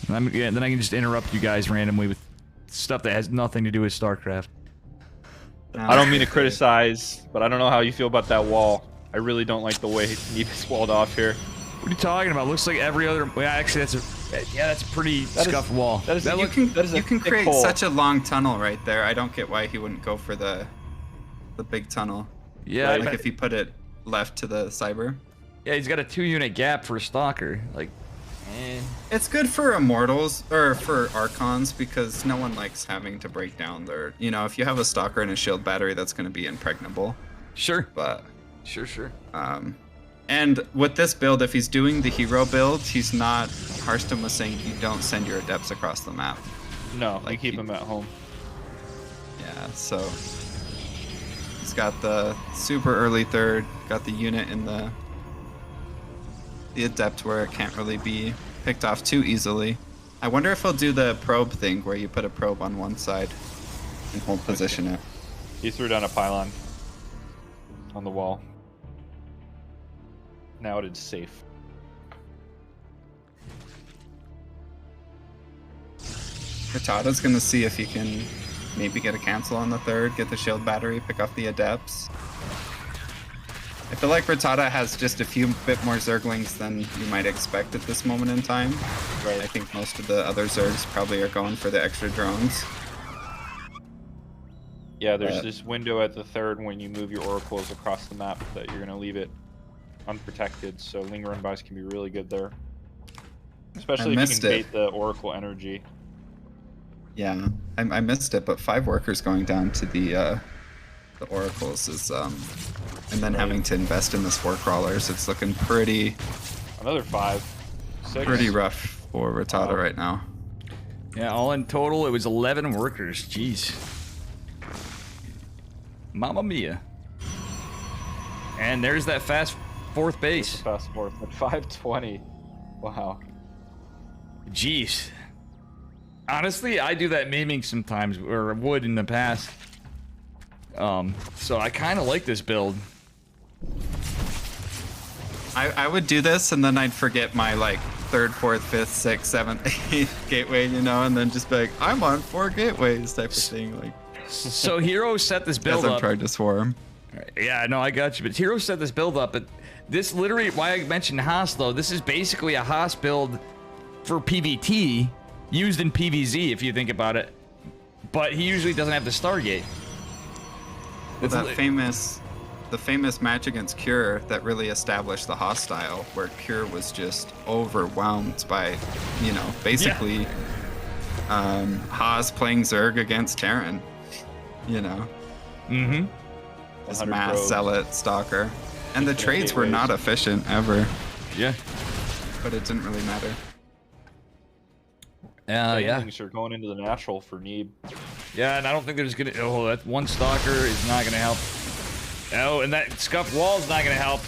Then I can just interrupt you guys randomly with stuff that has nothing to do with StarCraft. I don't mean to criticize, but I don't know how you feel about that wall. I really don't like the way Neva's walled off here. What are you talking about? Looks like every other... Well, actually, that's a pretty scuffed wall. You can create such a long tunnel right there. I don't get why he wouldn't go for the big tunnel. Yeah. Right? Like if he put it left to the cyber. Yeah, he's got a 2-unit gap for a Stalker. Like, It's good for Immortals, or for Archons, because no one likes having to break down their... You know, if you have a Stalker and a shield battery, that's going to be impregnable. Sure. But... Sure. And with this build, if he's doing the hero build, he's not... Harston was saying you don't send your adepts across the map. No, like keep him at home. Yeah, so... He's got the super early third, got the unit in the adept where it can't really be picked off too easily. I wonder if he'll do the probe thing where you put a probe on one side and hold position it. He threw down a pylon on the wall. Now it is safe. Rattata's gonna see if he can maybe get a cancel on the third, get the shield battery, pick off the adepts. I feel like Rattata has just a few bit more Zerglings than you might expect at this moment in time. Right. I think most of the other Zergs probably are going for the extra drones. Yeah, there's this window at the third when you move your oracles across the map that you're going to leave it unprotected, so Linger and Vice can be really good there. Especially if you can bait the oracle energy. Yeah, I missed it, but 5 workers going down to the oracles is and then having to invest in the spore crawlers, it's looking pretty... Another 5. 6. Pretty rough for Rattata right now. Yeah, all in total, it was 11 workers. Jeez. Mamma mia. And there's that fast fourth base. Fast fourth at 520. Wow. Jeez. Honestly, I do that maiming sometimes, or would in the past. So I kind of like this build. I would do this and then I'd forget my like 3rd, 4th, 5th, 6th, 7th, 8th gateway, you know, and then just be like, I'm on 4 gateways type of thing. Like, so Hero set this build as up. I'm trying to swarm. Yeah, no, I got you. But Hero set this build up. But this literally, why I mentioned Haas though, this is basically a Haas build for PvT used in PvZ if you think about it. but he usually doesn't have the Stargate. Well, the famous match against Cure that really established the hostile, where Cure was just overwhelmed by, basically Haas playing Zerg against Terran, Mm-hmm. as 100 mass probes. zealot stalker, and the Yeah, trades were gateways. not efficient ever, Yeah. but it didn't really matter. Yeah. Things are going into the natural for Neeb. Yeah, and I don't think there's gonna. Oh, that one stalker is not gonna help. Oh, and that scuffed wall's not gonna help.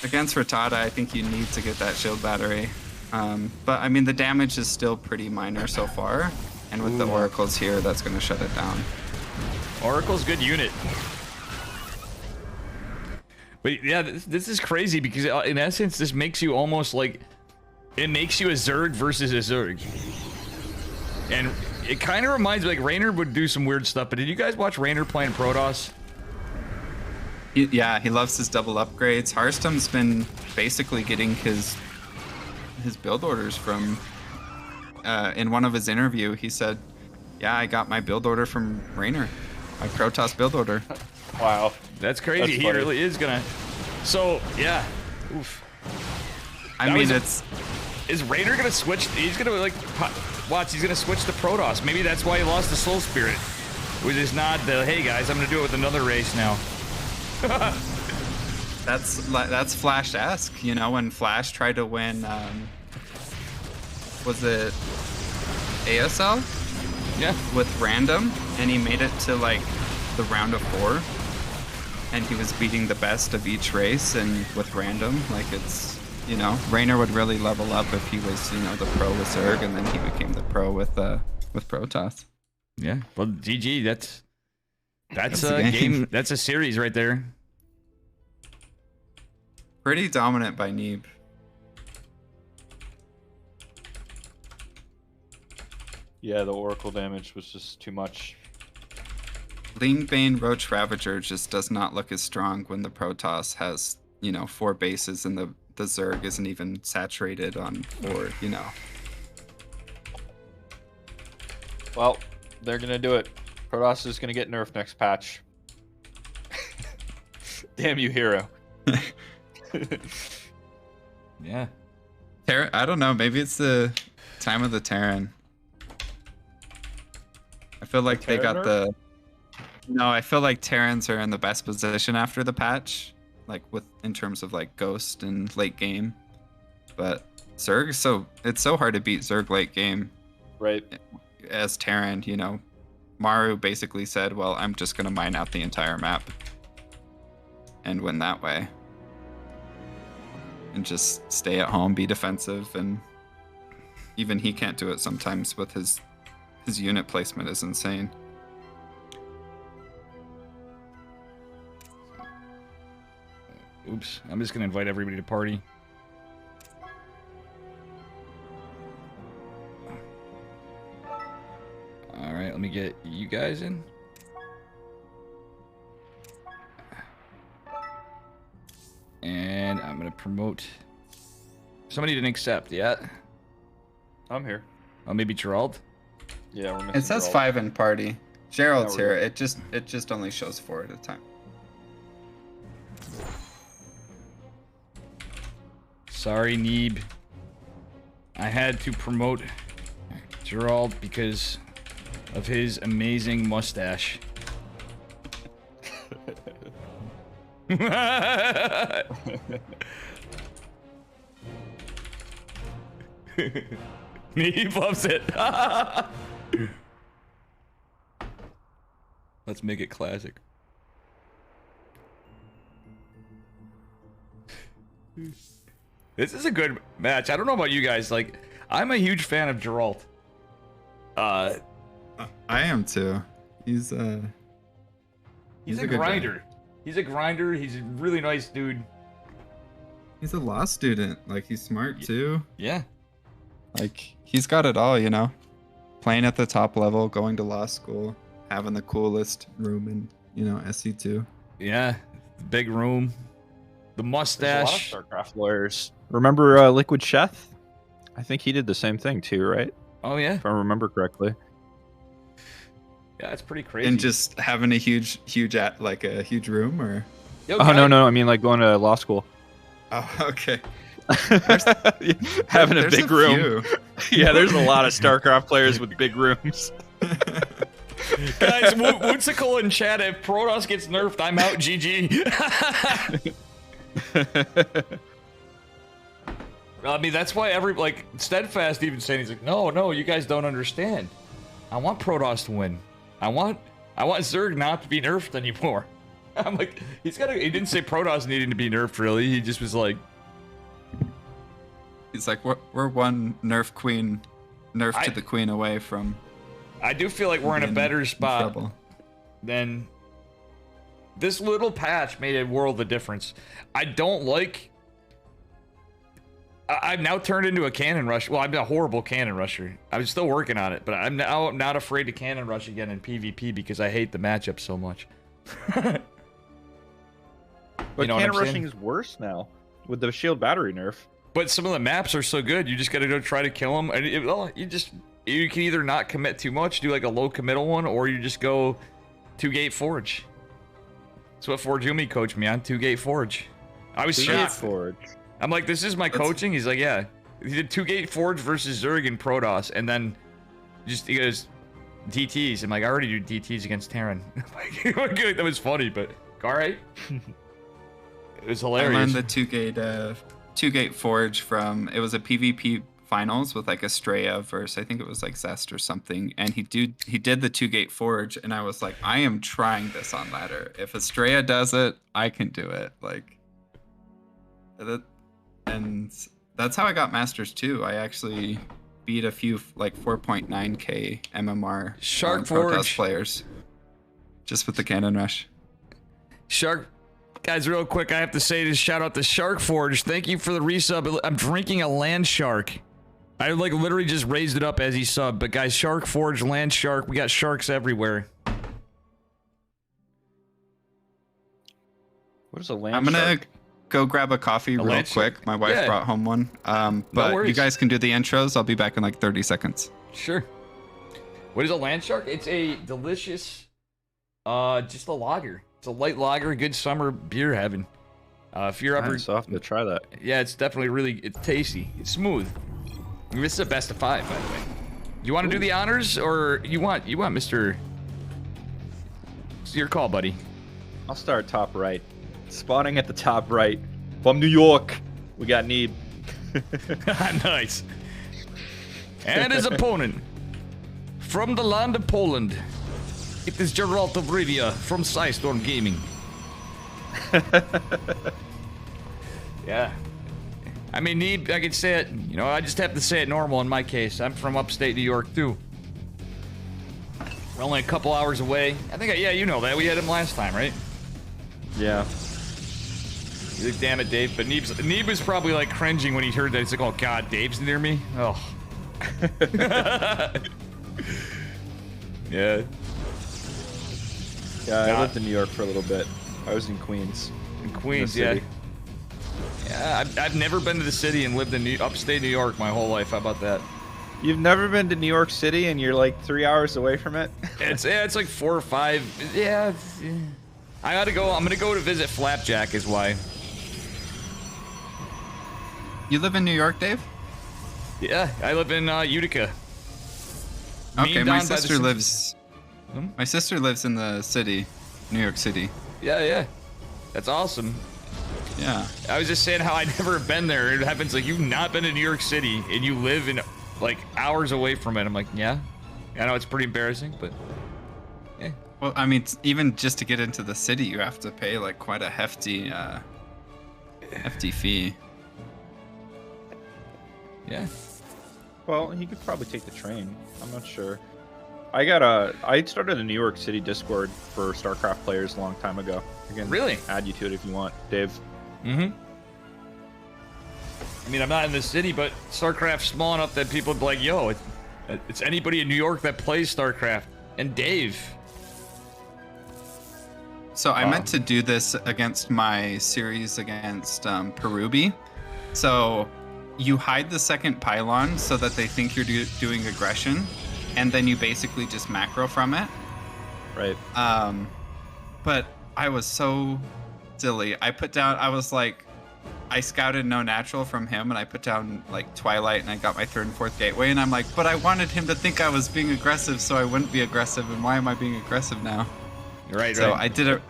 Against Rattata, I think you need to get that shield battery. But I mean, the damage is still pretty minor so far, and with the oracles here, that's going to shut it down. Oracle's good unit. But yeah, this is crazy because in essence, this makes you almost like it makes you a Zerg versus a Zerg. And it kind of reminds me like Raynor would do some weird stuff. But did you guys watch Raynor playing Protoss? Yeah, he loves his double upgrades. Harstom's been basically getting his build orders from. In one of his interview, he said, "Yeah, I got my build order from Raynor, my Protoss build order." Wow. That's crazy. That's He funny. really is gonna. So yeah. Oof. I That mean, was Is Raynor gonna switch? He's gonna like watch. He's gonna switch to Protoss. Maybe that's why he lost the Soul Spirit. Which is not the hey guys, I'm gonna do it with another race now. that's Flash-esque, when Flash tried to win. Was it ASL? Yeah. With random, and he made it to like the round of 4, and he was beating the best of each race, and with random, like it's Raynor would really level up if he was the pro with Zerg, and then he became the pro with Protoss. Yeah. Well, GG. That's That's a the game. game. That's a series right there. Pretty dominant by Neeb. Yeah, the Oracle damage was just too much. Lean Bane Roach Ravager just does not look as strong when the Protoss has 4 bases and the Zerg isn't even saturated on 4. Well, they're gonna do it. Protoss is gonna get nerfed next patch. Damn you, hero. Yeah. I don't know. Maybe it's the time of the Terran. I feel like they Terran got nerf? No, I feel like Terrans are in the best position after the patch, like in terms of like Ghost and late game. But Zerg, it's so hard to beat Zerg late game Right. as Terran. Maru basically said, "Well, I'm just gonna mine out the entire map and win that way, and just stay at home, be defensive." And even he can't do it sometimes with his unit placement is insane. Oops. I'm just gonna invite everybody to party. All right. Let me get you guys in. And I'm gonna promote. Somebody didn't accept yet. I'm here. Oh, maybe Gerald. Yeah, we're missing It says Geralt. 5 in party. Gerald's Yeah, we're here. It just only shows 4 at a time. Sorry, Neeb. I had to promote Gerald because of his amazing mustache. Neeb loves it. Let's make it classic. This is a good match. I don't know about you guys. Like, I'm a huge fan of Geralt. I am too. He's He's a good guy. grinder. He's a grinder. He's a really nice dude. He's a law student. Like, he's smart too. Yeah. Like, he's got it all, Playing at the top level, going to law school, having the coolest room in, SC2. Yeah. Big room. The There's a mustache. lot of StarCraft lawyers. Remember Liquid Sheth? I think he did the same thing too, right? Oh, yeah. If I remember correctly. Yeah, it's pretty crazy. And just having a huge room, or? Yo, Oh, guy- no. I mean, like going to law school. Oh, okay. Having a There's big room. few. Yeah, there's a lot of StarCraft players with big rooms. Guys, Wootsicle in chat, if Protoss gets nerfed, I'm out, GG. I mean, that's why Steadfast even saying, he's like, no, you guys don't understand. I want Protoss to win. I want Zerg not to be nerfed anymore. I'm like, he didn't say Protoss needing to be nerfed, really. He just was like... He's like, we're one nerf to the queen away from... I do feel like we're in a better spot than... This little patch made a world of difference. I don't like... I've now turned into a cannon rush. Well, I'm a horrible cannon rusher. I'm still working on it, but I'm now not afraid to cannon rush again in PvP because I hate the matchup so much. But You know what cannon I'm saying? rushing is worse now with the shield battery nerf. But some of the maps are so good, you just gotta go try to kill them. And you can either not commit too much, do like a low committal one, or you just go 2-gate forge. That's what Forge Umi coached me on, 2-gate forge. I was shocked. Forge. I'm like, this is my coaching? He's like, yeah. He did 2-gate forge versus Zerg and Protoss, and then he goes, DTs. I'm like, I already do DTs against Terran. That was funny, but alright. It was hilarious. I learned the 2-gate forge from, it was a PvP finals with like Estrella versus, I think it was like Zest or something, and he did the 2-gate forge, and I was like, I am trying this on ladder. If Estrella does it, I can do it. Like that, and that's how I got Masters too. I actually beat a few like 4.9k MMR Shark Protoss Forge players just with the cannon rush. Guys, real quick, I have to say this, shout out to Shark Forge. Thank you for the resub. I'm drinking a land shark. I like literally just raised it up as he subbed. But guys, Shark Forge, land shark, we got sharks everywhere. What is a land I'm gonna shark? go grab a coffee real land quick. shark. My wife brought home one. But worries. you guys can do the intros. I'll be back in like 30 seconds. Sure. What is a land shark? It's a delicious, just a lager. It's a light lager, good summer beer heaven. If you're ever... Nice, I'll have to try that. Yeah, it's definitely it's tasty. It's smooth. This is a best of 5, by the way. You want to do the honors, or you want Mr. It's your call, buddy. I'll start top right. Spawning at the top right. From New York, we got Neeb. Nice. And his opponent, from the land of Poland, it is Geralt of Rivia from Psystorm Gaming. Yeah. I mean, Neeb, I could say it, you know, I just have to say it normal in my case. I'm from upstate New York, too. We're only a couple hours away. I think, yeah, you know that. We had him last time, right? Yeah. He's like, damn it, Dave. But Neeb was probably, like, cringing when he heard that. He's like, oh, God, Dave's near me? Oh. Yeah. Yeah, I lived in New York for a little bit. I was in Queens. In Queens, in the yeah. city. Yeah, I've never been to the city and lived in upstate New York my whole life. How about that? You've never been to New York City and you're like 3 hours away from it? It's like 4 or 5. Yeah. I gotta go. I'm gonna go to visit Flapjack is why. You live in New York, Dave? Yeah, I live in Utica. Okay, Memed my on by the sister Sim- lives. My sister lives in the city, New York City. Yeah. That's awesome. Yeah. I was just saying how I'd never been there. It happens like you've not been to New York City and you live in like hours away from it. I'm like, yeah. I know it's pretty embarrassing, but yeah. Well, I mean, even just to get into the city, you have to pay like quite a hefty fee. Yeah. Well, he could probably take the train. I'm not sure. I started a New York City Discord for StarCraft players a long time ago. I can Really? add you to it if you want, Dave. Mm-hmm. I mean, I'm not in the city, but StarCraft's small enough that people would be like, yo, it's anybody in New York that plays StarCraft. And Dave. So I meant to do this against my series against Perubi. So you hide the second pylon so that they think you're doing aggression, and then you basically just macro from it. Right. But I was so silly. I scouted no natural from him, and I put down like Twilight, and I got my 3rd and 4th gateway, and I'm like, but I wanted him to think I was being aggressive, so I wouldn't be aggressive, and why am I being aggressive now? Right. So right.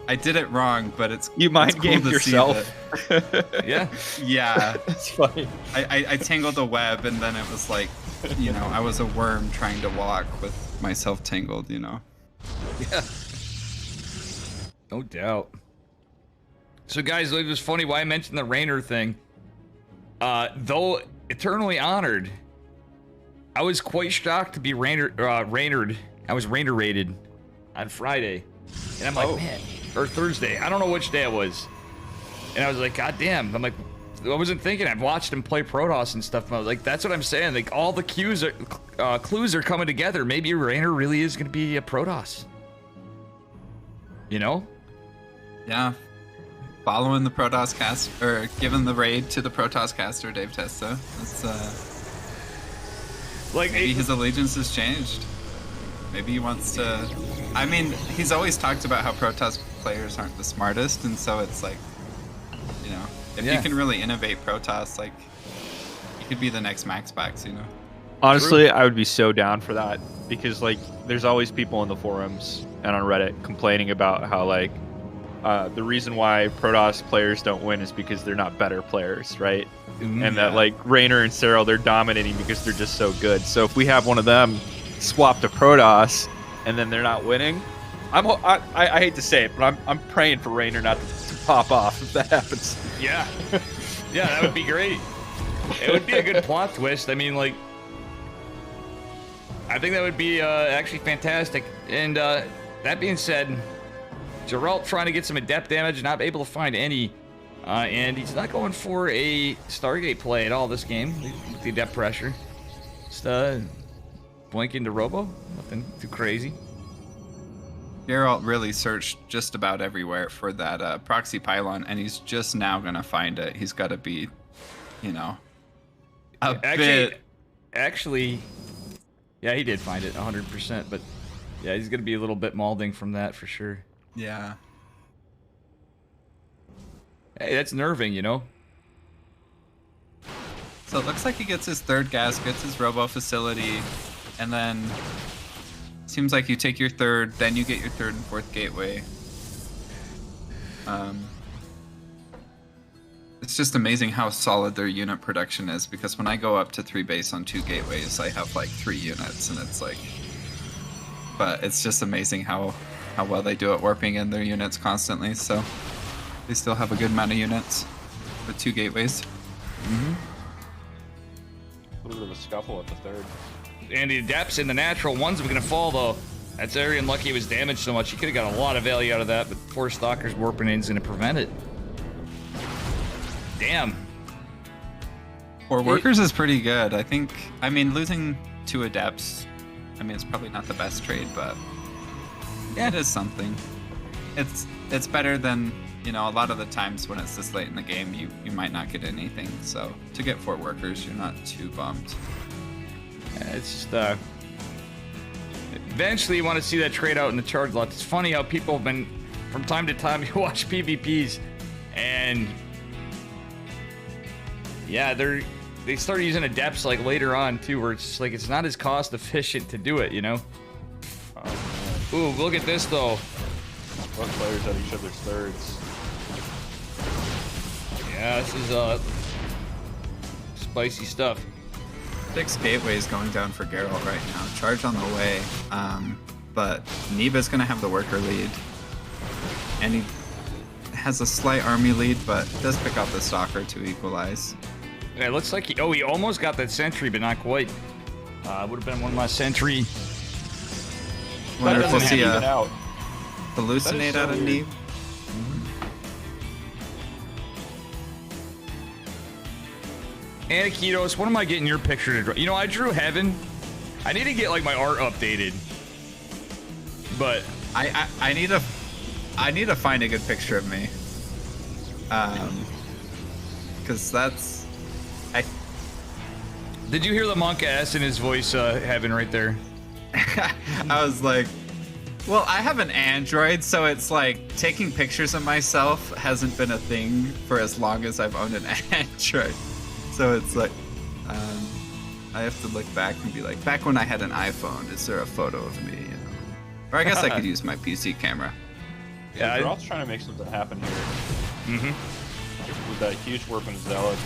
I did it wrong, but it's You mind it's cool gamed to see yourself. that- Yeah. Yeah, That's funny. I tangled a web, and then it was like, I was a worm trying to walk with myself tangled, Yeah. No doubt. So guys, it was funny why I mentioned the Rainer thing. Though eternally honored, I was quite shocked to be Rainered. I was Rainer rated on Friday. And I'm like, man, or Thursday. I don't know which day it was. And I was like, God damn. I'm like, I wasn't thinking. I've watched him play Protoss and stuff. And I was like, that's what I'm saying. Like all the clues are coming together. Maybe Rainer really is going to be a Protoss. You know? Yeah. Following the Protoss cast, or giving the raid to the Protoss caster, Dave Testa. That's, like maybe his allegiance has changed. Maybe he wants to... I mean, he's always talked about how Protoss players aren't the smartest, and so it's like, if you can really innovate Protoss, like, you could be the next Maxbax, Honestly, I would be so down for that, because like there's always people in the forums and on Reddit complaining about how like the reason why Protoss players don't win is because they're not better players, right? And that like Rainer and Cyril, they're dominating because they're just so good. So if we have one of them swap to Protoss and then they're not winning, I hate to say it, but I'm praying for Rainer not to pop off if that happens. Yeah. Yeah, that would be great. It would be a good plot twist. I mean, like, I think that would be actually fantastic. And that being said, Geralt trying to get some adept damage, not able to find any. And he's not going for a Stargate play at all this game. The adept pressure. Just blink into Robo. Nothing too crazy. Geralt really searched just about everywhere for that proxy pylon, and he's just now going to find it. He's got to be, Actually, yeah, he did find it 100%, but yeah, he's going to be a little bit mauling from that for sure. Yeah. Hey, that's nerving, So it looks like he gets his 3rd gas, gets his robo facility, and then seems like you take your 3rd, then you get your 3rd and 4th gateway. It's just amazing how solid their unit production is, because when I go up to 3 base on 2 gateways, I have like 3 units, and it's like... But it's just amazing how well they do at warping in their units constantly, so they still have a good amount of units with 2 gateways. A little bit of a scuffle at the 3rd. And the adepts in the natural ones are going to fall, though. That's very unlucky it was damaged so much. He could have got a lot of value out of that, but poor Stalker's warping in is going to prevent it. Damn. 4 workers is pretty good. I mean, losing 2 adepts, it's probably not the best trade, but yeah, it is something. It's better than, a lot of the times when it's this late in the game, you might not get anything. So to get 4 workers, you're not too bummed. It's just, eventually you want to see that trade out in the charge lot. It's funny how people have been, from time to time, you watch PvPs, and yeah, they start using adepts like later on too, where it's just like it's not as cost efficient to do it, Ooh, look at this though. Both players have each other's 3rds. Yeah, this is spicy stuff. 6 gateways going down for Geralt right now. Charge on the way, but Neva's gonna have the worker lead, and he has a slight army lead, but does pick up the Stalker to equalize. Yeah, it looks like he almost got that sentry, but not quite. Would have been one less sentry. Wonder if we'll see a out. hallucinate out of Neve. Anakitos, when am I getting your picture to draw? I drew Heaven. I need to get like my art updated. But I need to find a good picture of me. Because that's... Did you hear the monk ass in his voice, Heaven, right there? I was like, Well, I have an Android, so it's like taking pictures of myself hasn't been a thing for as long as I've owned an Android. So it's like, I have to look back and be like, back when I had an iPhone, is there a photo of me? You know? Or I guess I could use my PC camera. Yeah, we're also trying to make something happen here. Mm-hmm. With that huge weapon zealots.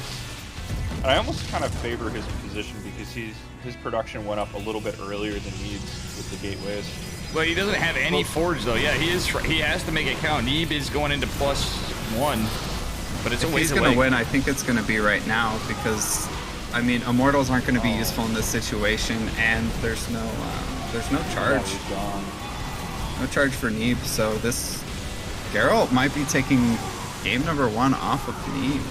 And I almost kind of favor his position because his production went up a little bit earlier than needs with the gateways. Well, he doesn't have any forge though. Yeah, he has to make it count. Neeb is going into +1, but it's a ways away. If he's gonna win, I think it's gonna be right now because, I mean, immortals aren't gonna be useful in this situation, and there's no charge. No charge for Neeb, so this Geralt might be taking game number 1 off of Neeb.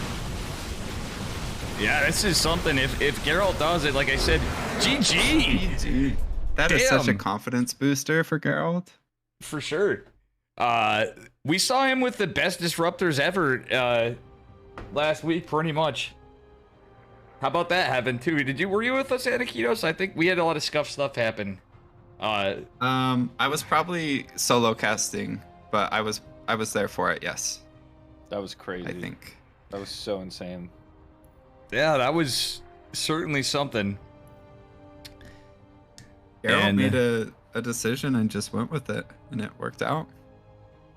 Yeah, this is something. If Geralt does it, like I said, GG. That is such a confidence booster for Geralt. For sure. We saw him with the best disruptors ever last week, pretty much. How about that happen too? Were you with us, Anakitos? I think we had a lot of scuff stuff happen. I was probably solo casting, but I was there for it. Yes. That was crazy. I think that was so insane. Yeah, that was certainly something. Geralt made a decision and just went with it, and it worked out.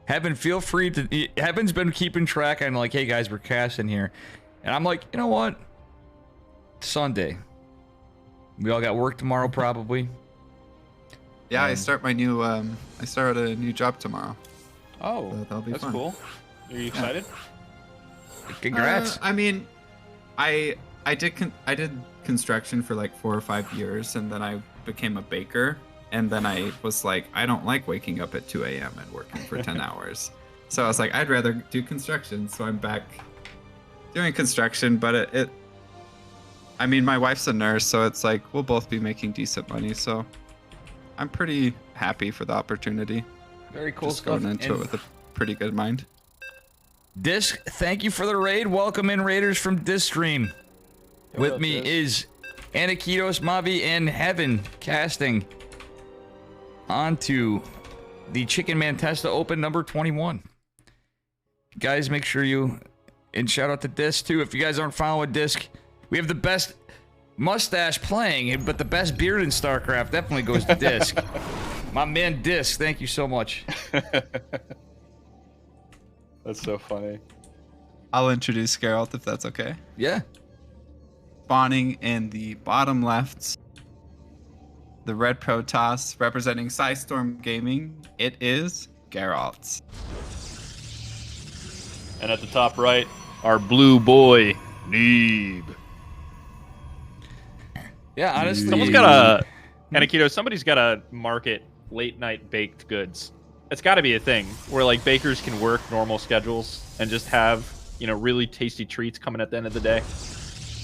Heaven, feel free to. Heaven's been keeping track and like, hey guys, we're casting here, and I'm like, you know what? Sunday. We all got work tomorrow, probably. Yeah, I start my new. I start a new job tomorrow. Oh, so that'll be that's fun. cool. Are you excited? Congrats. I mean, I did construction for like 4 or 5 years, and then I became a baker, and then I was like, I don't like waking up at 2 a.m. and working for 10 hours. So I was like, I'd rather do construction. So I'm back doing construction, but I mean, my wife's a nurse, so it's like we'll both be making decent money. So I'm pretty happy for the opportunity. Very cool Just stuff. going into it with a pretty good mind. Disc, thank you for the raid. Welcome in, Raiders from Disc Stream. With me is Anakitos, Mavi, and Heaven casting onto the Chickenman Testa Open number 21. Guys, make sure you, and shout out to Disc too. If you guys aren't following Disc, we have the best mustache playing, but the best beard in StarCraft definitely goes to Disc. My man Disc, thank you so much. That's so funny. I'll introduce Geralt if that's okay. Yeah. Spawning in the bottom left, the red Protoss representing Psystorm Gaming, it is Geralt. And at the top right, our blue boy, Neeb. Yeah, honestly. Someone's got Anakitos, somebody's got to market late night baked goods. It's got to be a thing where like bakers can work normal schedules and just have, you know, really tasty treats coming at the end of the day.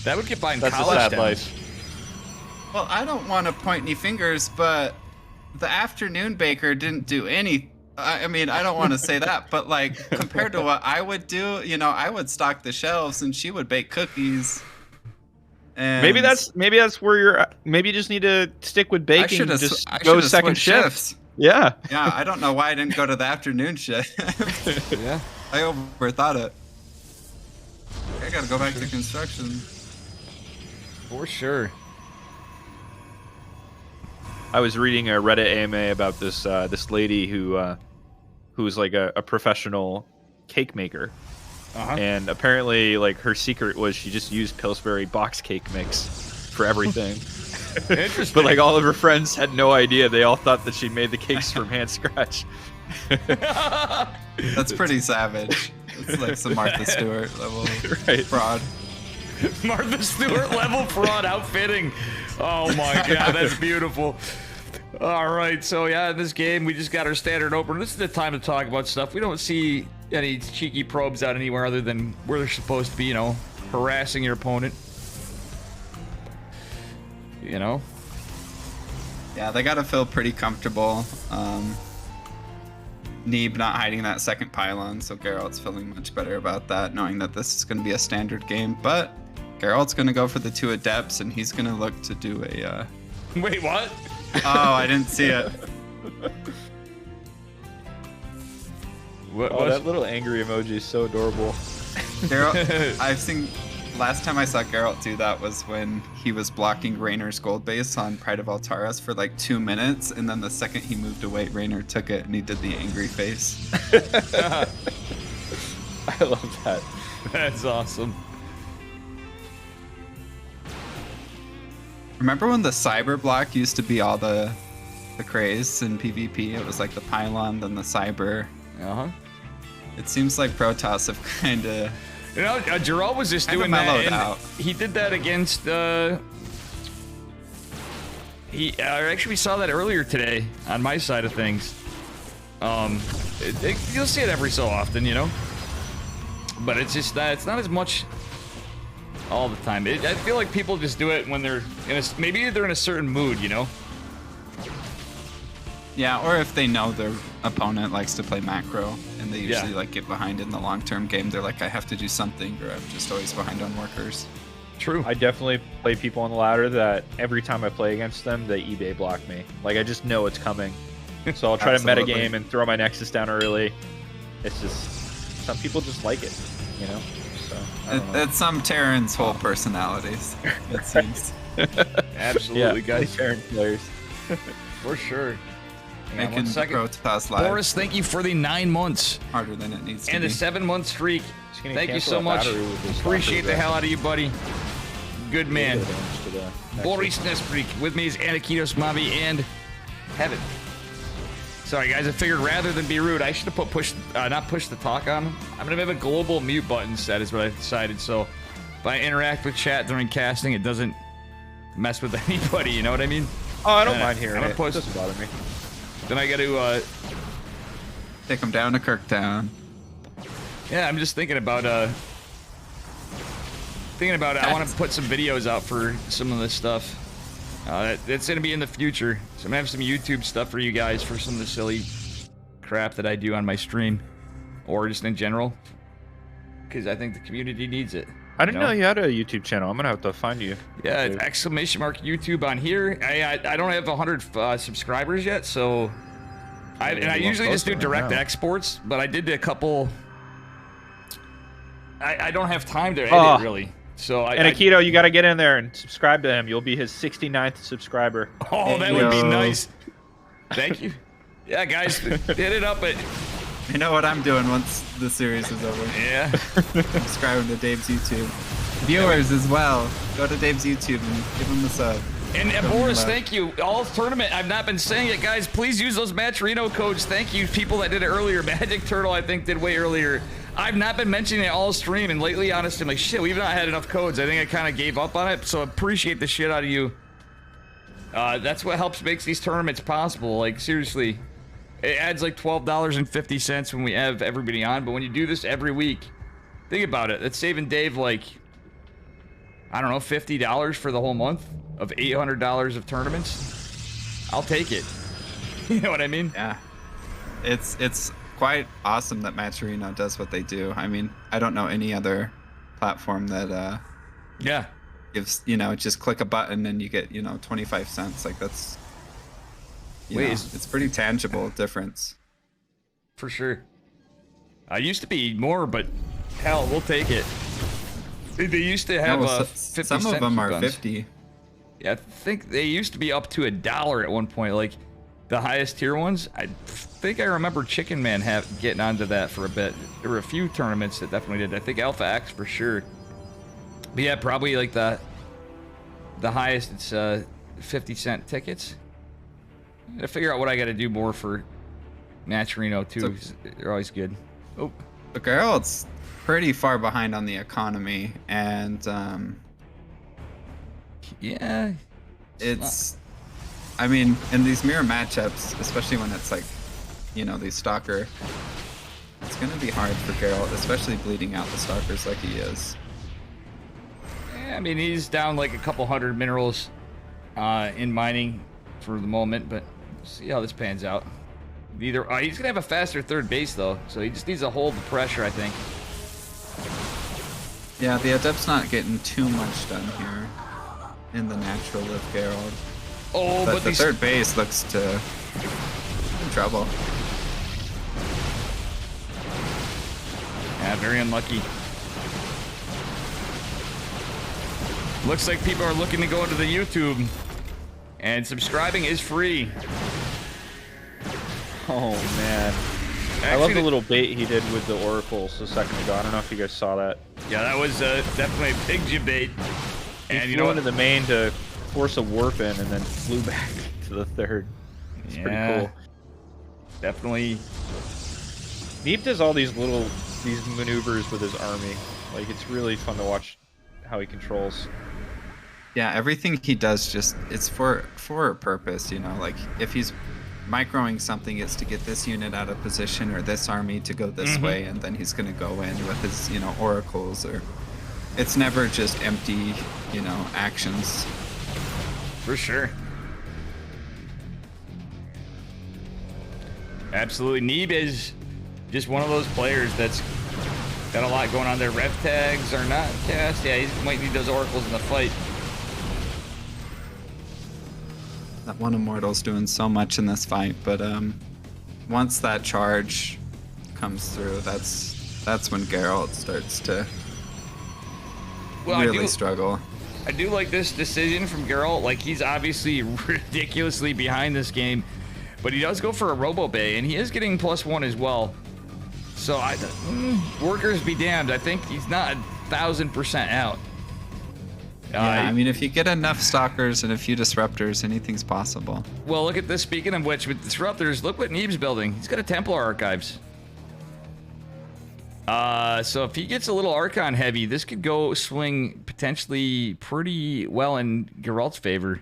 That would get buying That's college a sad towns. life. Well, I don't want to point any fingers, but the afternoon baker didn't do any. I mean, I don't want to say that, but like compared to what I would do, you know, I would stock the shelves and she would bake cookies. And maybe that's where you're. Maybe you just need to stick with baking. Just go second shift. Yeah. Yeah, I don't know why I didn't go to the afternoon shift. Yeah. I overthought it. I gotta go back to construction. For sure. I was reading a Reddit AMA about this lady who's like a professional cake maker. And apparently, like, her secret was she just used Pillsbury box cake mix for everything. Interesting. But like all of her friends had no idea. They all thought that she made the cakes from hand scratch. That's pretty savage. It's like some Martha Stewart level fraud. Martha Stewart level fraud outfitting. Oh my god, that's beautiful. All right, so yeah, in this game we just got our standard opener. This is the time to talk about stuff. We don't see any cheeky probes out anywhere other than where they're supposed to be, you know, harassing your opponent. You know? Yeah, they gotta feel pretty comfortable. Neeb not hiding that second pylon, so Geralt's feeling much better about that, knowing that this is gonna be a standard game. But Geralt's gonna go for the 2 adepts, and he's gonna look to do a. Wait, what? Oh, I didn't see it. What Oh, was that little angry emoji is so adorable. Geralt, I've seen. Last time I saw Geralt do that was when he was blocking Raynor's gold base on Pride of Altaras for like 2 minutes, and then the second he moved away, Raynor took it and he did the angry face. I love that. That's awesome. Remember when the cyber block used to be all the craze in PvP? It was like the pylon, then the cyber. Uh-huh. It seems like Protoss have kind of. You know, Geralt was just Kinda doing that, mellowed and out. he did that against, I actually saw that earlier today on my side of things. You'll see it every so often, you know? But it's just that, it's not as much all the time. I feel like people just do it when they're maybe they're in a certain mood, you know? Yeah, or if they know their opponent likes to play macro and they usually Yeah. like get behind in the long-term game, they're like, I have to do something, or I'm just always behind on workers. True. I definitely play people on the ladder that every time I play against them, they eBay block me. Like, I just know it's coming. So I'll try to Absolutely. metagame and throw my Nexus down early. It's just, some people just like it, you know? So, I don't know. It's some Terran's whole personalities, it seems. Absolutely, yeah, guys. Terran players. For sure. Hang on Making one the second. Protoss live Boris, thank you for the 9 months harder than it needs to and be. the 7-month streak. Just gonna Thank you cancel so that much. battery with this Appreciate Stalker the hell back. out of you, buddy. Good man. Damage to the Nexus. Boris Nesprik. With me is Anakitos Mabi and Heaven. Sorry, guys. I figured rather than be rude, I should have put not push the talk on him. I'm gonna have a global mute button set, is what I decided. So if I interact with chat during casting, it doesn't mess with anybody. You know what I mean? Oh, I don't And mind hearing I'm it. gonna It doesn't bother me. Then I got to. Take them down to Kirktown. Yeah, I'm just thinking about I want to put some videos out for some of this stuff. That's gonna be in the future. So I'm gonna have some YouTube stuff for you guys for some of the silly crap that I do on my stream, or just in general, because I think the community needs it. I didn't know you had a YouTube channel. I'm gonna have to find you. Yeah, it's exclamation mark YouTube on here. I don't have 100 subscribers yet, so I usually just do direct exports, but I did a couple. I don't have time to edit really, so And Akito, you gotta get in there and subscribe to him. You'll be his 69th subscriber. Oh, that would be Yo. nice. Thank you. Yeah, guys, hit it up at. You know what I'm doing once the series is over. Yeah. Subscribing to Dave's YouTube. Viewers as well. Go to Dave's YouTube and give him a sub. And Show him Boris, love. thank you. All tournament, I've not been saying it, guys. Please use those Matcherino codes. Thank you, people that did it earlier. Magic Turtle, I think, did way earlier. I've not been mentioning it all stream, and lately, honestly, I'm like, shit, we've not had enough codes. I think I kind of gave up on it, so appreciate the shit out of you. That's what helps makes these tournaments possible. Like, seriously, it adds like $12.50 when we have everybody on, but when you do this every week, think about it. That's saving Dave, like, I don't know, $50 for the whole month of $800 of tournaments. I'll take it. You know what I mean? Yeah. It's quite awesome that Matcherino does what they do. I mean, I don't know any other platform that Yeah. gives, just click a button and you get, 25 cents. Like that's it's pretty tangible difference. For sure. I used to be more, but hell, we'll take it. They used to have 50 some cent of them are coupons. 50. Yeah, I think they used to be up to $1 at one point. Like the highest tier ones. I think I remember Chickenman getting onto that for a bit. There were a few tournaments that definitely did. I think Alpha X for sure. But yeah, probably like the highest. It's 50-cent tickets. I gotta figure out what I gotta do more for Matcherino too. 'Cause they're always good. Oh, The Geralt's pretty far behind on the economy, and yeah. I mean, in these mirror matchups, especially when it's like, these Stalker, it's gonna be hard for Geralt, especially bleeding out the Stalkers like he is. I mean, he's down like a couple hundred minerals in mining for the moment, but we'll see how this pans out. He's gonna have a faster third base though, so he just needs to hold the pressure, I think. Yeah, the Adept's not getting too much done here in the natural of Geralt. Oh, But but the these third base looks to in trouble. Yeah, very unlucky. Looks like people are looking to go into the YouTube. And subscribing is free. Oh, man. Actually, I love the little bait he did with the oracles a second ago. I don't know if you guys saw that. Yeah, that was definitely a big debate. He And you flew know into the main to force a warp in and then flew back to the third. It's pretty cool. Definitely. Neep does all these maneuvers with his army. Like, it's really fun to watch how he controls. Yeah, everything he does it's for a purpose, you know, like if he's microing something, it's to get this unit out of position or this army to go this way, and then he's gonna go in with his, you know, oracles, or it's never just empty, you know, actions. For sure. Absolutely. Neeb is just one of those players that's got a lot going on there. Rev tags are not cast. Yeah, he might need those oracles in the fight. That one Immortal's doing so much in this fight, but once that charge comes through, that's when Geralt starts to really struggle. I do like this decision from Geralt. Like, he's obviously ridiculously behind this game, but he does go for a Robo Bay, and he is getting +1 as well. So, workers be damned. I think he's not 1000% out. Yeah, I mean, if you get enough stalkers and a few disruptors, anything's possible. Well, look at this. Speaking of which, with disruptors, look what Neeb's building. He's got a Templar Archives. So if he gets a little Archon heavy, this could go swing potentially pretty well in Geralt's favor.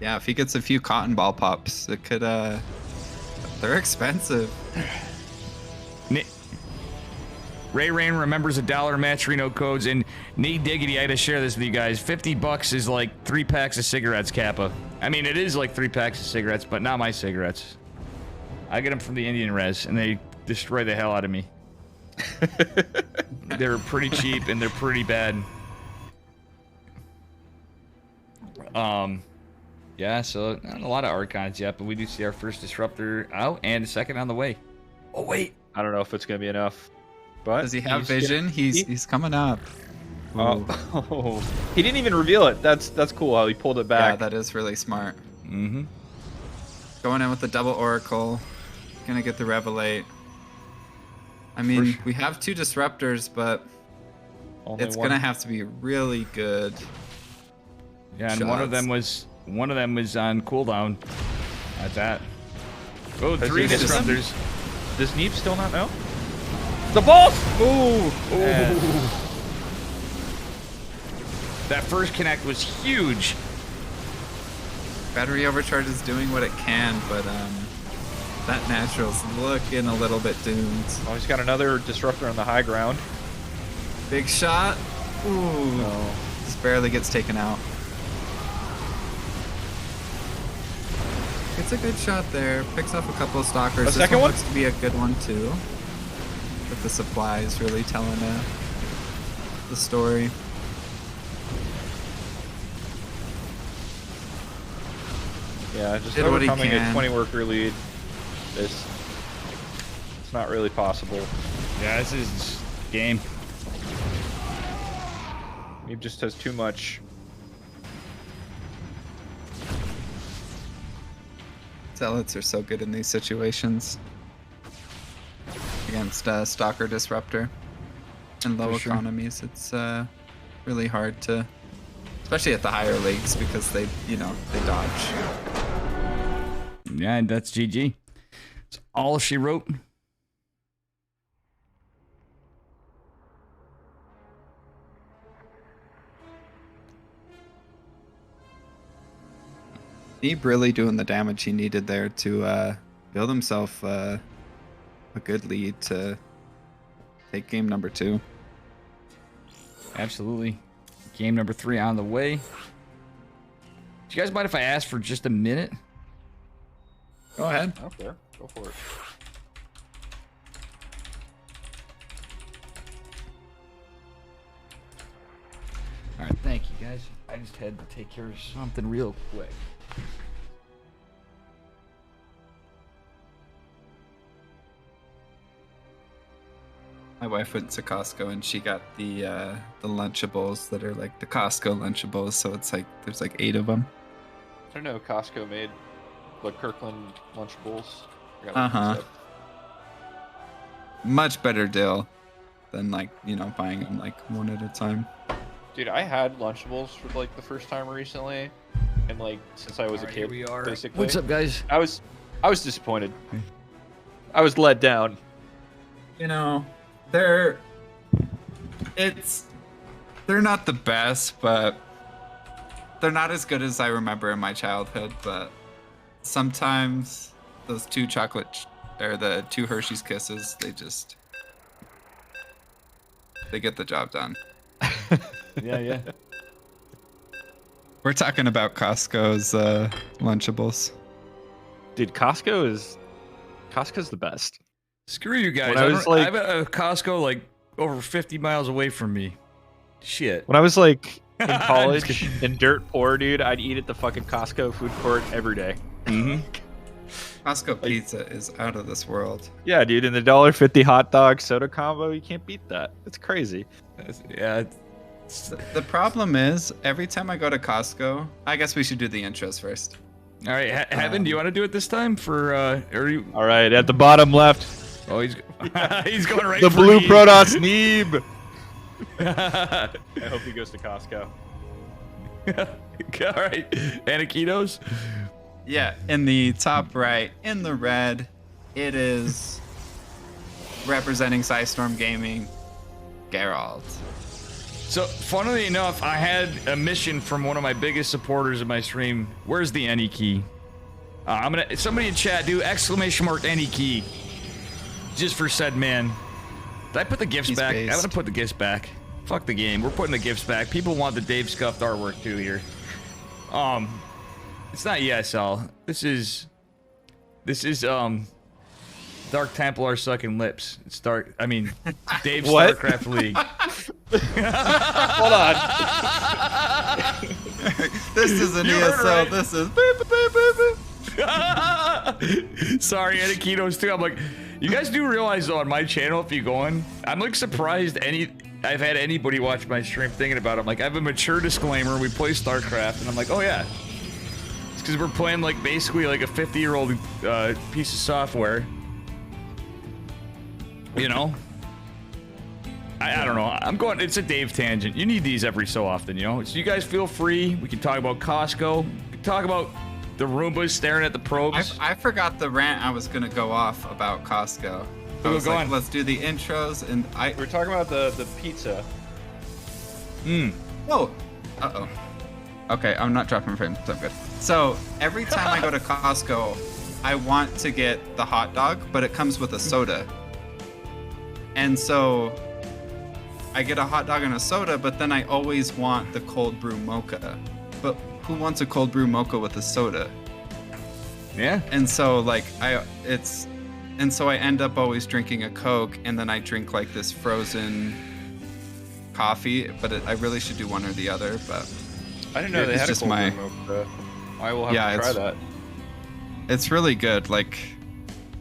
Yeah, if he gets a few cotton ball pops, it could, they're expensive. Ray Rain remembers $1 match Reno codes, and Nate Diggity, I had to share this with you guys. $50 is like 3 packs of cigarettes, Kappa. I mean, it is like 3 packs of cigarettes, but not my cigarettes. I get them from the Indian Res, and they destroy the hell out of me. They're pretty cheap, and they're pretty bad. Yeah, so not a lot of Archons yet, but we do see our first Disruptor out, and a second on the way. Oh, wait. I don't know if it's going to be enough. But does he have vision? He's coming up. Oh, he didn't even reveal it. That's cool how he pulled it back. Yeah, that is really smart. Mm-hmm. Going in with the double Oracle. Gonna get the Revelate. I mean, we have 2 disruptors, but it's gonna have to be really good. Yeah, and one of them was on cooldown. That's that. Oh, 3 disruptors. Does Neep still not know? The boss! Ooh! That first connect was huge. Battery overcharge is doing what it can, but that natural's looking a little bit doomed. Oh, he's got another disruptor on the high ground. Big shot. Ooh. No. Just barely gets taken out. It's a good shot there. Picks off a couple of stalkers. This one looks to be a good one too. But the supplies really telling the story. Yeah, just overcoming a 20 worker lead. It's not really possible. Yeah, this is game. He just has too much. Zealots are so good in these situations. Against Stalker Disruptor and low economies, it's really hard to, especially at the higher leagues, because they dodge. Yeah, that's GG. That's all she wrote. Neeb really doing the damage he needed there to build himself a good lead to take game number 2. Absolutely. Game number 3 on the way. Do you guys mind if I ask for just a minute? Go ahead. Okay, go for it. All right, thank you guys. I just had to take care of something real quick. My wife went to Costco and she got the Lunchables that are like the Costco Lunchables. So it's like there's like 8 of them. I don't know. Costco made the Kirkland Lunchables. Much better deal than like buying them like one at a time. Dude, I had Lunchables for like the first time recently, and like since I was a kid, basically. What's up, guys? I was disappointed. I was let down. They're not the best, but they're not as good as I remember in my childhood. But sometimes those 2 the 2 Hershey's Kisses, they get the job done. Yeah. We're talking about Costco's Lunchables. Dude, Costco's the best. Screw you guys. When I have a Costco like over 50 miles away from me. Shit. When I was like in college and dirt poor, dude, I'd eat at the fucking Costco food court every day. Mm-hmm. Costco pizza is out of this world. Yeah, dude, and the $1.50 hot dog soda combo, you can't beat that. It's crazy. Yeah. The problem is, every time I go to Costco, I guess we should do the intros first. All right, Heaven, do you want to do it this time for? All right, at the bottom left. Oh, he's he's going right. The for blue me. Protoss Neeb. I hope he goes to Costco. All right, Anakitos. Yeah, in the top right, in the red, it is representing Psystorm Gaming, Geralt. So, funnily enough, I had a mission from one of my biggest supporters of my stream. Where's the any key? Somebody in chat do ! Any key. Just for said man. Did I put the gifts back? I'm gonna put the gifts back. Fuck the game. We're putting the gifts back. People want the Dave Scuffed artwork too here. It's not ESL. This is Dark Templar sucking lips. It's Dark. I mean, Dave's What? StarCraft League. Hold on. This is an You heard ESL. right. This is. Sorry, Anakitos too. I'm like, you guys do realize though on my channel, if you go on, I'm like surprised I've had anybody watch my stream thinking about it. I'm like, I have a mature disclaimer. We play StarCraft, and I'm like, oh yeah, it's because we're playing like basically like a 50-year-old piece of software. You know. I don't know. It's a Dave tangent. You need these every so often, you know? So you guys feel free. We can talk about Costco. We can talk about the Roombas staring at the probes. I forgot the rant I was gonna go off about Costco. I was go like, on. let's do the intros, and We're talking about the pizza. Oh, uh-oh. Okay, I'm not dropping frames, so I'm good. So, every time I go to Costco, I want to get the hot dog, but it comes with a soda. And so, I get a hot dog and a soda, but then I always want the cold brew mocha. But who wants a cold brew mocha with a soda? Yeah. And so, like, I end up always drinking a Coke, and then I drink like this frozen coffee. But I really should do one or the other. But I didn't know they it's had a just cold my- brew mocha. I will have to try that. it's really good. Like,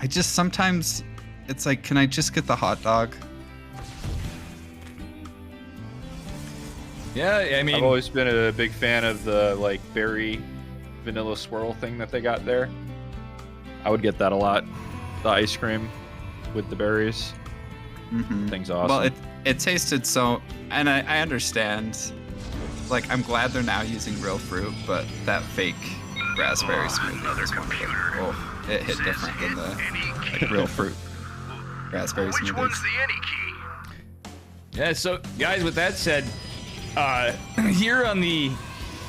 I just sometimes it's like, can I just get the hot dog? Yeah, I mean, I've always been a big fan of the like berry vanilla swirl thing that they got there. I would get that a lot. The ice cream with the berries. Mm-hmm. Thing's awesome. Well, it tasted so, and I understand. Like, I'm glad they're now using real fruit, but that fake raspberry smoothie was one of them. Oh, it hit different than the like, real fruit raspberry Which smoothies. one's the any key? yeah, so guys, with that said, here on the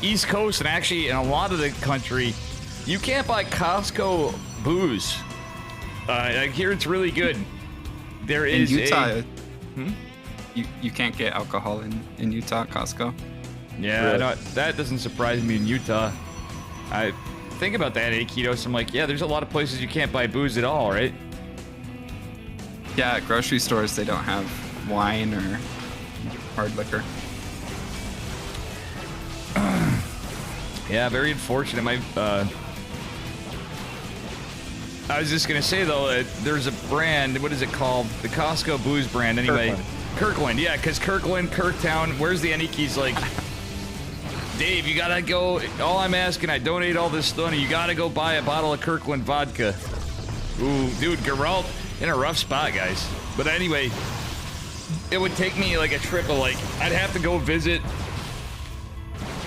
East Coast and actually in a lot of the country, you can't buy Costco booze. Like here it's really good. There In is Utah, Hmm? you can't get alcohol in Utah at Costco. Yeah, Really? no, that doesn't surprise me in Utah. I think about that, Akitos. I'm like, yeah, there's a lot of places you can't buy booze at all, right? Yeah, at grocery stores they don't have wine or hard liquor. Yeah, very unfortunate. I was just gonna say though, there's a brand. What is it called? The Costco booze brand, anyway. Kirkland, yeah, because Kirkland, Kirktown. Where's the any keys? Like, Dave, you gotta go. All I'm asking, I donate all this money. You gotta go buy a bottle of Kirkland vodka. Ooh, dude, Geralt in a rough spot, guys. But anyway, it would take me like a trip of like I'd have to go visit.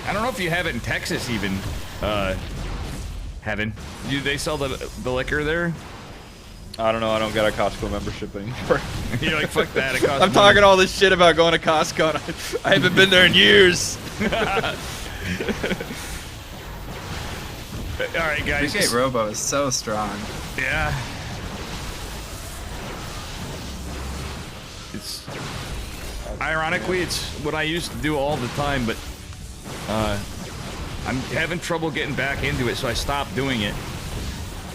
I don't know if you have it in Texas even. Heaven, do they sell the liquor there? I don't know. I don't got a Costco membership anymore. You're like, fuck that. It costs I'm talking all this shit about going to Costco. And I haven't been there in years. All right, guys. Gate Robo is so strong. Yeah. It's ironically, it's what I used to do all the time, but I'm having trouble getting back into it, so I stopped doing it.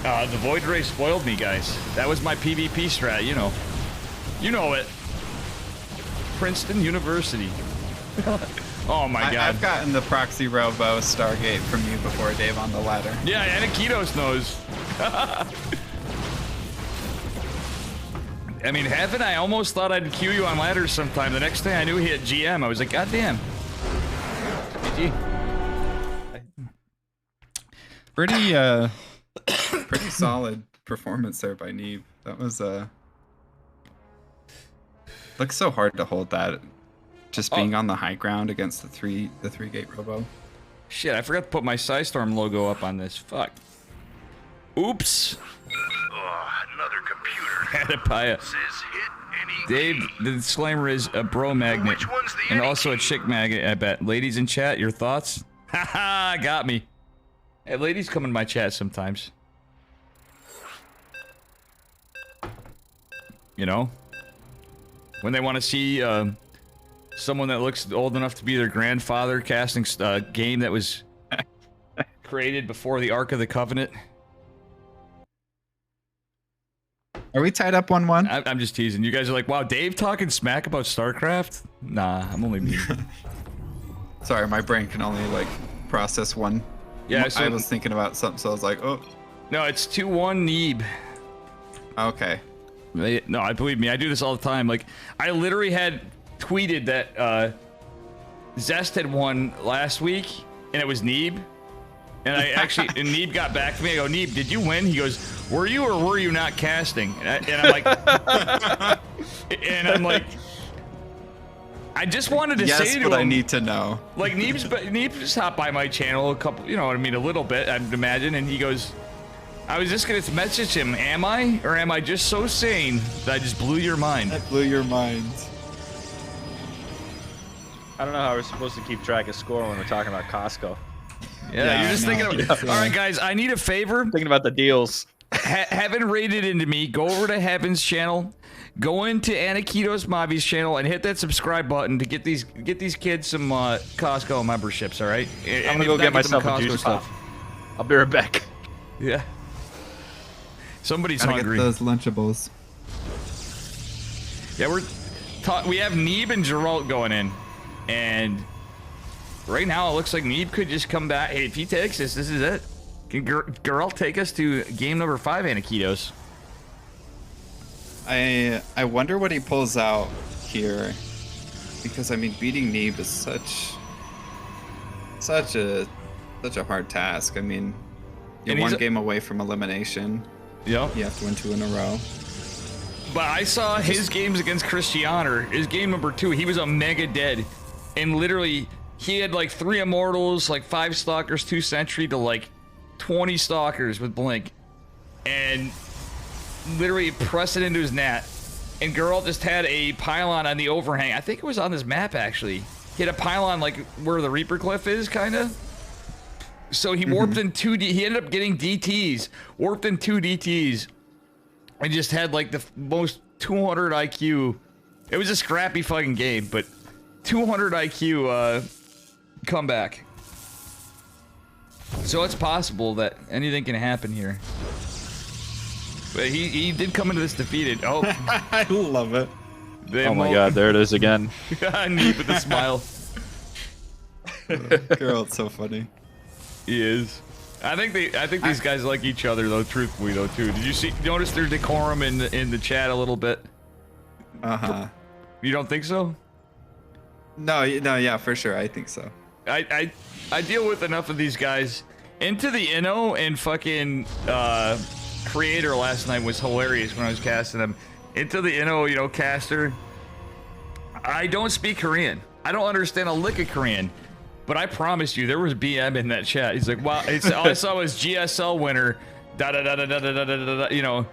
The Void Ray spoiled me, guys. That was my PvP strat, you know. You know it. Princeton University. Oh my god. I've gotten the proxy Robo Stargate from you before, Dave, on the ladder. Yeah, Anakitos knows. I mean, Heaven, I almost thought I'd queue you on ladders sometime. The next day I knew he had GM. I was like, god damn. GG. Pretty solid performance there by Neeb. That was looks so hard to hold that. Just being on the high ground against the three gate Robo. Shit, I forgot to put my Psystorm logo up on this. Fuck. Oops. Oh, another computer. Had a pia. Says hit any Dave, the disclaimer is a bro magnet. Which one's the And any also a key? chick magnet, I bet. Ladies in chat, your thoughts? Haha, got me. Hey, ladies come in my chat sometimes. You know? When they want to see someone that looks old enough to be their grandfather casting a game that was created before the Ark of the Covenant. Are we tied up 1-1? I'm just teasing. You guys are like, wow, Dave talking smack about StarCraft? Nah, I'm only mean. Sorry, my brain can only like process one. Yeah, so I was thinking about something, so I was like, oh. no, it's 2-1 Neeb. Okay. No, I believe me. I do this all the time. Like, I literally had tweeted that Zest had won last week, and it was Neeb. And I actually, and Neeb got back to me. I go, Neeb, did you win? He goes, were you or were you not casting? And I'm like, I just wanted to say to him, I need to know. like, Neeb's hopped by my channel a couple, you know what I mean, a little bit, I'd imagine, and he goes, I was just gonna message him, am I? Or am I just so sane that I just blew your mind? That blew your mind. I don't know how we're supposed to keep track of score when we're talking about Costco. Yeah, you're just thinking about, all right, guys, I need a favor. Thinking about the deals. Heaven rated into me. Go over to Heaven's channel. Go into Anakitos Mavi's channel and hit that subscribe button to get these kids some Costco memberships. All right. I'm gonna go get myself a juice pop. I'll be right back. Yeah. Somebody's Gotta hungry. get those Lunchables. Yeah, we have Neeb and Geralt going in, and right now it looks like Neeb could just come back. Hey, if he takes this is it. Can Geralt take us to game number 5, Anakitos? I wonder what he pulls out here, because I mean beating Neeb is such a hard task. I mean, you're one game away from elimination. Yep. You have to win 2 in a row. But I saw his games against Christianer. His game number 2, he was a mega dead, and literally he had like 3 immortals, like 5 stalkers, 2 sentry to like 20 stalkers with blink, and literally pressed it into his nat. And Geralt just had a pylon on the overhang. I think it was on this map actually. He had a pylon like where the Reaper Cliff is, kind of. So he warped in 2D. He ended up getting DTs, warped in 2 DTs, and just had like the most 200 IQ. It was a scrappy fucking game, but 200 IQ comeback. So it's possible that anything can happen here. But he did come into this defeated. Oh, I love it. Oh my god, there it is again. Neeb with a smile. Geralt's so funny. He is. I think these guys like each other though. Truthfully though, too. Did you notice their decorum in the chat a little bit? You don't think so? No, yeah, for sure. I think so. I deal with enough of these guys. Into the Inno and fucking Creator last night was hilarious when I was casting them. Into the Inno, you know, caster. I don't speak Korean. I don't understand a lick of Korean. But I promise you, there was BM in that chat. He's like, wow, all I saw was GSL winner, da da da da da da da da da, you know,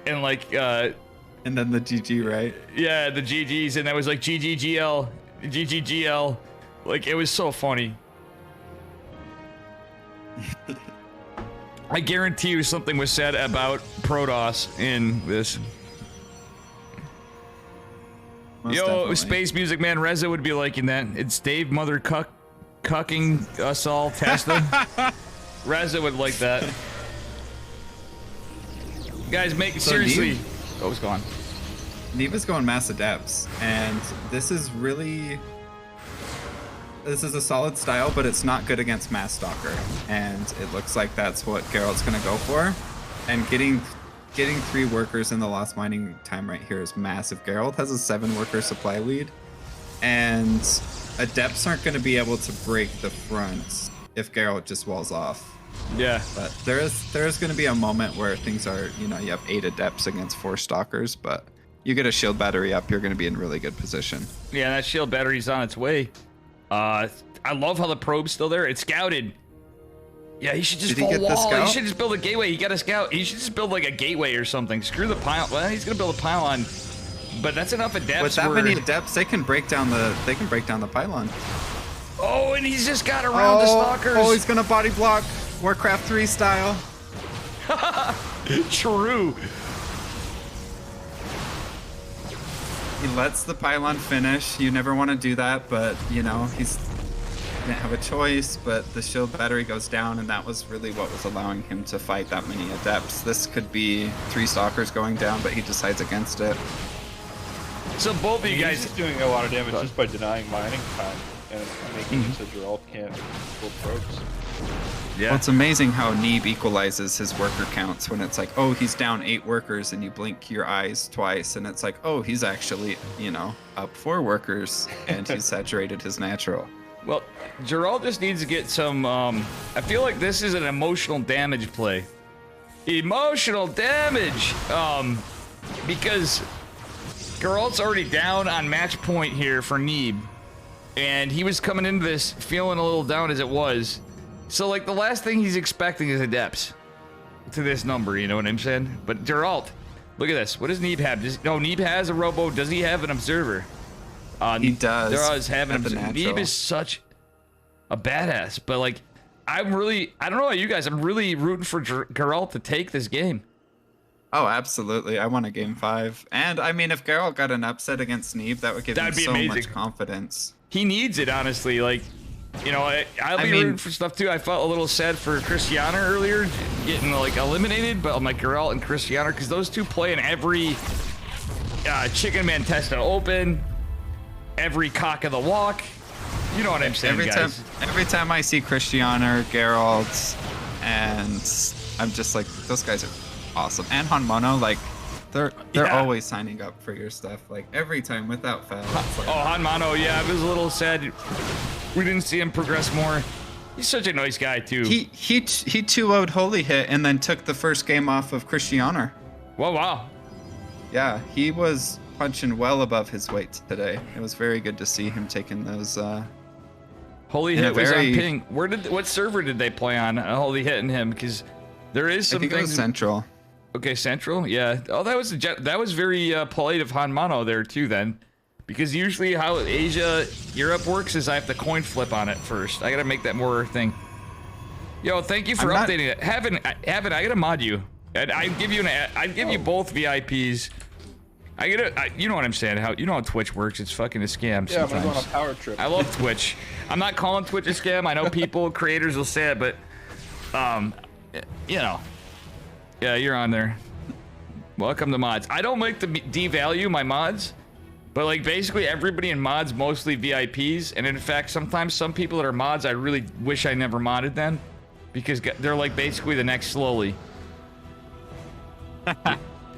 and like, and then the GG, right? Yeah, the GGs, and that was like GGGL, GGGL, like it was so funny. I guarantee you something was said about Protoss in this. Most Yo, definitely. Space Music Man, Reza would be liking that. It's Dave Mother cucking us all, Testa. Reza would like that. Guys, seriously. Oh, it's gone. Neva's going Mass Adepts, and this is a solid style, but it's not good against Mass Stalker, and it looks like that's what Geralt's gonna go for. And getting 3 workers in the Lost Mining time right here is massive. Geralt has a 7-worker supply lead, and Adepts aren't gonna be able to break the front if Geralt just walls off. Yeah. But there is gonna be a moment where things are, you know, you have 8 Adepts against 4 Stalkers, but you get a shield battery up, you're gonna be in really good position. Yeah, that shield battery's on its way. I love how the probe's still there. It's scouted. Yeah, he should just Did he get the wall. He scout? should just build a gateway. He got a scout. He should just build like a gateway or something. Screw the pile. Well, he's gonna build a pylon, but that's enough Adepts. With that many Adepts, they can break down the pylon. Oh, and he's just got around the stalkers. Oh, he's gonna body block Warcraft 3 style. True. He lets the pylon finish. You never want to do that, but you know, he's didn't have a choice, but the shield battery goes down, and that was really what was allowing him to fight that many Adepts. This could be 3 Stalkers going down, but he decides against it. So both of you guys He's doing a lot of damage just by denying mining time and making it so Geralt can't pull probes. Yeah. Well, it's amazing how Neeb equalizes his worker counts when it's like, oh, he's down 8 workers, and you blink your eyes twice, and it's like, oh, he's actually, you know, up 4 workers, and he's saturated his natural. Well, Geralt just needs to get some, I feel like this is an emotional damage play. Emotional damage! Because Geralt's already down on match point here for Neeb. And he was coming into this feeling a little down as it was. So, like, the last thing he's expecting is Adepts to this number, you know what I'm saying? But Geralt, look at this. What does Neeb have? Neeb has a robo. Does he have an observer? He does. Does have an observer. natural. Neeb is such a badass. But, like, I don't know about you guys. I'm really rooting for Geralt to take this game. Oh, absolutely. I want a game 5. And, I mean, if Geralt got an upset against Neeb, that would give him so much confidence. He needs it, honestly. Like, you know, I'll be rooting for stuff too. I felt a little sad for Christiana earlier getting like eliminated, but I'm like Geralt and Christiana because those two play in every Chickenman Testa Open, every cock of the walk. You know what I'm saying, guys? Every time I see Christiana, Geralt, and I'm just like, those guys are awesome. And Hanmono, like, they're always signing up for your stuff, like every time without fail. Like, oh, Hanmono, yeah, I was a little sad we didn't see him progress more. He's such a nice guy too. He 2-0'd Holy Hit and then took the first game off of Christiana. Whoa, wow. Yeah, he was punching well above his weight today. It was very good to see him taking those. Holy Hit was on ping. What server did they play on? Holy Hit and him, because there is some I think things. it was Central. Okay, Central, yeah. Oh, that was very polite of Hanmono there too. Then, because usually how Asia Europe works is I have to coin flip on it first. I gotta make that more thing. Yo, thank you for updating it. Heaven, I gotta mod you. I'd give you both VIPs. You know what I'm saying? You know how Twitch works? It's fucking a scam. Yeah, sometimes. I'm gonna go on a power trip. I love Twitch. I'm not calling Twitch a scam. I know people, creators will say it, but you know. Yeah, you're on there. Welcome to mods. I don't like to devalue my mods, but like basically everybody in mods mostly VIPs, and in fact sometimes some people that are mods I really wish I never modded them because they're like basically the next Slowly.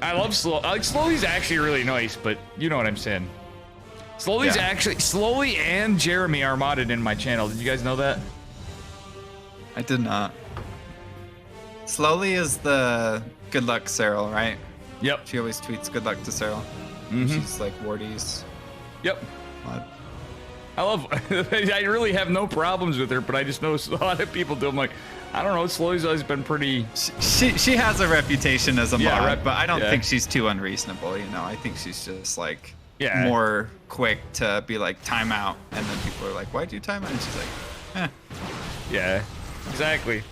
I love Slowly's actually really nice, but you know what I'm saying. Slowly's actually Slowly and Jeremy are modded in my channel. Did you guys know that? I did not. Slowly is the good luck Cyril, right? Yep. She always tweets good luck to Cyril. She's like Wardy's. Yep. Mod. I love. I really have no problems with her, but I just know a lot of people do. I'm like, I don't know. Slowly's always been pretty. She has a reputation as a mod, but I don't yeah. think she's too unreasonable. You know, I think she's just like Yeah. more quick to be like timeout, and then people are like, "Why'd you time out?" And she's like, "Eh." Yeah. Exactly.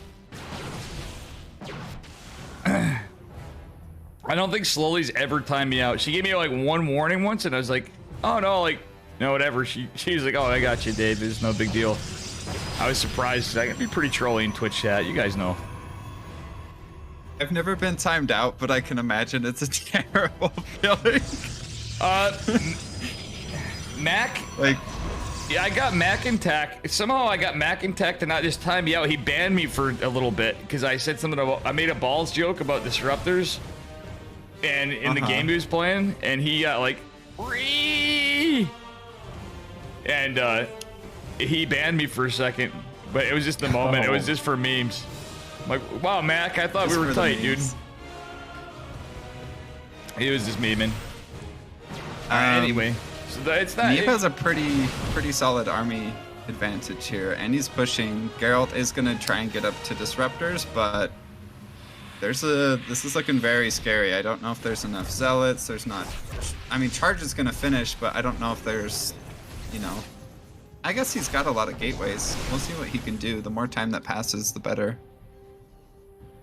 I don't think Slowly's ever timed me out. She gave me like one warning once, and I was like, "Oh no, like no, whatever." She was like, "Oh, I got you, Dave. It's no big deal." I was surprised. I can be pretty trolly in Twitch chat. You guys know. I've never been timed out, but I can imagine it's a terrible feeling. Mac. Like, yeah, I got Mac and Tack. Somehow I got Mac and Tack to not just time me out. He banned me for a little bit because I said something about. I made a balls joke about disruptors, and in the game he was playing, and he got like, Ree! And he banned me for a second, but it was just the moment. It was just for memes. I'm like, wow, Mac, I thought we were tight, dude. He was just memeing. Anyway, so it's not. Neve has a pretty solid army advantage here, and he's pushing. Geralt is gonna try and get up to disruptors, but this is looking very scary. I don't know if there's enough zealots. There's not. I mean, charge is gonna finish, but I don't know if there's, you know. I guess he's got a lot of gateways. We'll see what he can do. The more time that passes, the better.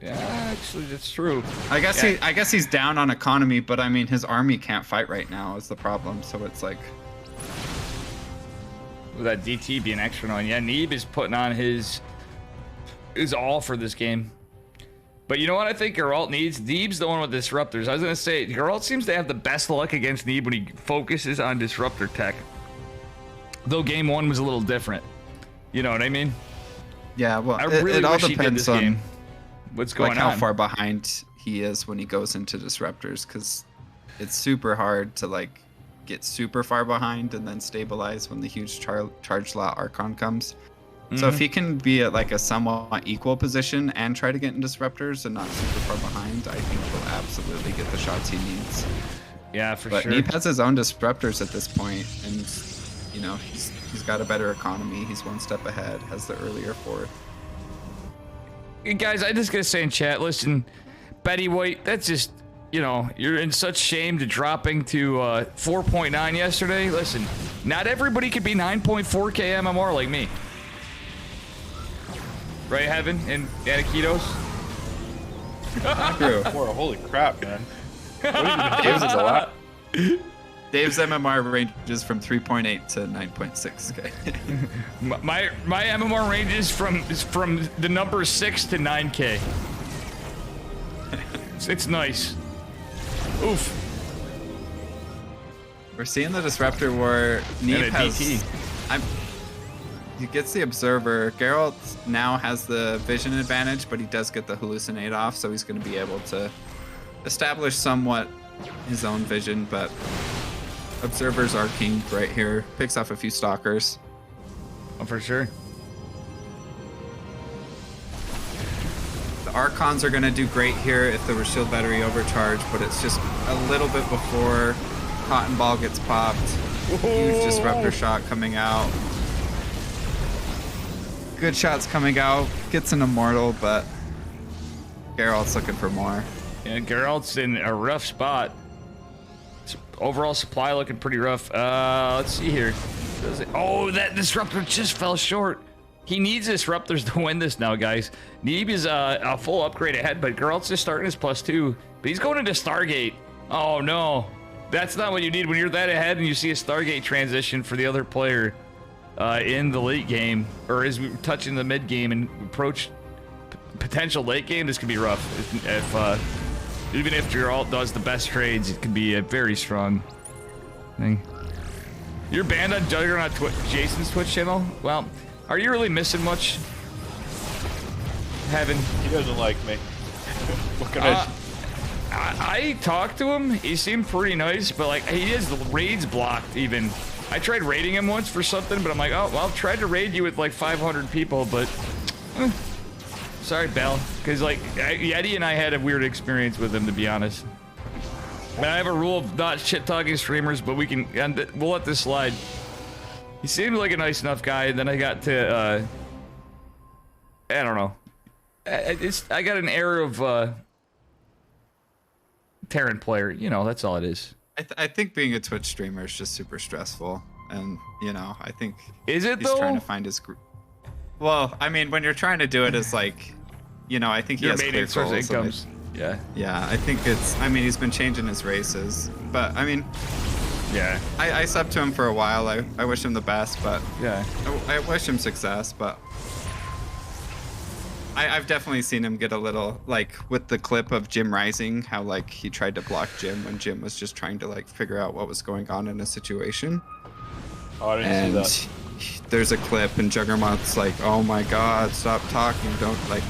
Yeah, actually, that's true. I guess he's down on economy, but I mean, his army can't fight right now is the problem. So it's like, with that DT being extra annoying. Yeah, Neeb is putting on his all for this game. But you know what I think Geralt needs? Neeb's the one with disruptors. I was gonna say Geralt seems to have the best luck against Neeb when he focuses on disruptor tech. Though game one was a little different. You know what I mean? yeah. Well, I really it all wish he did depends this on game. What's going like how on? far behind he is when he goes into disruptors, because it's super hard to like get super far behind and then stabilize when the huge charge slot Archon comes. So if he can be at like a somewhat equal position and try to get in disruptors and not super far behind, I think he'll absolutely get the shots he needs. Yeah, for But sure. Neep has his own disruptors at this point, and you know he's got a better economy. He's one step ahead, has the earlier fourth. Guys, I just gotta say in chat, listen, Betty White, that's just, you know, you're in such shame to dropping to 4.9 yesterday. Listen, not everybody could be 9.4k MMR like me. Right, Heaven and Anakitos? True. Boy, holy crap, man. What have you been doing a lot? Dave's MMR ranges from 3.8 to 9.6k. My MMR ranges from the number 6 to 9k. It's nice. Oof. We're seeing the disruptor war. Neep And a has. DT. He gets the observer. Geralt now has the vision advantage, but he does get the hallucinate off, so he's going to be able to establish somewhat his own vision. But observers are king right here. Picks off a few stalkers. Oh, for sure. The Archons are going to do great here if there were shield battery overcharge, but it's just a little bit before Cotton Ball gets popped. Huge disruptor shot coming out. Good shots coming out. Gets an immortal, but Geralt's looking for more. Yeah, Geralt's in a rough spot. Overall supply looking pretty rough. Let's see here. Oh, that disruptor just fell short. He needs disruptors to win this now, guys. Neeb is a full upgrade ahead, but Geralt's just starting his +2. But he's going into Stargate. Oh no, that's not what you need when you're that ahead and you see a Stargate transition for the other player in the late game, or as we were touching the mid game and approach potential late game. This could be rough. If even if Geralt does the best trades, it could be a very strong thing. You're banned on Juggernaut Jason's Twitch channel? Well, are you really missing much? having. He doesn't like me. What can I? I talked to him. He seemed pretty nice, but like he has the raids blocked. Even I tried raiding him once for something, but I'm like, oh well, tried to raid you with like 500 people, but sorry, Bell, because like Yeti and I had a weird experience with him, to be honest. And I have a rule of not shit talking streamers, but we'll let this slide. He seemed like a nice enough guy, and then I got to I don't know. I got an air of Terran player, you know, that's all it is. I think being a Twitch streamer is just super stressful, and you know, I think is it he's though? Trying to find his group. Well, I mean, when you're trying to do it as like, you know, I think he has clear goals. Incomes. Yeah. Yeah, I think it's. I mean, he's been changing his races, but I mean, yeah. I subbed to him for a while. I wish him the best, but yeah, I wish him success, but. I've definitely seen him get a little, like, with the clip of Jim Rising, how, like, he tried to block Jim when Jim was just trying to, like, figure out what was going on in a situation. Oh, I didn't see that. There's a clip, and Juggernaut's like, oh my god, stop talking, don't, like,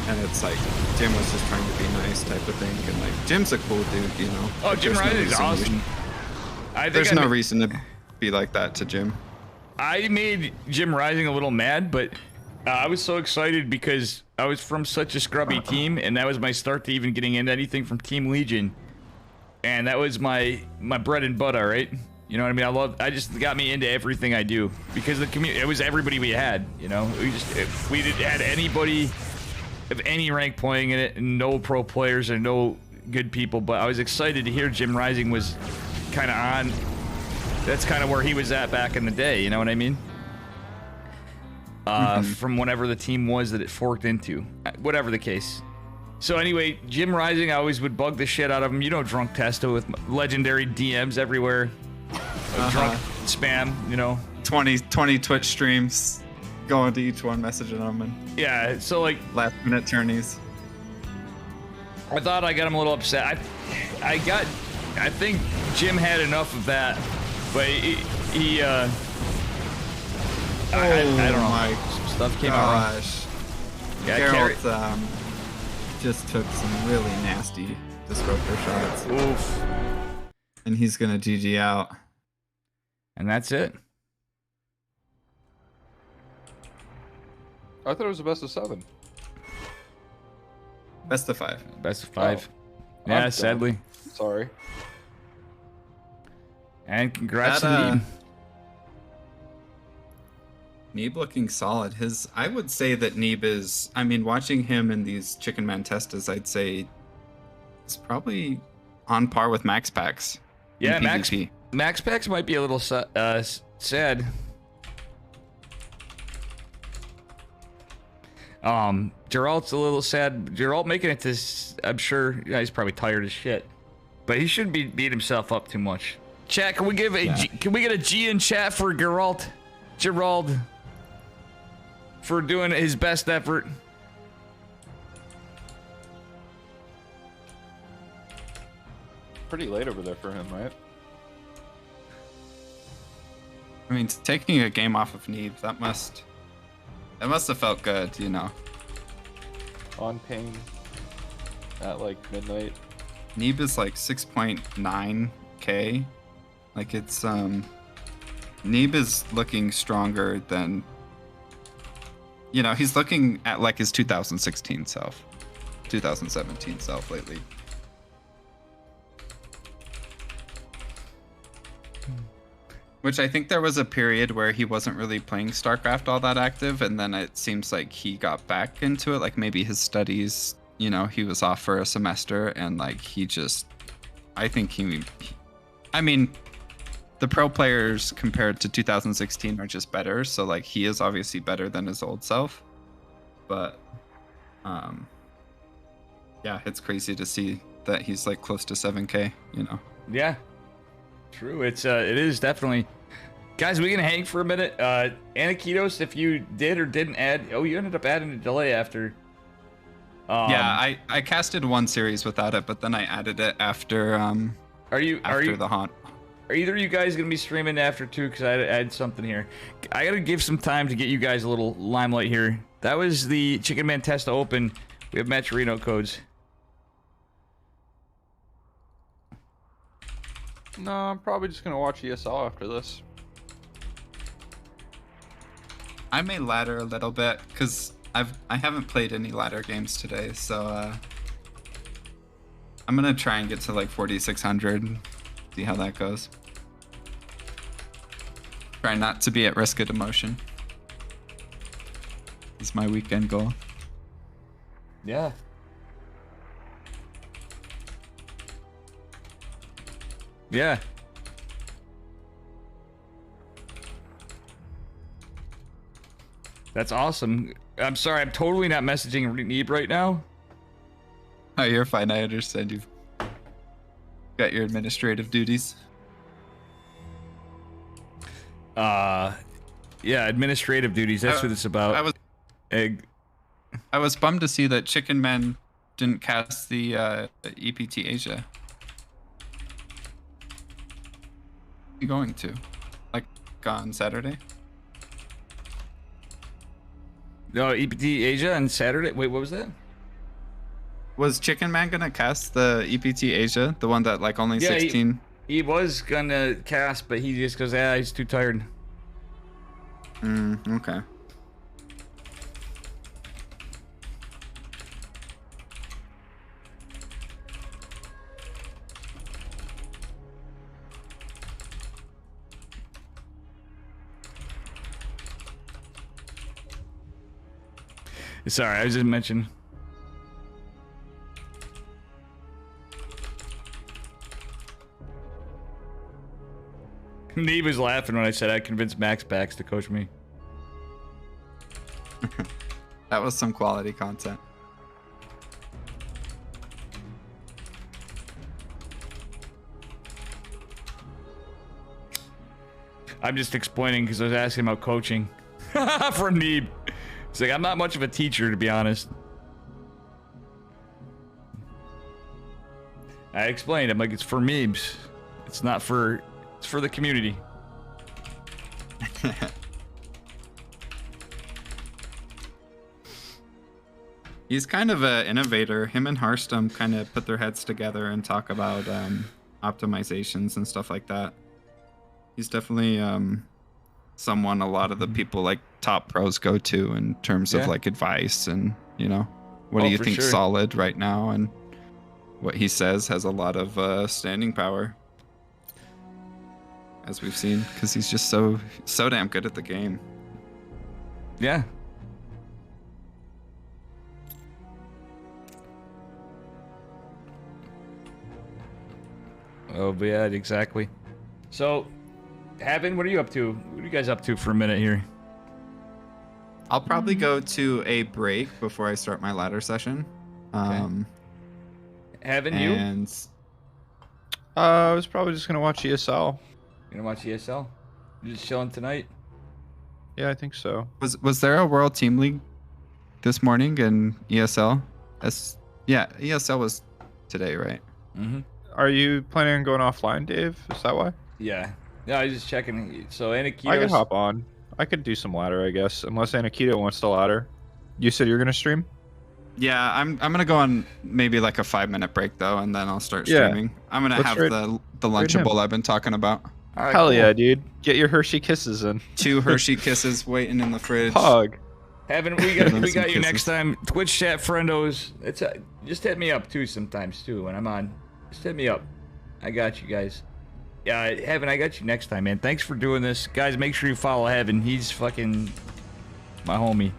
and it's like, Jim was just trying to be nice type of thing, and, like, Jim's a cool dude, you know? Oh, Jim Rising's awesome. There's no reason to be like that to Jim. I made Jim Rising a little mad, but I was so excited because I was from such a scrubby team, and that was my start to even getting into anything from Team Legion, and that was my bread and butter, right? You know what I mean? I just got me into everything I do because the community, it was everybody we had, you know? If we didn't had anybody of any rank playing in it, and no pro players and no good people, but I was excited to hear Jim Rising was kind of on. That's kind of where he was at back in the day, you know what I mean? From whatever the team was that it forked into, whatever the case. So anyway, Jim Rising, I always would bug the shit out of him. You know, drunk Testa with legendary DMs everywhere, drunk spam. You know, 20 Twitch streams, going to each one, messaging them, and yeah. So like last minute tourneys. I thought I got him a little upset. I think Jim had enough of that, but he I don't know. Some stuff came out wrong. Yeah, Geralt just took some really nasty disruptor shots. Oof. And he's gonna GG out. And that's it. I thought it was a best of 7. Best of 5. Best of 5. Oh, yeah, sadly. Sorry. And congrats to Neeb. Neeb looking solid. I would say that Neeb is, I mean, watching him in these Chickenman Testas, I'd say it's probably on par with Max Packs. Yeah, Max Packs might be a little sad. Geralt's a little sad. Geralt making it to, I'm sure, yeah, he's probably tired as shit. But he shouldn't be beat himself up too much. Chat, can we give can we get a G in chat for Geralt? For doing his best effort. Pretty late over there for him, right? I mean, taking a game off of Neeb, that must have felt good, you know. On ping at like midnight. Neeb is like 6.9k. Like it's Neeb is looking stronger than, you know, he's looking at like his 2016 self, 2017 self lately. Which I think there was a period where he wasn't really playing StarCraft all that active, and then it seems like he got back into it, like maybe his studies, you know, he was off for a semester, and like he just, I think I mean, the pro players compared to 2016 are just better, so like he is obviously better than his old self, but yeah, it's crazy to see that he's like close to 7k, you know. Yeah, true. It is definitely. Guys, we can hang for a minute. Anakitos, if you did or didn't add, you ended up adding a delay after. Yeah, I casted one series without it, but then I added it after the haunt. Are either of you guys gonna be streaming after too? Because I had something here. I gotta give some time to get you guys a little limelight here. That was the Chickenman Testa Open. We have Matcherino codes. No, I'm probably just gonna watch ESL after this. I may ladder a little bit because I haven't played any ladder games today, so I'm gonna try and get to like 4600, see how that goes. Try not to be at risk of demotion. Is my weekend goal. Yeah. Yeah. That's awesome. I'm sorry, I'm totally not messaging Neeb right now. Oh, you're fine. I understand you've got your administrative duties. Yeah, administrative duties. That's what it's about. I was bummed to see that Chickenman didn't cast the EPT Asia. You going to? Like on Saturday? No, EPT Asia on Saturday. Wait, what was that? Was Chickenman gonna cast the EPT Asia, the one that like only 16? He was gonna cast, but he just goes, he's too tired. Okay. Sorry, I was just mentioning. Neve was laughing when I said I convinced Max Bax to coach me. That was some quality content. I'm just explaining because I was asking about coaching from Neve. It's like, I'm not much of a teacher, to be honest. I explained. I'm like, it's for memes. It's not for... It's for the community. He's kind of an innovator. Him and Harstum kind of put their heads together and talk about optimizations and stuff like that. He's definitely someone a lot of the people like top pros go to in terms of like advice and, you know, what do you think solid right now, and what he says has a lot of standing power, as we've seen, because he's just so damn good at the game. Yeah. Oh, but yeah, exactly. So, Havin, what are you up to? What are you guys up to for a minute here? I'll probably go to a break before I start my ladder session. Havin, you? And I was probably just gonna watch ESL. You gonna watch ESL? You just chilling tonight? Yeah, I think so. was there a World Team League this morning in ESL? Yeah, ESL was today, right? Mm-hmm. Are you planning on going offline, Dave? Is that why? Yeah. Yeah, I was just checking. So Anakitos... I could hop on. I could do some ladder, I guess, unless Anakito wants to ladder. You said you're gonna stream? Yeah, I'm gonna go on maybe like a 5-minute break though, and then I'll start streaming. I'm gonna have the Lunchable I've been talking about. Right, Hell cool. yeah, dude! Get your Hershey Kisses in. 2 Hershey Kisses waiting in the fridge. Hug. Havin, we got you next time. Twitch chat friendos. It's just hit me up too sometimes too when I'm on. Just hit me up. I got you guys. Yeah, Havin, I got you next time, man. Thanks for doing this, guys. Make sure you follow Havin. He's fucking my homie.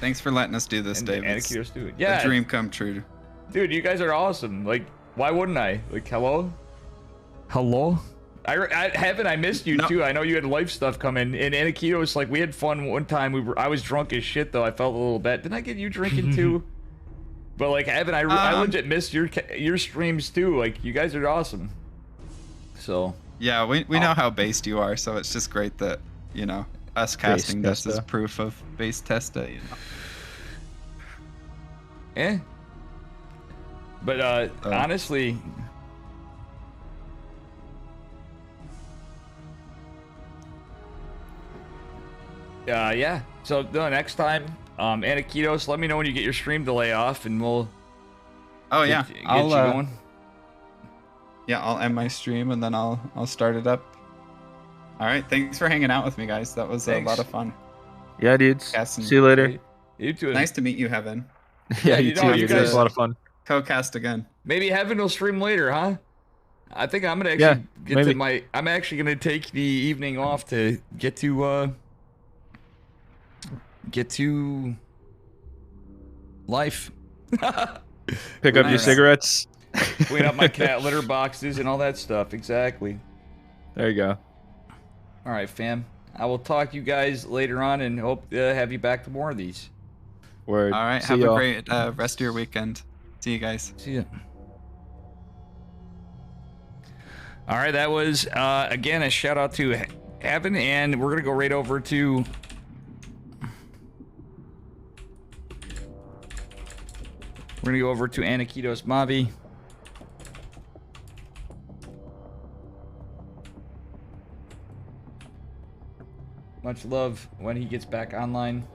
Thanks for letting us do this, Dave. Anakitos do it. Yeah, a dream come true. Dude, you guys are awesome. Like, why wouldn't I? Like, hello? Havin, I missed you too. I know you had life stuff coming. And Anakitos, like, we had fun one time. I was drunk as shit though. I felt a little bad. Didn't I get you drinking too? But like, Havin, I legit missed your streams too. Like, you guys are awesome. So. Yeah, we know how based you are, so it's just great that, you know, us casting this is proof of base Testa, you know. But honestly, Yeah. So the next time, Anakitos, let me know when you get your stream delay off, and we'll. Oh yeah, get I'll you going. Yeah, I'll end my stream and then I'll start it up. All right, thanks for hanging out with me, guys. That was a lot of fun. Yeah, dudes. Casting. See you later. Hey, you too. Nice to meet you, Heaven. Yeah, you you know, too. you Dude. It was guys- a lot of fun. Co-cast again. Maybe Heaven will stream later, huh? I think I'm gonna actually get maybe. to my. I'm actually gonna take the evening off to get to life. Pick up your Nice. cigarettes. Clean up my cat litter boxes and all that stuff. Exactly. There you go. All right, fam. I will talk to you guys later on and hope to have you back to more of these. Word. All right, See have a y'all. great rest of your weekend. See you guys. See ya. All right, that was again a shout out to Heaven, and we're gonna go right over to. We're gonna go over to Anakitos Mavi. Much love when he gets back online.